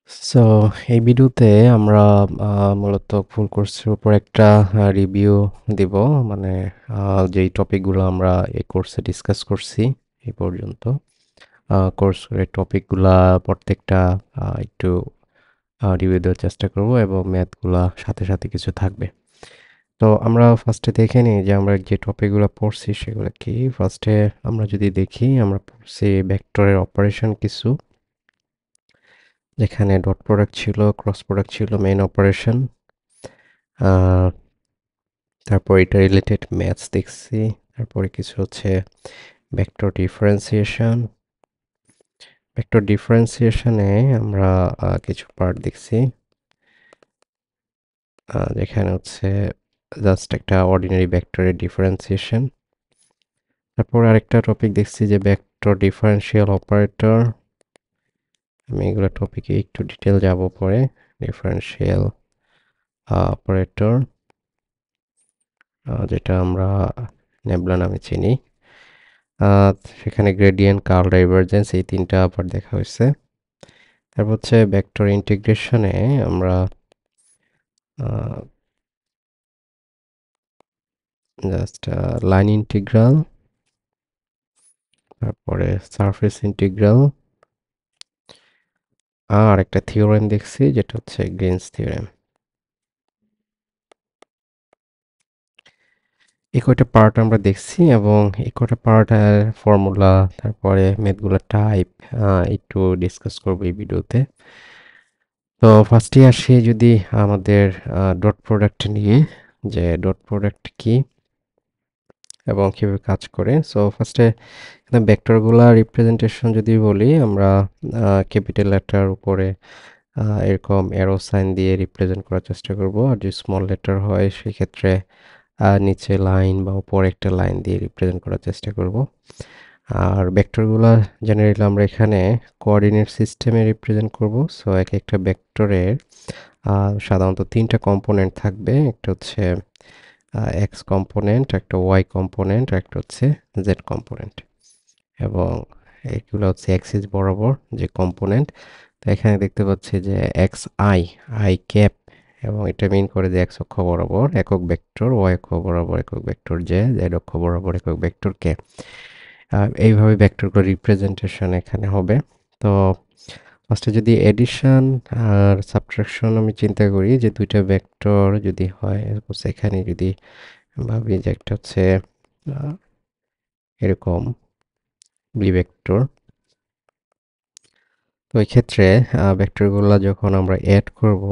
So এই ভিডিওতে আমরা মূলত ফুল কোর্সের উপর একটা রিভিউ দিব। মানে যেই টপিকগুলো আমরা এই কোর্সে ডিসকাস করছি এই পর্যন্ত। কোর্সের টপিকগুলা প্রত্যেকটা একটু রিভিউ দেওয়ার চেষ্টা করব এবং ম্যাথগুলা সাথে সাথে কিছু থাকবে। তো আমরা ফার্স্টে দেখে নিই যে আমরা যে টপিকগুলো পড়ছি সেগুলো কি। ফার্স্টে আমরা যদি দেখি, আমরা পড়ছি ভেক্টরের অপারেশন কিছু, যেখানে ডট প্রোডাক্ট ছিল, ক্রস প্রোডাক্ট ছিল মেইন অপারেশন। তারপর এটা রিলেটেড ম্যাথস দেখছি। তারপরে কিছু হচ্ছে ভেক্টর ডিফারেন্সিয়েশন। ভেক্টর ডিফারেন্সিয়েশনে আমরা কিছু পার্ট দেখছি, যেখানে হচ্ছে জাস্ট একটা অর্ডিনারি ভেক্টরের ডিফারেন্সিয়েশন। তারপর আরেকটা টপিক দেখছি যে ভেক্টর ডিফারেন্সিয়াল অপারেটর। আমি এগুলো টপিকে একটু ডিটেল যাব পরে। ডিফারেন্সিয়াল অপারেটর, যেটা আমরা নেবলা নামে চিনি। সেখানে গ্রেডিয়েন্ট, কার্ল, ডাইভারজেন্স এই তিনটা আবার দেখা হয়েছে। তারপর হচ্ছে ভেক্টর ইন্টিগ্রেশনে আমরা জাস্ট লাইন ইন্টিগ্রাল, তারপরে সারফেস ইন্টিগ্রাল, আর একটা থিওরেম দেখছি যেটা হচ্ছে গ্রিনস থিওরেম। এই কয়টা পার্ট আমরা দেখছি এবং এই কয়টা পার্ট ফর্মুলা, তারপরে মেথগুলো টাইপ একটু ডিসকাস করবো এই ভিডিওতে। তো ফার্স্টে আসি যদি আমাদের ডট প্রোডাক্ট নিয়ে, যে ডট প্রোডাক্ট কি এবং কিভাবে কাজ করে। সো ফার্স্টে ভেক্টরগুলা রিপ্রেজেন্টেশন যদি বলি, আমরা ক্যাপিটাল লেটার উপরে এরকম অ্যারো সাইন দিয়ে রিপ্রেজেন্ট করার চেষ্টা করব। আর যদি স্মল লেটার হয় সেক্ষেত্রে নিচে লাইন বা উপরে একটা লাইন দিয়ে রিপ্রেজেন্ট করার চেষ্টা করব। আর ভেক্টরগুলা জেনারেলি আমরা এখানে কোঅর্ডিনেট সিস্টেমে রিপ্রেজেন্ট করব। সো এক একটা ভেক্টরের সাধারণত তিনটা কম্পোনেন্ট থাকবে। একটা হচ্ছে এক্স কম্পোনেন্ট, একটা ওয়াই কম্পোনেন্ট, আর একটা হচ্ছে জেড কম্পোনেন্ট। এবং এগুলো হচ্ছে অ্যাক্সিস বরাবর যে কম্পোনেন্ট। তো এখানে দেখতে পাচ্ছি যে এক্স আই, আই ক্যাপ, এবং এটা মিন করে যে এক্স অক্ষ বরাবর একক ভেক্টর, ওয়াই অক্ষ বরাবর একক ভেক্টর জে, জেড অক্ষ বরাবর একক ভেক্টর কে। এইভাবে ভেক্টরগুলো রিপ্রেজেন্টেশন এখানে হবে। তো ফার্স্টে যদি এডিশন আর সাবট্রাকশন আমি চিন্তা করি, যে দুইটা ভেক্টর যদি হয়, এখানে যদি ভাবি যে একটা হচ্ছে এরকম বি ভেক্টর, তো এই ক্ষেত্রে ভেক্টরগুলো যখন আমরা অ্যাড করব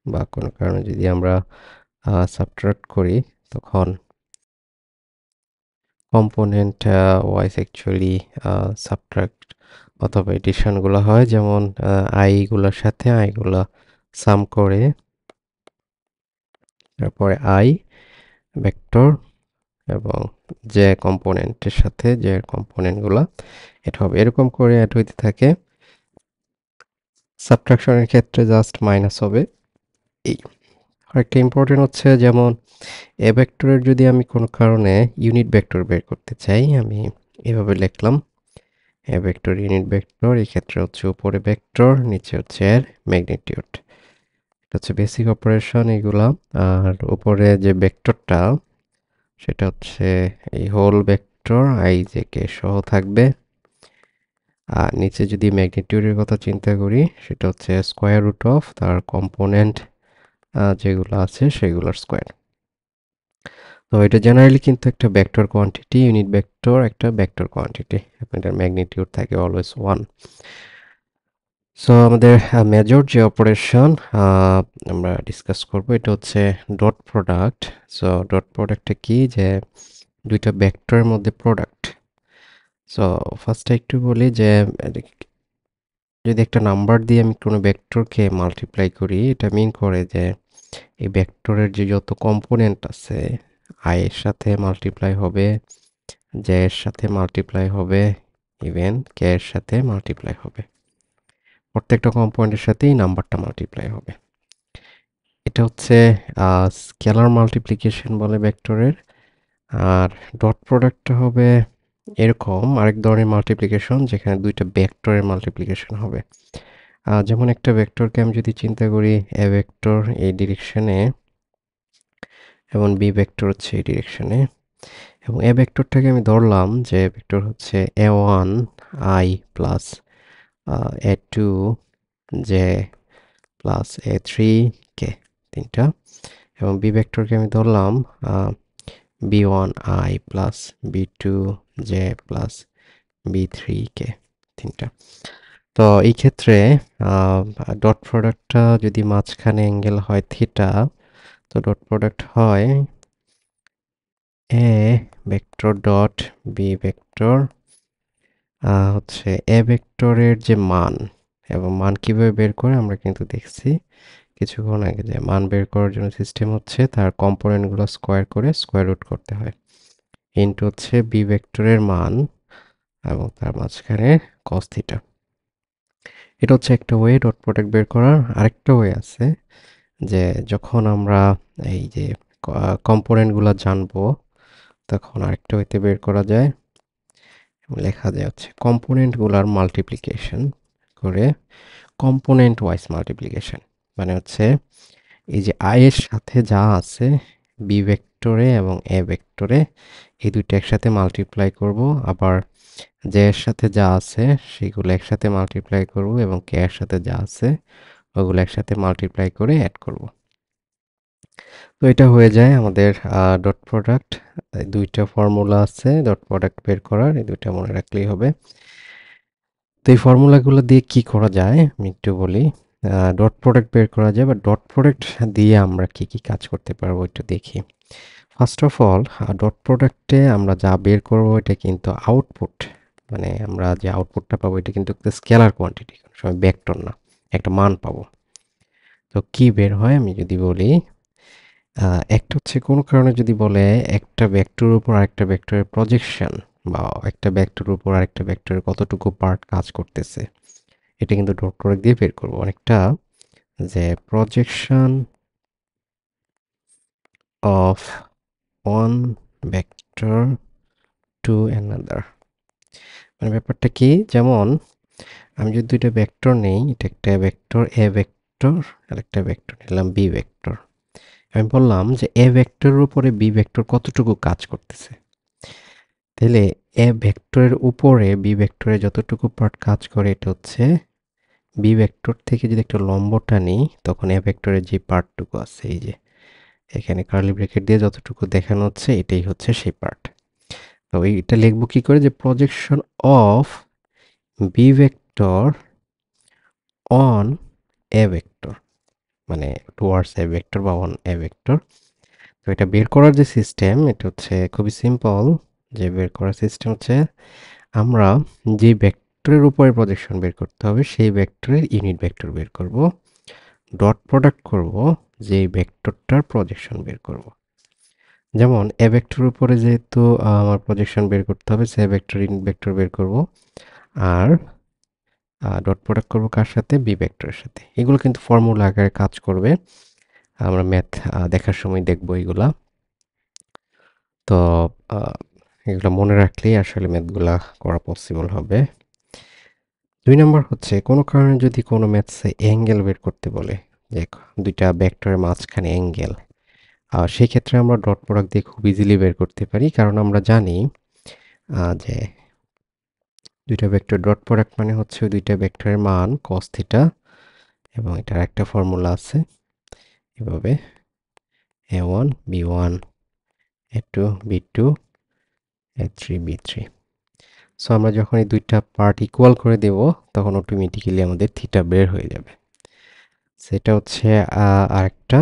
বা কোনো কারণে যদি আমরা সাবট্রাক্ট করি, তখন কম্পোনেন্ট ওয়াইজ অ্যাকচুয়ালি সাবট্রাক্ট অথবা এডিশনগুলো হয়। যেমন আইগুলোর সাথে আইগুলো সাম করে, তারপরে আই ভেক্টর এবং যে কম্পোনেন্টের সাথে যে কম্পোনেন্টগুলো এটা হবে, এরকম করে অ্যাড হইতে থাকে। সাবট্রাকশনের ক্ষেত্রে জাস্ট মাইনাস হবে। এই আরেকটা ইম্পর্টেন্ট হচ্ছে, যেমন এ ভেক্টরের যদি আমি কোনো কারণে ইউনিট ভেক্টর বের করতে চাই, আমি এভাবে লিখলাম এ ভেক্টর ইউনিট ভেক্টর। এই ক্ষেত্রে হচ্ছে উপরে ভেক্টর, নিচে হচ্ছে এর ম্যাগনিটিউড। এটা হচ্ছে বেসিক অপারেশন এগুলা। আর উপরে যে ভেক্টরটা সেটা হচ্ছে এই whole vector i j k সহ থাকবে। আর নিচে যদি ম্যাগনিটিউডের কথা চিন্তা করি, সেটা হচ্ছে স্কোয়ার রুট অফ তার কম্পোনেন্ট যেগুলো আছে সেগুলোর স্কোয়ার। তো এটা জেনারেলি কিন্তু একটা ভেক্টর কোয়ান্টিটি, ইউনিট ভেক্টর একটা ভেক্টর কোয়ান্টিটি, এটার ম্যাগনিটিউড থাকে অলওয়েজ 1। সো আমাদের মেজর যে অপারেশন আমরা ডিসকাস করব, এটা হচ্ছে ডট প্রোডাক্ট। সো ডট প্রোডাক্টটা কি, যে দুইটা ভেক্টরের মধ্যে প্রোডাক্ট। সো ফার্স্টে একটু বলি যে যদি একটা নাম্বার দিয়ে আমি কোনো ভেক্টরকে মাল্টিপ্লাই করি, এটা মিন করে যে এই ভেক্টরের যে যত কম্পোনেন্ট আছে আই এর সাথে মাল্টিপ্লাই হবে, জে এর সাথে মাল্টিপ্লাই হবে, ইভেন কে এর সাথে মাল্টিপ্লাই হবে। প্রত্যেকটা কম্পোনেন্টের সাথেই নাম্বারটা মাল্টিপ্লাই হবে। এটা হচ্ছে স্কেলার মাল্টিপ্লিকেশন বলে ভেক্টরের। আর ডট প্রোডাক্টটা হবে এরকম আরেক ধরনের মাল্টিপ্লিকেশন, যেখানে দুইটা ভেক্টরের মাল্টিপ্লিকেশন হবে। যেমন একটা ভেক্টরকে আমি যদি চিন্তা করি এ ভেক্টর এই ডিরেকশনে এবং বি ভেক্টর হচ্ছে এই ডিরেকশনে, এবং এ ভেক্টরটাকে আমি ধরলাম যে ভেক্টর হচ্ছে a1 i plus a2 j plus a3 k, তিনটা। এবং বি ভেক্টরকে আমি ধরলাম b1 i plus b2 j plus b3 k, তিনটা। তো এই ক্ষেত্রে ডট প্রোডাক্টটা যদি মাঝখানে অ্যাঙ্গেল হয় থিটা, তো ডট প্রোডাক্ট হয় a vector dot b vector হচ্ছে এ ভেক্টরের যে মান, এবং মান কিভাবে বের করে আমরা কিন্তু দেখছি কিছুক্ষণ আগে, যে মান বের করার জন্য সিস্টেম হচ্ছে তার কম্পোনেন্টগুলো স্কোয়ার করে স্কোয়ার রুট করতে হয়, ইনটু হচ্ছে বি ভেক্টরের মান এবং তার মাঝখানে কস থিটা। এটা হচ্ছে একটা ওয়ে ডট প্রোডাক্ট বের করার। আরেকটা ওয়ে আছে যে যখন আমরা এই যে কম্পোনেন্টগুলো জানবো, তখন আরেকটা ওয়েতে বের করা যায়। লেখা যায় হচ্ছে কম্পোনেন্টগুলোর মাল্টিপ্লিকেশন করে কম্পোনেন্ট ওয়াইজ মাল্টিপ্লিকেশন, মানে হচ্ছে এই যে আই এর সাথে যা আছে বি ভেক্টরে এবং এ ভেক্টরে, এই দুইটা একসাথে মাল্টিপ্লাই করব, আবার জে এর সাথে যা আছে সেগুলো একসাথে মাল্টিপ্লাই করব, এবং কে এর সাথে যা আছে ওগুলো একসাথে মাল্টিপ্লাই করে অ্যাড করব। তো এটা হয়ে যায় আমাদের ডট প্রোডাক্ট। দুইটা ফর্মুলা আছে ডট প্রোডাক্ট বের করার, এই দুইটা মনে রাখলেই হবে। তো এই ফর্মুলাগুলো দিয়ে কি করা যায় আমি একটু বলি। ডট প্রোডাক্ট বের করা যায়, বা ডট প্রোডাক্ট দিয়ে আমরা কি কি কাজ করতে পারবো একটু দেখি। ফার্স্ট অফ অল, ডট প্রোডাক্টে আমরা যা বের করবো এটা কিন্তু আউটপুট, মানে আমরা যে আউটপুটটা পাবো এটা কিন্তু স্কেলার কোয়ান্টিটি, কোনো সময় ভেক্টর না, একটা মান পাবো। তো কি বের হয় আমি যদি বলি, একটা হচ্ছে কোনো কারণে যদি বলে একটা ভেক্টরের উপর আরেকটা ভেক্টরের প্রজেকশন, বা একটা ভেক্টরের উপর আরেকটা ভেক্টরের কতটুকু পার্ট কাজ করতেছে, এটা কিন্তু ডট প্রোডাক্ট দিয়ে বের করবো অনেকটা, যে projection of one vector to another. মানে ব্যাপারটা কি, যেমন আমি যদি দুইটা ভেক্টর নেই, এটা একটা ভেক্টর এ ভেক্টর আর একটা ভেক্টর নিলাম বি ভেক্টর। আমি বললাম যে এ ভেক্টরের উপরে বি ভেক্টর কতটুকু কাজ করতেছে, তাহলে এ ভেক্টরের উপরে বি ভেক্টরে যতটুকু পার্ট কাজ করে এটা হচ্ছে বি ভেক্টর থেকে যদি একটা লম্ব টানি, তখন এ ভেক্টরের যে পার্টটুকু আছে এই যে এখানে কার্লি ব্র্যাকেট দিয়ে যতটুকু দেখানো হচ্ছে এটাই হচ্ছে সেই পার্ট। তো এইটা লিখবো কি করে, যে projection of B vector on a vector, মানে টুয়ার্ডস এ ভেক্টর বা অন এ ভেক্টর। তো এটা বের করার যে সিস্টেম এটা হচ্ছে খুবই সিম্পল। যে বের করার সিস্টেম হচ্ছে আমরা যে ভেক্টরের উপরে প্রজেকশন বের করতে হবে সেই ভেক্টরের ইউনিট ভেক্টর বের করব, ডট প্রোডাক্ট করব, যেই ভেক্টরটার প্রজেকশন বের করব। যেমন এ ভেক্টরের উপরে যেহেতু আমার প্রজেকশন বের করতে হবে, সে ভেক্টর ইউনিট ভেক্টর বের করব, আর ডট প্রোডাক্ট করব কার সাথে, বি ভেক্টরের সাথে। এগুলো কিন্তু ফর্মুলা আকারে কাজ করবে, আমরা ম্যাথ দেখার সময় দেখব এগুলা। তো এগুলো মনে রাখলেই আসলে ম্যাথগুলা করা পসিবল হবে। 2 নাম্বার হচ্ছে কোনো কারণে যদি কোনো ম্যাথসে অ্যাঙ্গেল বের করতে বলে, যে দুইটা ভেক্টরের মাঝখানে অ্যাঙ্গেল, সেই ক্ষেত্রে আমরা ডট প্রোডাক্ট দিয়ে খুব ইজিলি বের করতে পারি, কারণ আমরা জানি যে দুইটা ভেক্টর ডট প্রোডাক্ট মানে হচ্ছে ওই দুইটা ভেক্টরের মান cos থিটা, এবং এটার একটা ফর্মুলা আছে এভাবে a1 b1 a2 b2 a3 b3। So আমরা যখন এই দুইটা পার্ট ইকুয়াল করে দেব তখন অটোমেটিক্যালি আমাদের থিটা বের হয়ে যাবে। সেটা হচ্ছে আরেকটা।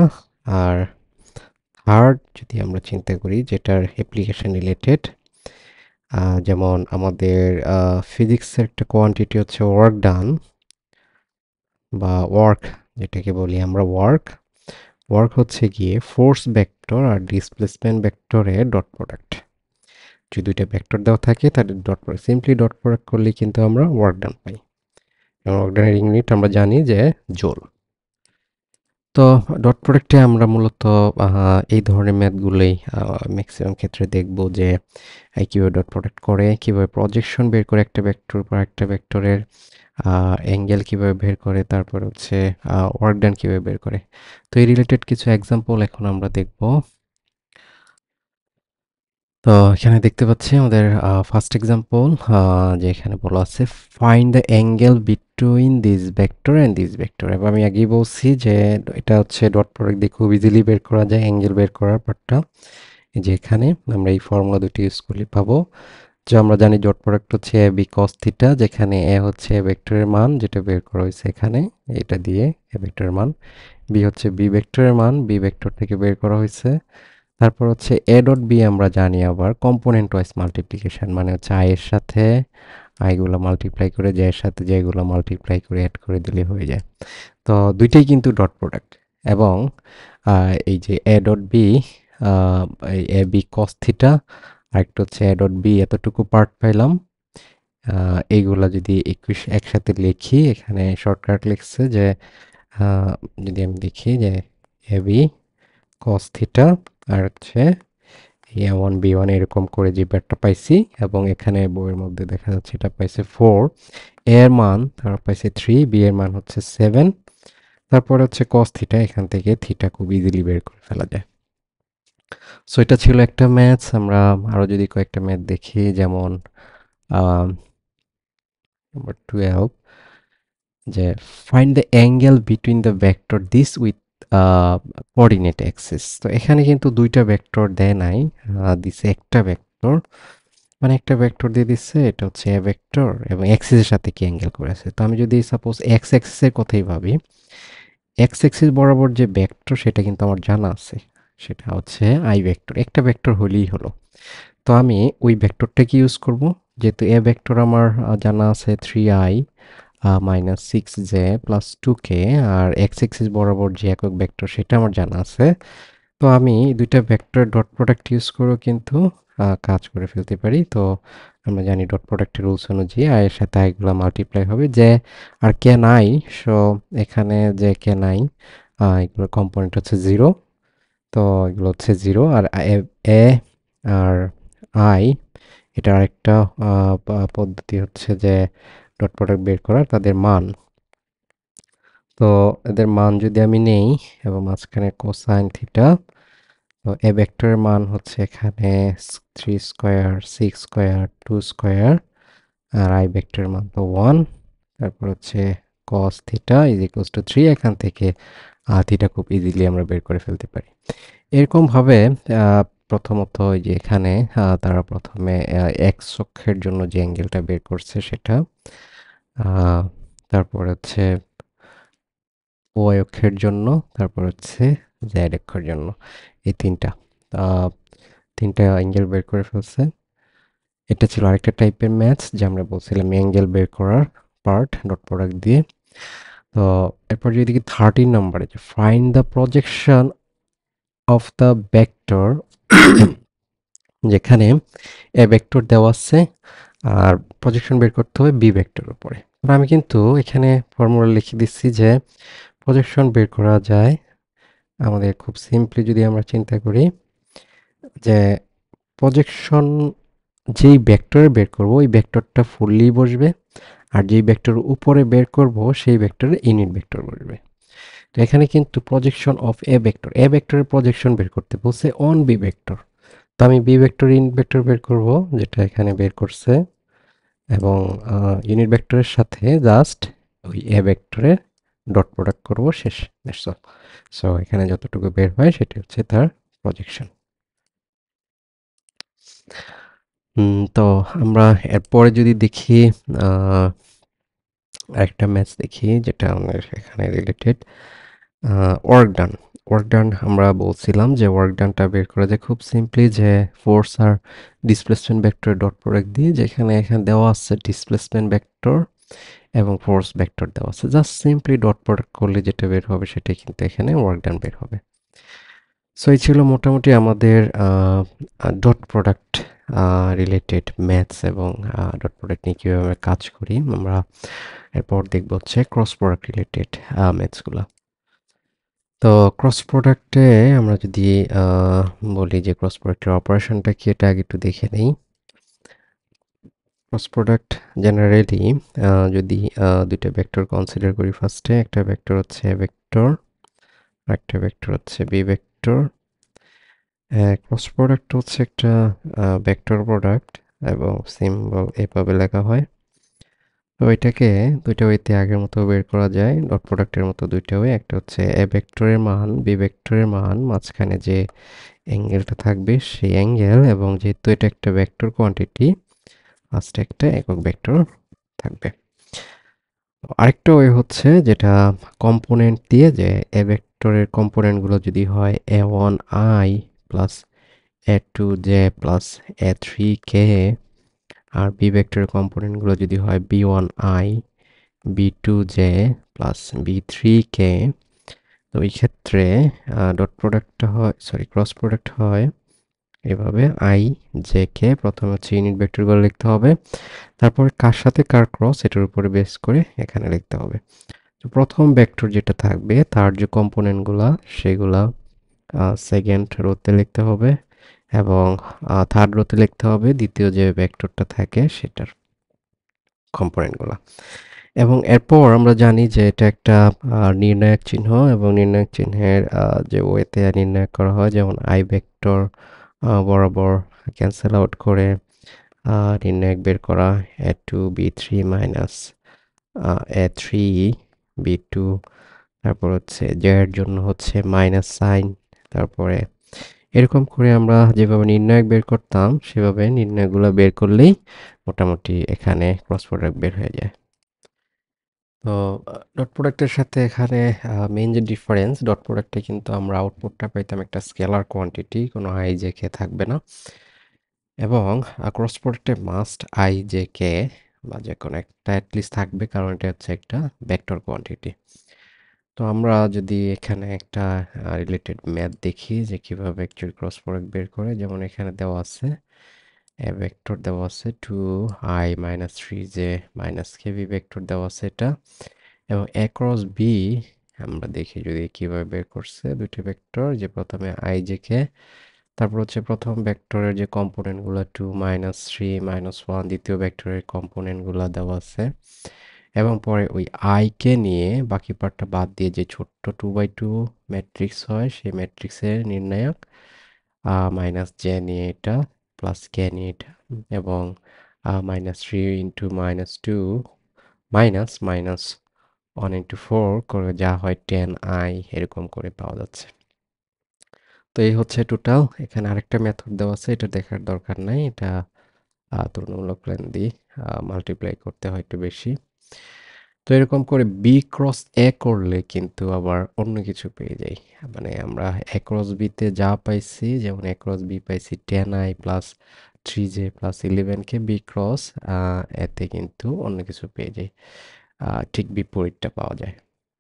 আর থার্ড যদি আমরা চিন্তা করি যেটার অ্যাপ্লিকেশন রিলেটেড, যেমন আমাদের ফিজিক্সের একটা কোয়ান্টিটি হচ্ছে ওয়ার্ক ডান, বা ওয়ার্ক যেটাকে বলি আমরা ওয়ার্ক। ওয়ার্ক হচ্ছে গিয়ে ফোর্স ভেক্টর আর ডিসপ্লেসমেন্ট ভেক্টরের ডট প্রোডাক্ট। যদি দুইটা ভেক্টর দেওয়া থাকে তাদের dot product, simply dot product করলেই কিন্তু আমরা ওয়ার্ক ডান পাই। এবং ওয়ার্ক ডানের ইউনিট আমরা জানি যে জোল। তো ডট প্রোডাক্টে আমরা মূলত এই ধরনের ম্যাথগুলোই ম্যাক্সিমাম ক্ষেত্রে দেখব, যে কীভাবে ডট প্রোডাক্ট করে, কীভাবে প্রজেকশন বের করে একটা ভেক্টর উপর একটা ভেক্টরের, অ্যাঙ্গেল কিভাবে বের করে, তারপর হচ্ছে ওয়ার্ক ডান কিভাবে বের করে। তো এই রিলেটেড কিছু এক্সাম্পল এখন আমরা দেখব। তো এখানে দেখতে পাচ্ছি আমাদের ফার্স্ট এক্সাম্পল, যে এখানে বলা আছে find the angle between this vector and this vector. এবার আমি আগেই বলছি যে এটা হচ্ছে ডট প্রোডাক্ট দিয়ে খুব ইজিলি বের করা যায় অ্যাঙ্গেল বের করার পার্টটা। এই যে এখানে আমরা এই ফর্মুলা দুটি ইউজ করলে পাবো, যে আমরা জানি ডট প্রোডাক্ট হচ্ছে এ বি কস থিটা, যেখানে এ হচ্ছে এ ভেক্টরের মান যেটা বের করা হয়েছে এখানে এটা দিয়ে এ ভেক্টরের মান, বি হচ্ছে বি ভেক্টরের মান বি ভেক্টর থেকে বের করা হয়েছে। তারপর হচ্ছে এ ডট বি আমরা জানি আবার কম্পোনেন্ট ওয়াইজ মাল্টিপ্লিকেশন, মানে হচ্ছে আই এর সাথে আইগুলো মাল্টিপ্লাই করে জে এর সাথে যেগুলো মাল্টিপ্লাই করে অ্যাড করে দিলে হয়ে যায়। তো দুইটাই কিন্তু ডট প্রোডাক্ট। এবং এই যে এ ডট বি, এই এ বি কস থিটা, আরেকটা হচ্ছে এ ডট বি, এতটুকু পার্ট পাইলাম। এইগুলা যদি একসাথে লিখি, এখানে শর্টকাট লিখছে যে যদি আমি লিখি যে এ বি কস থিটা আর হচ্ছে এ ওয়ান বি ওয়ান এরকম করে যে ব্যাটটা পাইছি, এবং এখানে বইয়ের মধ্যে দেখা যাচ্ছে এটা পাইছে 4, এর মান তারা পাইছে 3, বি এর মান হচ্ছে 7। তারপর হচ্ছে কস থিটা, এখান থেকে থিটা খুব ইজিলি বের করে ফেলা যায়। সো এটা ছিল একটা ম্যাথস। আমরা আরো যদি কয়েকটা ম্যাথ দেখি, যেমন নাম্বার 12, যে find the angle between the vector this with coordinate Axis. তো এখানে কিন্তু দুইটা ভেক্টর দেয় নাই, দিছে একটা ভেক্টর, মানে একটা ভেক্টর দিয়ে দিচ্ছে, এটা হচ্ছে এ ভেক্টর এবং এক্সিসের সাথে কি অ্যাঙ্গেল করেছে। তো আমি যদি সাপোজ এক্স অ্যাক্সিসের কথাই ভাবি, এক্স অ্যাক্সিস বরাবর যে ভেক্টর সেটা কিন্তু আমার জানা আছে, সেটা হচ্ছে আই ভেক্টর, একটা ভেক্টর হলেই হলো। তো আমি ওই ভেক্টরটাকে ইউজ করব, যেহেতু এ ভেক্টর আমার জানা আছে 3i minus 6j plus 2k, আর এক্স অ্যাক্সিস বরাবর যে একক ভেক্টর সেটা আমার জানা আছে। তো আমি দুইটা ভেক্টর ডট প্রোডাক্ট ইউজ করেও কিন্তু কাজ করে ফেলতে পারি। তো আমরা জানি ডট প্রোডাক্টের রুলস অনুযায়ী আই এর সাথে আইগুলো মাল্টিপ্লাই হবে, যে আর কে নাই, সো এখানে যে কে নাই এগুলোর কম্পোনেন্ট হচ্ছে 0। তো এগুলো হচ্ছে 0, আর এ এ আর আই, এটা আরেকটা পদ্ধতি হচ্ছে যে ডট প্রোডাক্ট বের করার, তাদের মান। তো এদের মান যদি আমি নেই এবং মাঝখানে কোসাইন থিটা, তো এ ভেক্টরের মান হচ্ছে এখানে 3 স্কোয়ার 6 স্কোয়ার 2 স্কোয়ার, আর আই ভেক্টরের মান তো 1। তারপর হচ্ছে cos theta is equals to 3, এখান থেকে থিটা খুব ইজিলি আমরা বের করে ফেলতে পারি। এরকমভাবে প্রথমত ওই যে এখানে তারা প্রথমে এক্স অক্ষের জন্য যে অ্যাঙ্গেলটা বের করছে সেটা, আহ, তারপর হচ্ছে ওয়াই অক্ষের জন্য, তারপর হচ্ছে জেড অক্ষের জন্য, এই আহ, তিনটা অ্যাঙ্গেল বের করে ফেলছে। এটা ছিল আরেকটা টাইপের ম্যাথস, যে আমরা বলছিলাম অ্যাঙ্গেল বের করার পার্ট ডট প্রোডাক্ট দিয়ে। তো এরপর যদি দেখি 13 নম্বরে, যে find the projection of the vector, যেখানে এ ভেক্টর দেওয়া আছে আর প্রজেকশন বের করতে হবে বি ভেক্টর উপরে। আমি কিন্তু এখানে ফর্মুলা লিখে দিচ্ছি যে প্রজেকশন বের করা যায় আমাদের খুব সিম্পলি, যদি আমরা চিন্তা করি যে প্রজেকশন যেই ভেক্টরে বের করব ওই ভেক্টরটা ফুললি বসবে, আর যেই ভেক্টর উপরে বের করব সেই ভেক্টরে ইউনিট ভেক্টর বসবে। তো এখানে কিন্তু প্রজেকশন অফ এ ভেক্টরের প্রজেকশন বের করতে বলছে অন বি ভেক্টর। তো আমি বি ভেক্টর ইউনিট ভেক্টর বের করব, যেটা এখানে বের করছে, এবং ইউনিট ভেক্টরের সাথে জাস্ট ওই এ ভেক্টরের ডট প্রোডাক্ট করব, শেষ। That's all. সো এখানে যতটুকু বের হয় সেটা হচ্ছে তার প্রজেকশন। তো আমরা এরপরে যদি দেখি একটা ম্যাচ দেখি যেটা আমাদের এখানে related, work done. Work done আমরা বলছিলাম যে ওয়ার্ক ডানটা বের করা যায় খুব সিম্পলি, যে ফোর্স আর ডিসপ্লেসমেন্ট ভেক্টর ডট প্রোডাক্ট দিয়ে, যেখানে এখানে দেওয়া আছে ডিসপ্লেসমেন্ট ভেক্টর এবং ফোর্স ভেক্টর দেওয়া আছে, জাস্ট সিম্পলি ডট প্রোডাক্ট করলে যেটা বের হবে সেটাই কিন্তু এখানে ওয়ার্ক ডান বের হবে। সো এই ছিল মোটামুটি আমাদের ডট প্রোডাক্ট রিলেটেড ম্যাথস, এবং ডট প্রোডাক্ট নিয়ে কীভাবে আমরা কাজ করি। আমরা এরপর দেখবো হচ্ছে ক্রস প্রোডাক্ট রিলেটেড ম্যাথসগুলো। তো ক্রস প্রোডাক্টে আমরা যদি বলি যে ক্রস প্রোডাক্টের অপারেশনটা কি, এটা আগে একটু দেখে নেই। ক্রস প্রোডাক্ট জেনারেলি যদি দুইটা ভেক্টর কনসিডার করি ফার্স্টে, একটা ভেক্টর হচ্ছে এ ভেক্টর, আরেকটা ভেক্টর হচ্ছে বি ভেক্টর। ক্রস প্রোডাক্ট হচ্ছে একটা ভেক্টর প্রোডাক্ট এবং সিম্বল এভাবে লেখা হয়। তো এটাকে দুইটা ওয়েতে আগের মতো বের করা যায়, ডট প্রোডাক্টের মতো দুইটা ওয়ে। একটা হচ্ছে এ ভেক্টরের মান বি ভেক্টরের মান, মাঝখানে যে অ্যাঙ্গেলটা থাকবে সেই অ্যাঙ্গেল, এবং যেহেতু এটা একটা ভেক্টর কোয়ান্টিটি, ফার্স্টে একটা একক ভেক্টর থাকবে। আরেকটা ওয়ে হচ্ছে যেটা কম্পোনেন্ট দিয়ে, যে এ ভেক্টরের কম্পোনেন্টগুলো যদি হয় a1i plus a2j plus a3k, আর বি ভেক্টরের কম্পোনেন্টগুলো যদি হয় b1i b2j প্লাস b3k। তো এই ক্ষেত্রে ডট প্রোডাক্টটা হয়, সরি, ক্রস প্রোডাক্ট হয় এভাবে: আই জে কে প্রথমে হচ্ছে ইউনিট ভেক্টরগুলো লিখতে হবে, তারপরে কার সাথে কার ক্রস এটার উপরে বেস করে এখানে লিখতে হবে। তো প্রথম ভেক্টর যেটা থাকবে তার যে কম্পোনেন্টগুলা সেগুলা সেকেন্ড রোতে লিখতে হবে, এবং থার্ড রোতে লিখতে হবে দ্বিতীয় যে ভেক্টরটা থাকে সেটার কম্পোনেন্টগুলা। এবং এরপর আমরা জানি যে এটা একটা নির্ণায়ক চিহ্ন, এবং নির্ণায়ক চিহ্নের যে ওয়েতে নির্ণয় করা হয়, যেমন আই ভেক্টর বরাবর ক্যান্সেল আউট করে নির্ণায়ক বের করা A two B three minus A three B two. তারপর হচ্ছে জে এর জন্য হচ্ছে মাইনাস সাইন। তারপরে এরকম করে আমরা যেভাবে নির্ণায়ক বের করতাম সেভাবে নির্ণায়কগুলো বের করলেই মোটামুটি এখানে ক্রস প্রোডাক্ট বের হয়ে যায়। তো ডট প্রোডাক্টের সাথে এখানে মেইন যে ডিফারেন্স, ডট প্রোডাক্টে কিন্তু আমরা আউটপুটটা পাইতাম একটা স্কেলার কোয়ান্টিটি, কোনো আই জে কে থাকবে না। এবং ক্রস প্রোডাক্টে মাস্ট আই জে কে বা যে কোনো একটা অ্যাটলিস্ট থাকবে, কারণ এটা হচ্ছে একটা ভেক্টর কোয়ান্টিটি। তো আমরা যদি এখানে একটা রিলেটেড ম্যাথ দেখি যে কিভাবে অ্যাকচুয়ালি ক্রস প্রোডাক্ট বের করে, যেমন এখানে দেওয়া আছে এ ভেক্টর দেওয়া আছে 2i মাইনাস 3j মাইনাস কে, বি ভেক্টর দেওয়া আছে এটা, এবং এ ক্রস বি আমরা দেখি যদি কিভাবে বের করছে দুইটা ভেক্টর, যে প্রথমে আই জে কে, তারপর হচ্ছে প্রথম ভেক্টরের যে কম্পোনেন্টগুলো 2 মাইনাস 3 মাইনাস 1, দ্বিতীয় ভেক্টরের কম্পোনেন্টগুলো দেওয়া আছে, এবং পরে ওই আই কে নিয়ে বাকি পার্টটা বাদ দিয়ে যে ছোট্ট 2/2 ম্যাট্রিক্স হয় সেই ম্যাট্রিক্সের নির্ণায়ক মাইনাস জে নিয়ে এটা প্লাস কে নিয়ে এটা, এবং minus three into minus two minus minus 1 into 4 করে যা হয় 10i, এরকম করে পাওয়া যাচ্ছে। তো এই হচ্ছে টোটাল। এখানে আরেকটা মেথড দেওয়া আছে, এটা দেখার দরকার নাই, এটা তুলনামূলক লেন্দি, মাল্টিপ্লাই করতে হয় একটু বেশি। তো এরকম করে বি ক্রস এ করলে কিন্তু আবার অন্য কিছু পেয়ে যাই। মানে আমরা এ ক্রস বিতে যা পাইছি, যেমন এ ক্রস বি পাইছি 10i প্লাস 3j প্লাস 11কে, বি ক্রস এতে কিন্তু অন্য কিছু পেয়ে যাই, ঠিক বিপরীতটা পাওয়া যায়।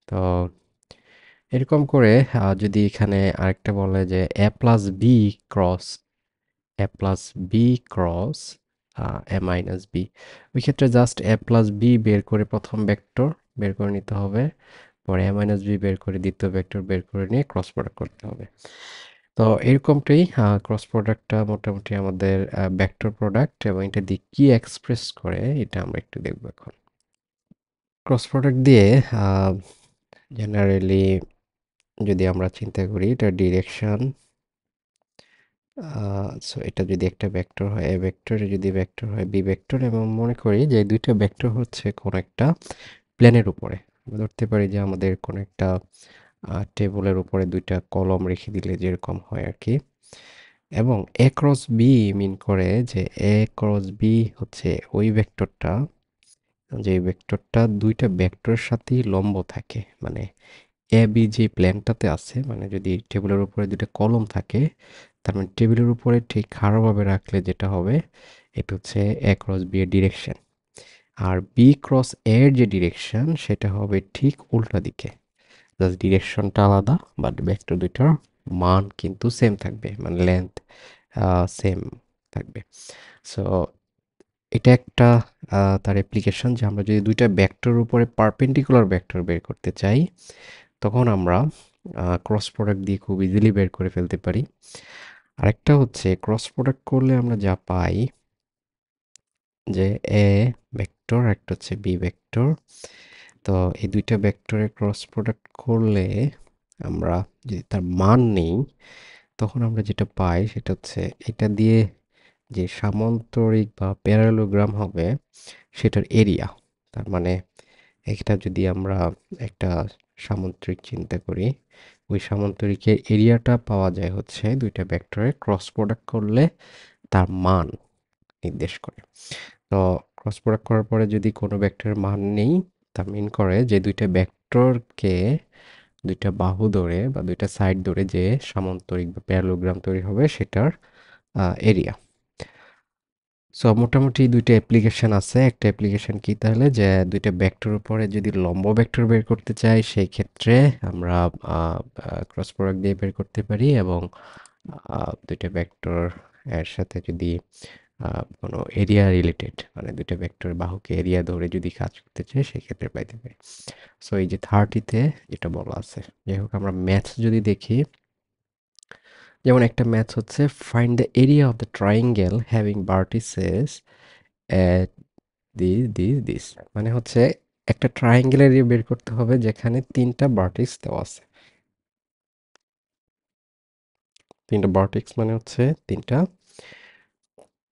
তো এরকম করে যদি এখানে আরেকটা বলে যে এ প্লাস বি ক্রস এ প্লাস বি ক্রস এ মাইনাস বি, ওই ক্ষেত্রে জাস্ট এ প্লাস বি বের করে প্রথম ভেক্টর বের করে নিতে হবে, পরে এ মাইনাস বি বের করে দ্বিতীয় ভেক্টর বের করে নিয়ে ক্রস প্রোডাক্ট করতে হবে। তো এরকমটাই ক্রস প্রোডাক্টটা মোটামুটি আমাদের ভেক্টর প্রোডাক্ট, এবং এটা দিয়ে কি এক্সপ্রেস করে এটা আমরা একটু দেখবো এখন। ক্রস প্রোডাক্ট দিয়ে জেনারেলি যদি আমরা চিন্তা করি, এটা ডিরেকশন, সো এটা যদি একটা ভেক্টর হয় এ ভেক্টর, যদি ভেক্টর হয় বি ভেক্টর, এবং মনে করি যে দুইটা ভেক্টর হচ্ছে কোন একটা প্লেনের উপরে। আমরা ধরতে পারি যে আমাদের কোন একটা টেবিলের উপরে দুইটা কলম রেখে দিলে যেরকম হয় আর কি, এবং এ ক্রস বি মিন করে যে এ ক্রস বি হচ্ছে ওই ভেক্টরটা, যে ভেক্টরটা দুইটা ভেক্টরের সাথেই লম্ব থাকে। মানে এ বি যে প্লেনটাতে আছে, মানে যদি টেবিলের উপরে দুটো কলম থাকে, তার মানে টেবিলের উপরে ঠিক খাড়াভাবে রাখলে যেটা হবে এটা হচ্ছে এ ক্রস বি এর ডিরেকশন। আর বি ক্রস এর যে ডিরেকশন সেটা হবে ঠিক উল্টা দিকে, জাস্ট ডিরেকশনটা আলাদা, বাট ভেক্টর দুইটার মান কিন্তু সেম থাকবে, মানে লেন্থ সেম থাকবে। সো এটা একটা তার অ্যাপ্লিকেশন, যে আমরা যদি দুইটা ভেক্টর উপরে পারপেন্ডিকুলার ভেক্টর বের করতে চাই, তখন আমরা ক্রস প্রোডাক্ট দিয়ে খুব ইজিলি বের করে ফেলতে পারি। আরেকটা হচ্ছে ক্রস প্রোডাক্ট করলে আমরা যা পাই যে এ ভেক্টর একটা হচ্ছে বি ভেক্টর। তো এই দুইটা ভেক্টরের ক্রস প্রোডাক্ট করলে আমরা যদি তার মান নেই তখন আমরা যেটা পাই সেটা হচ্ছে এটা দিয়ে যে সামান্তরিক বা প্যারালোগ্রাম হবে সেটার এরিয়া। তার মানে এটা যদি আমরা একটা সামান্তরিক চিন্তা করি, ওই সামান্তরিকের এরিয়াটা পাওয়া যায় হচ্ছে দুইটা ভেক্টরের ক্রস প্রোডাক্ট করলে তার মান নির্দেশ করে। তো ক্রস প্রোডাক্ট করার পরে যদি কোনো ভেক্টরের মান নেই, তা মিন করে যে দুইটা ভেক্টরকে দুইটা বাহু ধরে বা দুইটা সাইড ধরে যে সামান্তরিক বা প্যারালোগ্রাম তৈরি হবে সেটার এরিয়া। সো মোটামুটি দুইটা অ্যাপ্লিকেশন আছে। একটা অ্যাপ্লিকেশন কি তাহলে, যে দুইটা ভেক্টর উপরে যদি লম্ব ভেক্টর বের করতে চাই সেই ক্ষেত্রে আমরা ক্রস প্রোডাক্ট দিয়ে বের করতে পারি, এবং দুইটা ভেক্টর এর সাথে যদি কোনো এরিয়া রিলেটেড মানে দুইটা ভেক্টর বাহুকে এরিয়া ধরে যদি কাজ করতে চাই সেই ক্ষেত্রে পাইতে পারি। সো এই যে 30-তে যেটা বলা আছে, যাই হোক আমরা ম্যাথস যদি দেখি, যেমন একটা ম্যাথস হচ্ছে find the area of the triangle having vertices at this, মানে হচ্ছে একটা ট্রায়াঙ্গেল এরিয়া বের করতে হবে যেখানে তিনটা ভার্টেক্স দেওয়া আছে। তিনটা ভার্টেক্স মানে হচ্ছে তিনটা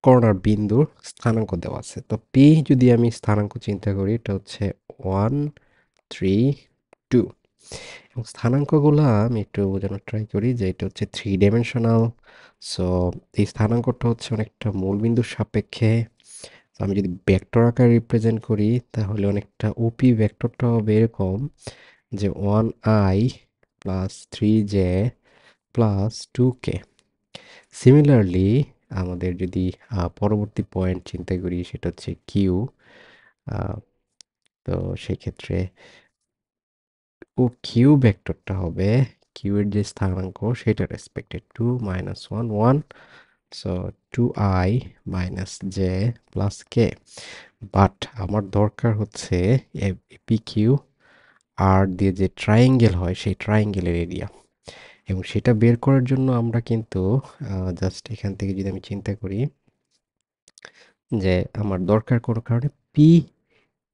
কর্নার বিন্দুর স্থানাঙ্ক দেওয়া আছে। তো পি যদি আমি স্থানাঙ্ক চিন্তা করি, এটা হচ্ছে 1 3 2, এবং স্থানাঙ্কগুলা আমি একটু বোঝানোর ট্রাই করি যে এটা হচ্ছে থ্রি ডাইমেনশনাল। সো এই স্থানাঙ্কটা হচ্ছে অনেকটা মূলবিন্দুর সাপেক্ষে। তো আমি যদি ভেক্টর আকারে রিপ্রেজেন্ট করি তাহলে অনেকটা ওপি ভেক্টরটা হবে এরকম যে 1i plus 3j plus 2k। Similarly আমাদের যদি পরবর্তী পয়েন্ট চিন্তা করি সেটা হচ্ছে কিউ। তো সেক্ষেত্রে ও কিউ ভেক্টরটা হবে কিউ এর যে স্থানাঙ্ক সেটা রেসপেক্টে 2 minus 1 1, so 2i minus J plus K. But আমার দরকার হচ্ছে পি কিউ আর দিয়ে যে ট্রায়াঙ্গেল হয় সেই ট্রায়াঙ্গেলের এরিয়া, এবং সেটা বের করার জন্য আমরা কিন্তু জাস্ট এখান থেকে যদি আমি চিন্তা করি যে আমার দরকার কোনো কারণে পি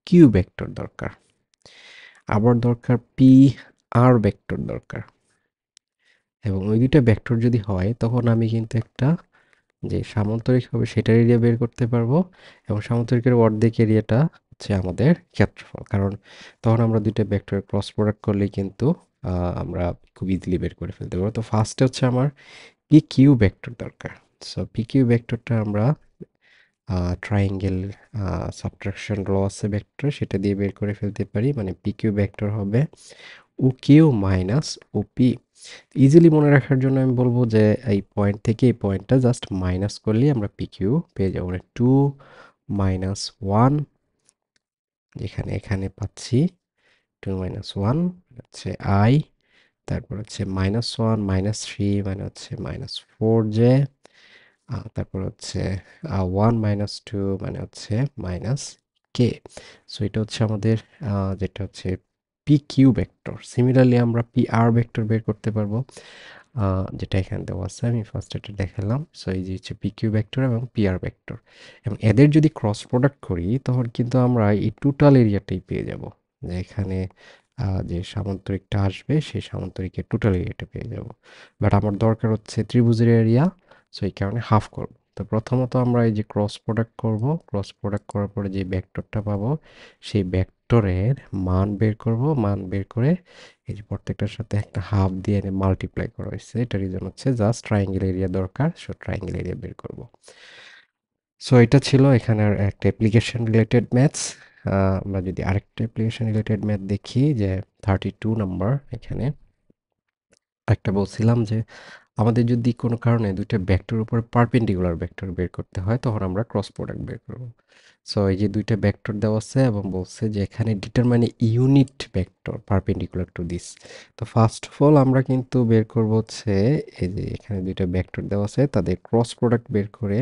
কিউ ভেক্টর দরকার, আবার দরকার পি আর ভেক্টর দরকার, এবং ওই দুইটা ভেক্টর যদি হয় তখন আমি কিন্তু একটা যে সামান্তরিক হবে সেটার এরিয়া বের করতে পারবো, এবং সামান্তরিকের অর্ধেক এরিয়াটা হচ্ছে আমাদের ক্ষেত্রফল, কারণ তখন আমরা দুইটা ভেক্টরের ক্রস প্রোডাক্ট করলেই কিন্তু আমরা খুব ইজিলি বের করে ফেলতে পারবো। তো ফার্স্টে হচ্ছে আমার পি কিউ ভেক্টর দরকার। সো পি কিউ ভেক্টরটা আমরা ট্রায়াঙ্গেল সাবট্রাকশন ল আছে ভেক্টর, সেটা দিয়ে বের করে ফেলতে পারি। মানে পি কিউ ভেক্টর হবে O Q minus O P. Easily মনে রাখার জন্য আমি বলবো যে এই পয়েন্ট থেকে এই পয়েন্টটা জাস্ট মাইনাস করলেই আমরা পি কিউ পেয়ে যাবো। মানে 2 মাইনাস 1, যেখানে এখানে পাচ্ছি 2 মাইনাস 1 হচ্ছে আই, তারপর হচ্ছে মাইনাস 1 মাইনাস 3 মানে হচ্ছে মাইনাস 4 জে, তারপর হচ্ছে 1 মাইনাস 2 মানে হচ্ছে মাইনাস কে। সো এটা হচ্ছে আমাদের যেটা হচ্ছে পি কিউ ভেক্টর। সিমিলারলি আমরা পি আর ভেক্টর বের করতে পারবো, যেটা এখানে দেওয়া আছে। আমি ফার্স্ট এটা দেখালাম। সো এই যে হচ্ছে পি কিউ ভেক্টর এবং পি আর ভেক্টর, এবং এদের যদি ক্রস প্রোডাক্ট করি তখন কিন্তু আমরা এই টোটাল এরিয়াটাই পেয়ে যাব, যে এখানে যে সামান্তরিকটা আসবে সেই সামান্তরিকের টোটাল এরিয়াটা পেয়ে যাব। বাট আমার দরকার হচ্ছে ত্রিভুজের এরিয়া, সো এই কারণে হাফ করব। তো প্রথমত আমরা এই যে ক্রস প্রোডাক্ট করব, ক্রস প্রোডাক্ট করার পরে যে ভেক্টরটা পাবো সেই ভেক্টরের মান বের করব, মান বের করে এই যে প্রত্যেকটার সাথে একটা হাফ দিয়ে মাল্টিপ্লাই করা হয়েছে। এটা রিজন হচ্ছে জাস্ট ট্রায়াঙ্গেল এরিয়া দরকার, সো ট্রায়াঙ্গেল এরিয়া বের করব। সো এটা ছিল এখানের একটা অ্যাপ্লিকেশন রিলেটেড ম্যাথস। আমরা যদি আরেকটা অ্যাপ্লিকেশন রিলেটেড ম্যাথ দেখি, যে 32 নাম্বার, এখানে একটা বলছিলাম যে আমাদের যদি কোনো কারণে দুইটা ভেক্টর উপর পারপেন্ডিকুলার ভেক্টর বের করতে হয় তখন আমরা ক্রস প্রোডাক্ট বের করব। সো এই যে দুইটা ভেক্টর দেওয়া আছে এবং বলছে যে এখানে determine unit vector perpendicular to this. তো ফার্স্ট অফ অল আমরা কিন্তু বের করব হচ্ছে এই যে এখানে দুইটা ভেক্টর দেওয়া আছে তাদের ক্রস প্রোডাক্ট বের করে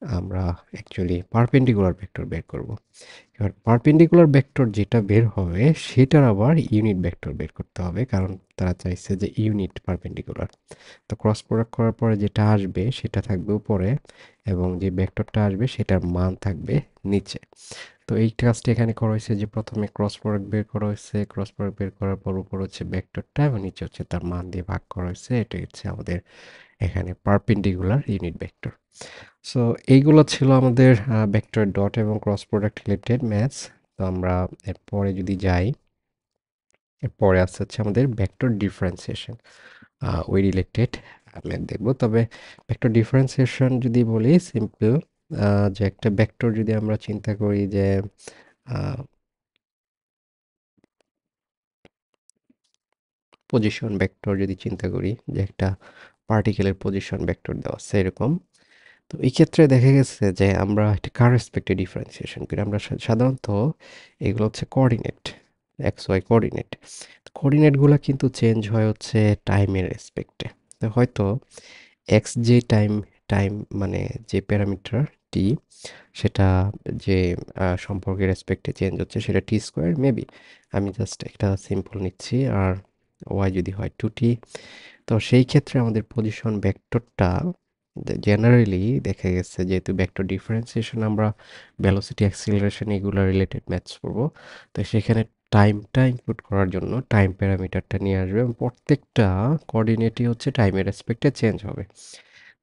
আমরা অ্যাকচুয়ালি পারপেন্ডিকুলার ভেক্টর বের করব। এবার পারপেন্ডিকুলার ভেক্টর যেটা বের হবে সেটার আবার ইউনিট ভেক্টর বের করতে হবে, কারণ তারা চাইছে যে ইউনিট পারপেন্ডিকুলার। তো ক্রস প্রোডাক্ট করার পরে যেটা আসবে সেটা থাকবে উপরে, এবং যে ভেক্টরটা আসবে সেটার মান থাকবে নিচে। তো এই কাজটা এখানে করা হয়েছে যে প্রথমে ক্রস প্রোডাক্ট বের করা হয়েছে, ক্রস প্রোডাক্ট বের করার পর উপর হচ্ছে ভেক্টরটা এবং নিচে হচ্ছে তার মান দিয়ে ভাগ করা হয়েছে। এটা হচ্ছে আমাদের এখানে পারপেন্ডিকুলার ইউনিট ভেক্টর। সো এইগুলো ছিল আমাদের ভেক্টর ডট এবং ক্রস প্রোডাক্ট রিলেটেড ম্যাথস। তো আমরা এরপরে যদি যাই, এরপরে আসছে হচ্ছে আমাদের ভেক্টর ডিফারেন্সিয়েশন, ওই রিলেটেড ম্যাথ দেখব। তবে ভেক্টর ডিফারেন্সিয়েশন যদি বলি সিম্পল, যে একটা ভেক্টর যদি আমরা চিন্তা করি যে পজিশন ভেক্টর যদি চিন্তা করি, যে একটা পার্টিকেলের পজিশন ভেক্টর দেওয়া আছে এরকম। তো এই ক্ষেত্রে দেখা গেছে যে আমরা একটা কার রেসপেক্টে ডিফারেন্সিয়েশন করি। আমরা সাধারণত এগুলো হচ্ছে কোঅর্ডিনেট, এক্স ওয়াই কোঅর্ডিনেট। কোঅর্ডিনেটগুলো কিন্তু চেঞ্জ হয় হচ্ছে টাইমের রেসপেক্টে। তো হয়তো এক্স যে টাইম, টাইম মানে যে প্যারামিটার টি, সেটা যে সম্পর্কের রেসপেক্টে চেঞ্জ হচ্ছে সেটা টি স্কোয়ার মেবি, আমি জাস্ট একটা সিম্পল নিচ্ছি। আর ওয়াই যদি হয় টু টি, তো সেই ক্ষেত্রে আমাদের পজিশন ভেক্টরটা জেনারেলি দেখা গেছে, যেহেতু ভেক্টর ডিফারেন্সিয়েশন আমরা ভেলোসিটি অ্যাক্সিলারেশন এগুলো রিলেটেড ম্যাথস পড়বো, তো সেখানে টাইমটা ইনক্লুড করার জন্য টাইম প্যারামিটারটা নিয়ে আসবে এবং প্রত্যেকটা কোঅর্ডিনেটই হচ্ছে টাইমের রেসপেক্টে চেঞ্জ হবে।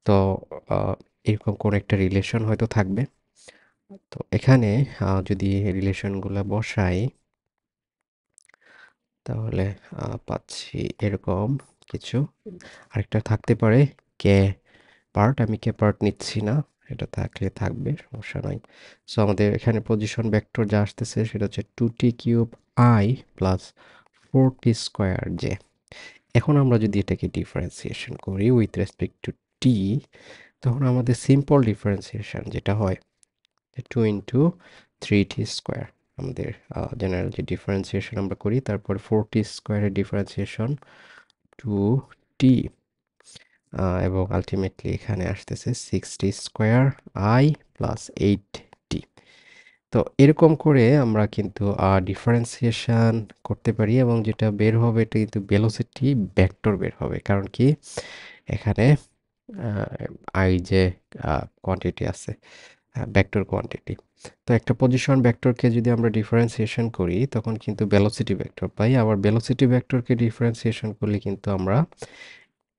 তো আহ, এরকম কোন একটা রিলেশন হয়তো থাকবে। তো এখানে যদি রিলেশনগুলো বসাই, তাহলে পাচ্ছি এরকম কিছু। আরেকটা থাকতে পারে কে পার্ট, আমি কে পার্ট নিচ্ছি না, এটা থাকলে থাকবে, সমস্যা নাই। সো আমাদের এখানে পজিশন ভেক্টর যা আসতেছে সেটা হচ্ছে two t cube i plus four t square j. এখন আমরা যদি এটাকে ডিফারেন্সিয়েশন করি উইথ রেসপেক্ট টু টি, তখন আমাদের সিম্পল ডিফারেন্সিয়েশন যেটা হয় two into three T square, আমাদের জেনারেল যে ডিফারেন্সিয়েশন আমরা করি, তারপর ফোর টি স্কোয়ারের ডিফারেন্সিয়েশন টু টি, এবং আলটিমেটলি এখানে আসতেছে sixty square I plus eight টি। তো এরকম করে আমরা কিন্তু ডিফারেন্সিয়েশন করতে পারি, এবং যেটা বের হবে এটা কিন্তু ভেলোসিটি ভেক্টর বের হবে। কারণ কি, এখানে আই যে কোয়ান্টিটি আছে, ভেক্টর কোয়ান্টিটি। তো একটা পজিশন ভেক্টরকে যদি আমরা ডিফারেন্সিয়েশন করি তখন কিন্তু ভেলোসিটি ভেক্টর পাই, আবার ভেলোসিটি ভেক্টরকে ডিফারেন্সিয়েশন করলে কিন্তু আমরা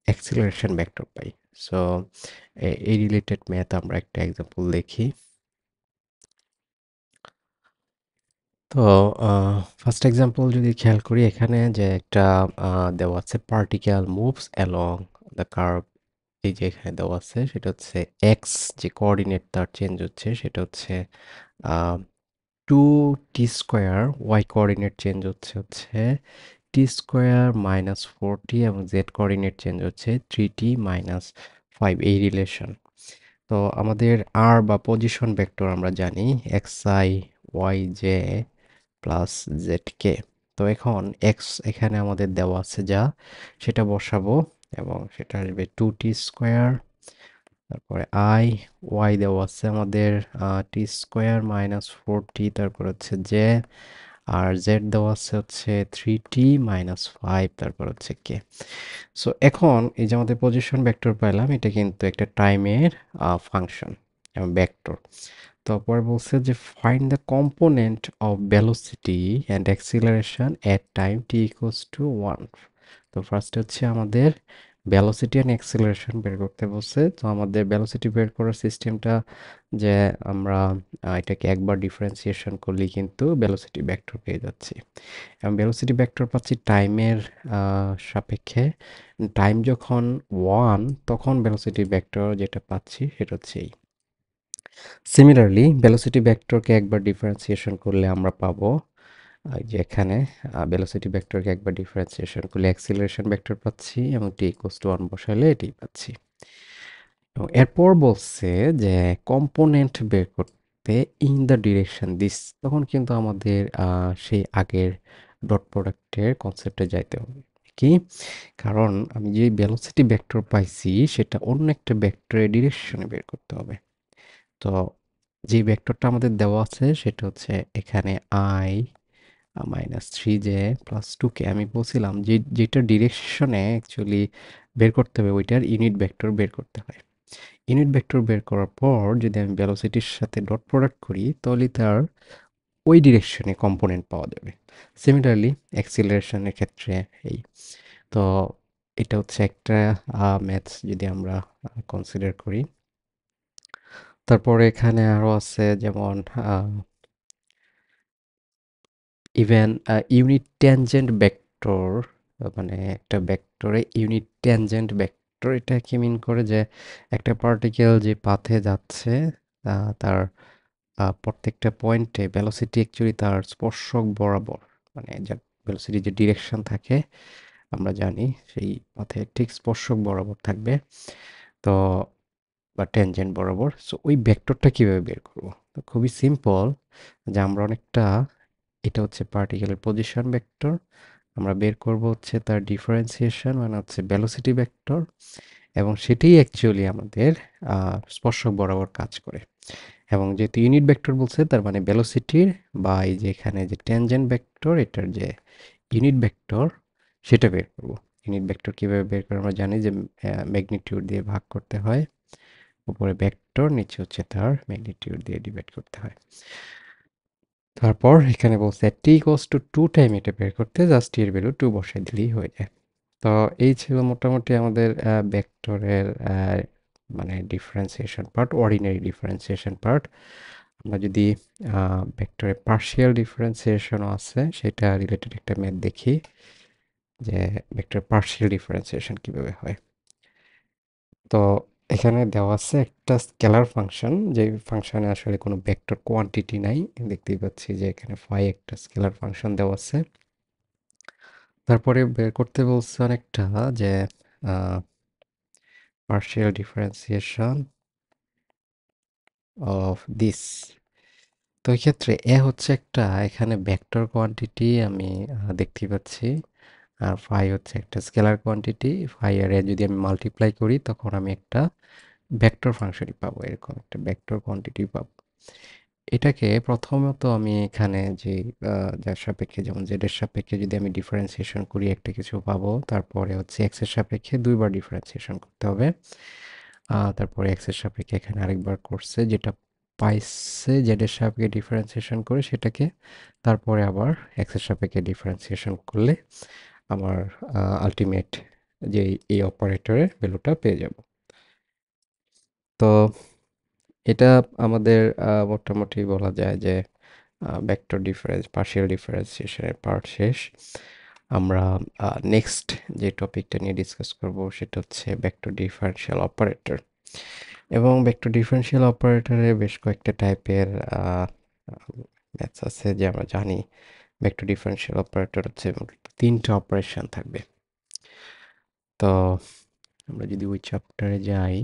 অ্যাক্সিলারেশন ভেক্টর পাই। সো এই রিলেটেড ম্যাথ আমরা একটা এক্সাম্পল দেখি। তো ফার্স্ট এক্সাম্পল যদি খেয়াল করি, এখানে যে একটা দেওয়া আছে particle moves along the curve, এই যে এখানে দেওয়া আছে সেটা হচ্ছে এক্স যে কোঅর্ডিনেট তার চেঞ্জ হচ্ছে সেটা হচ্ছে two T square, Y coordinate change হচ্ছে T square minus four T, এবং জেড কোঅর্ডিনেট চেঞ্জ হচ্ছে থ্রি টি মাইনাস ফাইভ, এই রিলেশন। তো আমাদের আর বা পজিশন ভেক্টর আমরা জানি X I Y J plus Z K. তো এখন এক্স এখানে আমাদের দেওয়া আছে যা, সেটা বসাবো এবং সেটা আসবে টু টি স্কোয়ার, তারপরে আই, ওয়াই দেওয়া আছে আমাদের টি স্কোয়ার মাইনাস ফোর টি, তারপর হচ্ছে জে, আর জেড দেওয়া আছে হচ্ছে থ্রি টি মাইনাস ফাইভ, তারপর হচ্ছে কে। সো এখন এই যে আমাদের পজিশন ভেক্টর পাইলাম, এটা কিন্তু একটা টাইমের ফাংশন এবং ভেক্টর। তারপর বলছে যে find the component of velocity and acceleration at time T equals to one. তো ফার্স্ট হচ্ছে আমাদের ভেলোসিটি অ্যান্ড অ্যাক্সিলারেশন বের করতে বলছে। তো আমাদের ভেলোসিটি বের করার সিস্টেমটা যে আমরা এটাকে একবার ডিফারেন্সিয়েশন করলেই কিন্তু ভেলোসিটি ভেক্টর পেয়ে যাচ্ছি, এবং ভেলোসিটি ভেক্টর পাচ্ছি টাইমের সাপেক্ষে। টাইম যখন ওয়ান, তখন ভেলোসিটি ভেক্টর যেটা পাচ্ছি সেটা হচ্ছে এই। সিমিলারলি ভেলোসিটি ভেক্টরকে একবার ডিফারেন্সিয়েশন করলে আমরা পাবো যে এখানে ভেলোসিটি ভেক্টরকে একবার ডিফারেন্সিয়েশন করলে অ্যাক্সিলারেশন ভেক্টর পাচ্ছি, এবং টি ইকুয়ালস টু ওয়ান বসালে এটাই পাচ্ছি। এবং এরপর বলছে যে কম্পোনেন্ট বের করতে ইন দ্য ডিরেকশন দিস, তখন কিন্তু আমাদের সেই আগের ডট প্রোডাক্টের কনসেপ্টে যাইতে হবে। কি, কারণ আমি যে ভেলোসিটি ভেক্টর পাইছি সেটা অন্য একটা ভেক্টরের ডিরেকশনে বের করতে হবে। তো যে ভেক্টরটা আমাদের দেওয়া আছে সেটা হচ্ছে এখানে I -3j + 2k। আমি বলছিলাম যে যেটা ডিরেকশনে অ্যাকচুয়ালি বের করতে হবে ওইটার ইউনিট ভেক্টর বের করতে হয়। ইউনিট ভেক্টর বের করার পর যদি আমি ভেলোসিটির সাথে ডট প্রোডাক্ট করি তাহলে তার ওই ডিরেকশনে কম্পোনেন্ট পাওয়া যাবে। সিমিলারলি অ্যাক্সিলারেশনের ক্ষেত্রে এই। তো এটা হচ্ছে একটা ম্যাথস যদি আমরা কনসিডার করি। তারপরে এখানে আরো আছে যেমন ইভেন ইউনিট ট্যানজেন্ট ভেক্টর, মানে একটা ভেক্টরে ইউনিট ট্যানজেন্ট ভেক্টর এটা কি মিন করে যে একটা পার্টিকেল যে পাথে যাচ্ছে তার প্রত্যেকটা পয়েন্টে ভেলোসিটি অ্যাকচুয়ালি তার স্পর্শক বরাবর, মানে যার ভেলোসিটি যে ডিরেকশন থাকে আমরা জানি সেই পাথে ঠিক স্পর্শক বরাবর থাকবে। তো বা ট্যানজেন্ট বরাবর। সো ওই ভেক্টরটা কিভাবে বের করব? তো খুবই সিম্পল, যে আমরা অনেকটা, এটা হচ্ছে পার্টিকেলের পজিশন ভেক্টর। আমরা বের করব হচ্ছে তার ডিফারেন্সিয়েশন মানে হচ্ছে ভেলোসিটি ভেক্টর, এবং সেটাই অ্যাকচুয়ালি আমাদের স্পর্শক বরাবর কাজ করে। এবং যেহেতু ইউনিট ভেক্টর বলছে তার মানে ভেলোসিটির বা এই যে এখানে যে ট্যানজেন্ট ভেক্টর এটার যে ইউনিট ভেক্টর সেটা বের করব। ইউনিট ভেক্টর কিভাবে বের করে আমরা জানি যে ম্যাগনিটিউড দিয়ে ভাগ করতে হয়, উপরে ভেক্টর নিচে হচ্ছে তার ম্যাগনিটিউড দিয়ে ডিভাইড করতে হয়। তারপর এখানে বলছে টি ইকুয়ালস টু 2 টাইম এটা বের করতে জাস্ট এর ভ্যালু 2 বসাই দিলেই হয়ে যায়। তো এই ছিল মোটামুটি আমাদের ভেক্টরের মানে differentiation part, ordinary differentiation part. আমরা যদি ভেক্টরের পার্শিয়াল ডিফারেন্সিয়েশনও আছে সেটা রিলেটেড একটা ম্যাথ দেখি, যে ভেক্টরের পার্শিয়াল ডিফারেন্সিয়েশন কিভাবে হয়। তো এখানে দেওয়া আছে একটা স্কেলার ফাংশন, যে ফাংশনে আসলে কোনো ভেক্টর কোয়ান্টিটি নাই। দেখতেই পাচ্ছি যে এখানে ফাই একটা স্কেলার ফাংশন দেওয়া আছে। তারপরে বের করতে বলছে অনেকটা যে partial differentiation of this। তো এই ক্ষেত্রে এ হচ্ছে একটা এখানে ভেক্টর কোয়ান্টিটি আমি দেখতে পাচ্ছি, আর ফাই হচ্ছে একটা স্কেলার কোয়ান্টিটি। ফাই আর এ যদি আমি মাল্টিপ্লাই করি তখন আমি একটা ভেক্টর ফাংশনই পাবো, এরকম একটা ভেক্টর কোয়ান্টিটি পাবো। এটাকে প্রথমত আমি এখানে যে যার সাপেক্ষে যেমন জেড এর সাপেক্ষে যদি আমি ডিফারেন্সিয়েশন করি একটা কিছু পাবো, তারপরে হচ্ছে এক্স এর সাপেক্ষে দুইবার ডিফারেন্সিয়েশন করতে হবে। তারপরে এক্স এর সাপেক্ষে এখানে আরেকবার করছে, যেটা পাইছে জেড এর সাপেক্ষে ডিফারেন্সিয়েশন করে সেটাকে তারপরে আবার এক্স এর সাপেক্ষে ডিফারেন্সিয়েশন করলে আমার আলটিমেট যে এই অপারেটরের ভ্যালুটা পেয়ে যাব। তো এটা আমাদের মোটামুটি বলা যায় যে ভেক্টর ডিফারেন্স পার্শিয়াল ডিফারেন্সিয়েশনের পার্ট শেষ। আমরা নেক্সট যে টপিকটা নিয়ে ডিসকাস করব সেটা হচ্ছে ভেক্টর ডিফারেনশিয়াল অপারেটর। এবং ভেক্টর ডিফারেনশিয়াল অপারেটরে বেশ কয়েকটা টাইপের ম্যাথস আছে, যে আমরা জানি ভেক্টর ডিফারেনশিয়াল অপারেটর হচ্ছে তিনটা অপারেশন থাকবে। তো আমরা যদি ওই চ্যাপ্টারে যাই,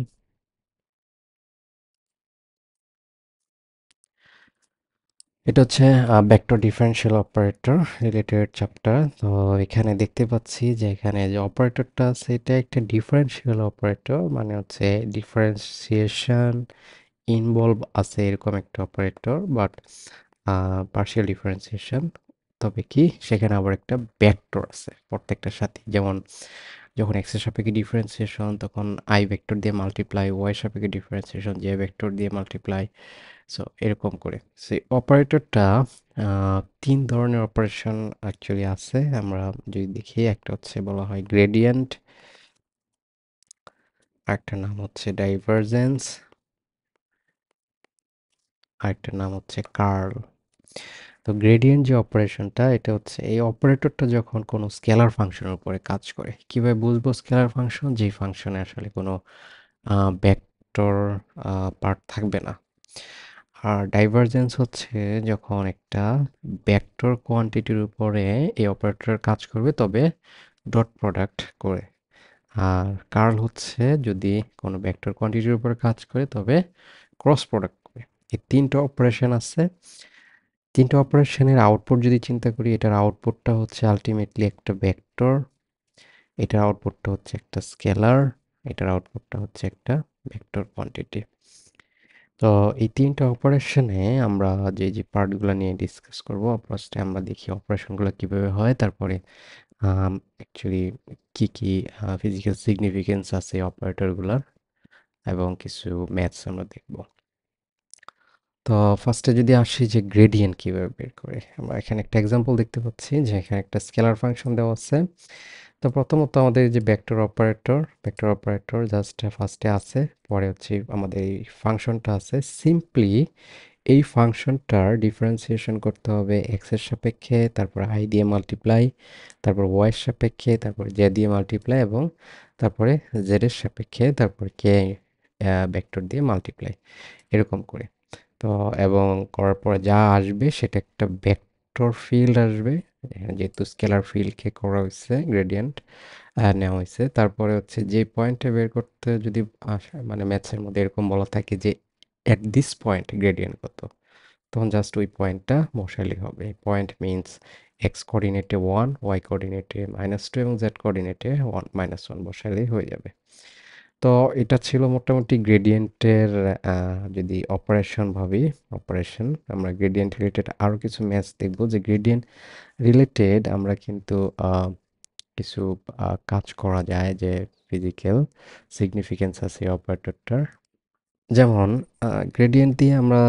এটা হচ্ছে vector differential operator related chapter. তো এখানে দেখতে পাচ্ছি যে এখানে যে অপারেটরটা আছে এটা একটা ডিফারেনশিয়াল অপারেটর, মানে হচ্ছে ডিফারেন্সিয়েশন ইনভলভ আছে এরকম একটা অপারেটর, বাট পার্শিয়াল ডিফারেন্সিয়েশন। তবে কি সেখানে আবার একটা ভেক্টর আছে প্রত্যেকটার সাথে, যেমন যখন এক্স এর সাপেক্ষে ডিফারেন্সিয়েশন তখন আই ভেক্টর দিয়ে মাল্টিপ্লাই, ওয়াই এর সাপেক্ষে ডিফারেন্সিয়েশন জে ভেক্টর দিয়ে মাল্টিপ্লাই। সো এরকম করে সেই অপারেটরটা তিন ধরনের অপারেশন অ্যাকচুয়ালি আছে। আমরা যদি দেখি একটা হচ্ছে বলা হয় গ্রেডিয়েন্ট, আরেকটার নাম হচ্ছে ডাইভারজেন্স, আরেকটার নাম হচ্ছে কার্ল। তো গ্রেডিয়েন্ট যে অপারেশনটা এটা হচ্ছে এই অপারেটরটা যখন কোনো স্কেলার ফাংশনের উপরে কাজ করে। কিভাবে বুঝবো স্কেলার ফাংশন? যেই ফাংশনে আসলে কোনো ভেক্টর পার্ট থাকবে না। আর ডাইভারজেন্স হচ্ছে যখন একটা ভেক্টর কোয়ান্টিটির উপরে এই অপারেটর কাজ করবে তবে ডট প্রোডাক্ট করে। আর কার্ল হচ্ছে যদি কোনো ভেক্টর কোয়ান্টিটির উপরে কাজ করে তবে ক্রস প্রোডাক্ট করে। এই তিনটা অপারেশন আছে। তিনটা অপারেশনের আউটপুট যদি চিন্তা করি, এটার আউটপুটটা হচ্ছে আলটিমেটলি একটা ভেক্টর, এটার আউটপুটটা হচ্ছে একটা স্কেলার, এটার আউটপুটটা হচ্ছে একটা ভেক্টর কোয়ান্টিটি। তো তো এই ৩ টা অপারেশনে আমরা যে পার্টগুলা নিয়ে ডিসকাস করব, ফার্স্টে আমরা দেখি অপারেশনগুলো কিভাবে হয়, তারপরে অ্যাকচুয়ালি কি ফিজিক্যাল সিগনিফিকেন্স আছে অপারেটরগুলার, এবং কিছু ম্যাথস আমরা দেখব। তো ফার্স্টে যদি আসি যে গ্রেডিয়েন্ট কিভাবে বের করে, আমরা এখানে একটা এক্সাম্পল দেখতে পাচ্ছি যে এখানে একটা স্কেলার ফাংশন দেওয়া আছে। তো প্রথমত আমাদের এই যে ভেক্টর অপারেটর জাস্ট ফার্স্টে আছে, পরে হচ্ছে আমাদের এই ফাংশনটা আছে। সিম্পলি এই ফাংশনটার ডিফারেন্সিয়েশন করতে হবে এক্স এর সাপেক্ষে, তারপর আই দিয়ে মাল্টিপ্লাই, তারপর ওয়াই এর সাপেক্ষে, তারপর জে দিয়ে মাল্টিপ্লাই, এবং তারপরে জেড এর সাপেক্ষে, তারপর কে ভেক্টর দিয়ে মাল্টিপ্লাই, এরকম করে। তো এবং করার পরে যা আসবে সেটা একটা ভেক্টর ফিল্ড আসবে। যেহেতু স্কেলার ফিল্ডকে করা হয়েছে গ্রেডিয়েন্ট নেওয়া হয়েছে, তারপরে হচ্ছে যে পয়েন্টে বের করতে যদি মানে ম্যাথসের মধ্যে এরকম বলা থাকে যে অ্যাট দিস পয়েন্ট গ্রেডিয়েন্ট কত, তখন জাস্ট ওই পয়েন্টটা বসালেই হবে। পয়েন্ট মিনস এক্স কোঅর্ডিনেটে 1, ওয়াই কোঅর্ডিনেটে -2 এবং জেড কোঅর্ডিনেটে 1 -1 বসালেই হয়ে যাবে। তো এটা ছিল মোটামুটি গ্রেডিয়েন্টের যদি অপারেশন ভাবি, অপারেশন। আমরা গ্রেডিয়েন্ট রিলেটেড আরও কিছু ম্যাথস দেখব, যে গ্রেডিয়েন্ট রিলেটেড আমরা কিন্তু কিছু কাজ করা যায়, যে ফিজিক্যাল সিগনিফিকেন্স আছে অপারেটরটার। যেমন গ্রেডিয়েন্ট দিয়ে আমরা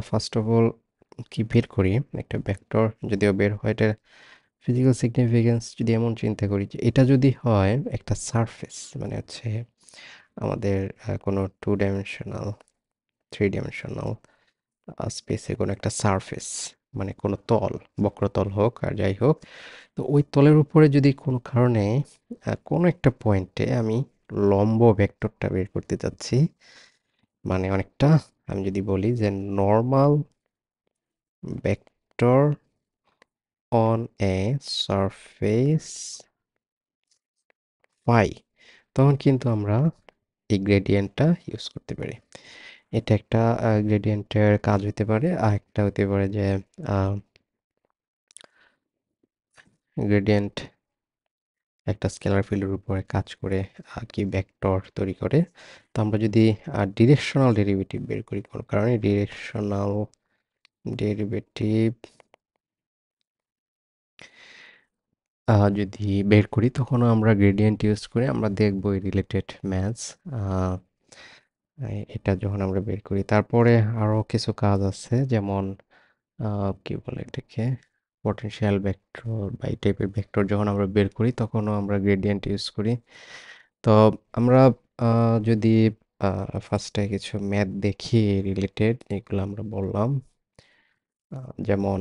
ফার্স্ট অফ অল কি বের করি, একটা ভেক্টর যদিও বের হয়, এটা ফিজিক্যাল সিগনিফিকেন্স যদি এমন চিন্তা করি যে এটা যদি হয় একটা সারফেস, মানে হচ্ছে আমাদের কোনো 2 ডাইমেনশনাল 3 ডাইমেনশনাল স্পেসে কোনো একটা সারফেস, মানে কোনো তল, বক্রতল হোক আর যাই হোক, তো ওই তলের উপরে যদি কোনো কারণে কোনো একটা পয়েন্টে আমি লম্ব ভেক্টরটা বের করতে চাচ্ছি, মানে অনেকটা আমি যদি বলি যে normal vector on a surface phi, তখন কিন্তু আমরা এই গ্রেডিয়েন্টটা ইউজ করতে পারি। এটা একটা গ্রেডিয়েন্টের কাজ হতে পারে, আর একটা হতে পারে যে গ্রেডিয়েন্ট একটা স্কেলার ফিল্ডের উপরে কাজ করে কি ভেক্টর তৈরি করে। তো আমরা যদি ডিরেকশনাল ডেরিভেটিভ বের করি, কোনো কারণে ডিরেকশনাল ডেরিভেটিভ যদি বের করি, তখনও আমরা গ্রেডিয়েন্ট ইউজ করে আমরা দেখব এই রিলেটেড ম্যাথস। এটা যখন আমরা বের করি, তারপরে আরও কিছু কাজ আছে, যেমন কি বলে এটাকে, পটেনশিয়াল ভেক্টর বা এই টাইপের ভেক্টর যখন আমরা বের করি, তখনও আমরা গ্রেডিয়েন্ট ইউজ করি। তো আমরা যদি ফার্স্টে কিছু ম্যাথ দেখি রিলেটেড, যেগুলো আমরা বললাম, যেমন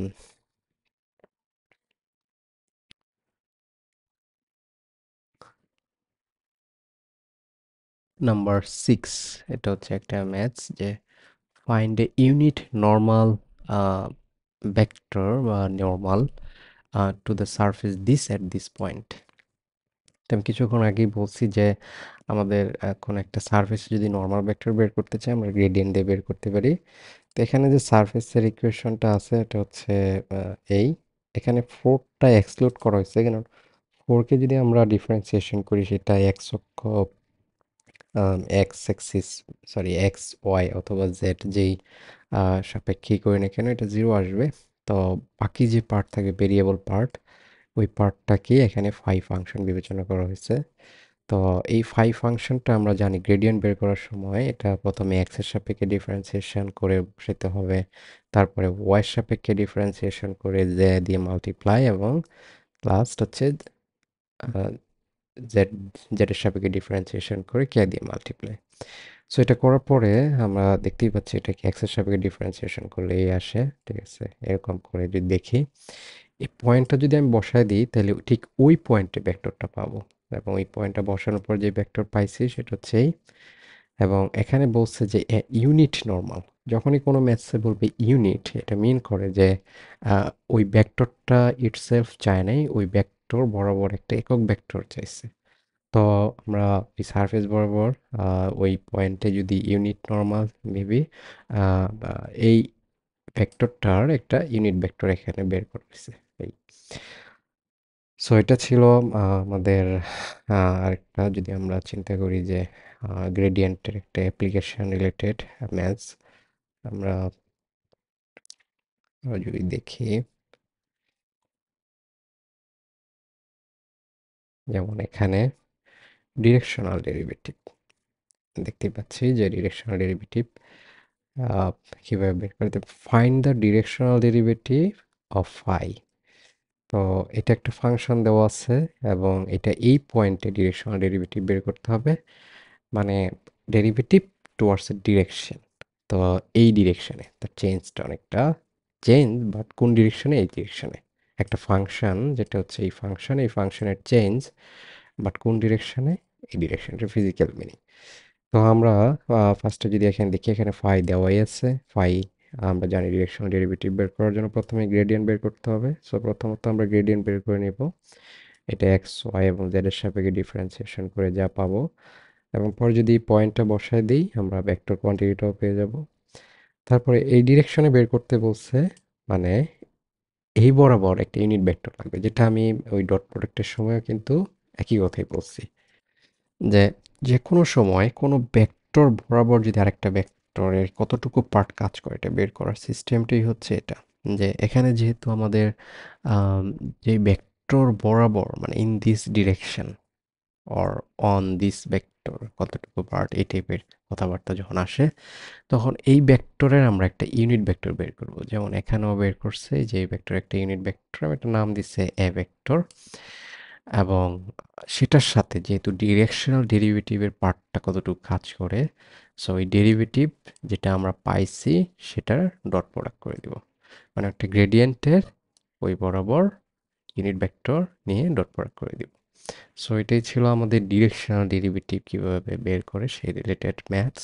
নাম্বার 6, এটা হচ্ছে একটা ম্যাথস যে find a unit normal vector বা normal to the surface this at this point. তো আমি কিছুক্ষণ আগেই বলছি যে আমাদের এখন একটা সারফেস যদি নর্মাল ভেক্টর বের করতে চাই, আমরা গ্রেডিয়েন্ট দিয়ে বের করতে পারি। তো এখানে যে সারফেসের ইকুয়েশনটা আছে এটা হচ্ছে এই, এখানে 4টা এক্সক্লুড করা হয়েছে, কারণ 4কে যদি আমরা ডিফারেন্সিয়েশন করি, সেটা এক্স অক্ষ, x axis, sorry x y অথবা জেড যেই সাপেক্ষেই করি না কেন, এটা 0 আসবে। তো বাকি যে পার্ট থাকে, ভেরিয়েবল পার্ট, ওই পার্টটাকে এখানে ফাই ফাংশন বিবেচনা করা হয়েছে। তো এই ফাই ফাংশনটা আমরা জানি গ্রেডিয়েন্ট বের করার সময় এটা প্রথমে এক্স এর সাপেক্ষে ডিফারেন্সিয়েশন করে বসাতে হবে, তারপরে ওয়াই এর সাপেক্ষে ডিফারেন্সিয়েশন করে জে দিয়ে মাল্টিপ্লাই, এবং লাস্ট হচ্ছে জেড জেড এর সাপেক্ষে ডিফারেন্সিয়েশন করে কে দিয়ে মাল্টিপ্লাই। সো এটা করার পরে আমরা দেখতেই পাচ্ছি এটাকে এক্স এর সাপেক্ষে ডিফারেন্সিয়েশন করলে এই আসে, ঠিক আছে। এরকম করে যদি দেখি, এই পয়েন্টটা যদি আমি বসায় দিই, তাহলে ঠিক ওই পয়েন্টে ভেক্টরটা পাবো, এবং ওই পয়েন্টটা বসানোর পর যে ভেক্টর পাইছি সেটা হচ্ছে এই। এবং এখানে বলছে যে ইউনিট নর্মাল, যখনই কোনো ম্যাথসে বলবে ইউনিট, এটা মিন করে যে ওই ভেক্টরটা ইটসেলফ চায় নাই, ওই ভেক্টর বরাবর একটা একক ভেক্টর চাইছে। তো আমরা এই সারফেস বরাবর ওই পয়েন্টে যদি ইউনিট নর্মাল মেবি এই ভেক্টরটার একটা ইউনিট ভেক্টর এখানে বের করেছে এই। সো এটা ছিল আমাদের আরেকটা, যদি আমরা চিন্তা করি যে গ্রেডিয়েন্টের একটা অ্যাপ্লিকেশন রিলেটেড ম্যাথস। আমরা যদি দেখি, যেমন এখানে ডিরেকশনাল ডেরিভেটিভ দেখতেই পাচ্ছি যে ডিরেকশনাল ডেরিভেটিভ কিভাবে বের করতে, find the directional derivative of phi. তো এটা একটা ফাংশন দেওয়া আছে এবং এটা এই পয়েন্টে ডিরেকশনাল ডেরিভেটিভ বের করতে হবে, মানে ডেরিভেটিভ টুয়ার্ডস এ ডিরেকশন। তো এই ডিরেকশনে তার চেঞ্জটা অনেকটা চেঞ্জ, বাট কোন ডিরেকশনে? এই ডিরেকশনে একটা ফাংশন যেটা হচ্ছে এই ফাংশনের চেঞ্জ, বাট কোন ডিরেকশনে? এই ডিরেকশনটা ফিজিক্যাল মিনিং। তো আমরা ফার্স্টে যদি এখানে দেখি, এখানে ফাই দেওয়াই আছে। ফাই আমরা জানি ডিরেকশনাল ডেরিভেটিভ বের করার জন্য প্রথমে গ্রেডিয়েন্ট বের করতে হবে। সো প্রথমত আমরা গ্রেডিয়েন্ট বের করে নিব। এটা এক্স ওয়াই এবং জেড এর সাপেক্ষে ডিফারেন্সিয়েশন করে যা পাবো, এবং পরে যদি পয়েন্টটা বসায় দিই আমরা ভেক্টর কোয়ান্টিটিটাও পেয়ে যাব। তারপরে এই ডিরেকশনে বের করতে বলছে, মানে এই বরাবর একটা ইউনিট ভেক্টর লাগবে, যেটা আমি ওই ডট প্রোডাক্টের সময়ও কিন্তু একই কথাই বলছি, যে যে কোনো সময় কোনো ভেক্টর বরাবর যদি আরেকটা ভেক্টরের কতটুকু পার্ট কাজ করে এটা বের করার সিস্টেমটাই হচ্ছে এটা। যে এখানে যেহেতু আমাদের আম, যে ভেক্টর বরাবর মানে in this direction or on this vector কতটুকু পার্ট, এই টাইপের কথাবার্তা যখন আসে, তখন এই ভেক্টরের আমরা একটা ইউনিট ভেক্টর বের করব। যেমন এখানেও বের করছে যে এই ভেক্টর একটা ইউনিট ভেক্টর, আমি একটা নাম দিচ্ছে এ ভেক্টর, এবং সেটার সাথে যেহেতু ডিরেকশনাল ডেরিভেটিভের পার্টটা কতটুকু কাজ করে, সো ওই ডেরিভেটিভ যেটা আমরা পাইছি সেটার ডট প্রোডাক্ট করে দিব, মানে একটা গ্রেডিয়েন্টের ওই বরাবর ইউনিট ভেক্টর নিয়ে ডট প্রোডাক্ট করে দিব। সো এটাই ছিল আমাদের ডিরেকশনাল ডেরিভেটিভ কিভাবে বের করে সেই রিলেটেড ম্যাথস।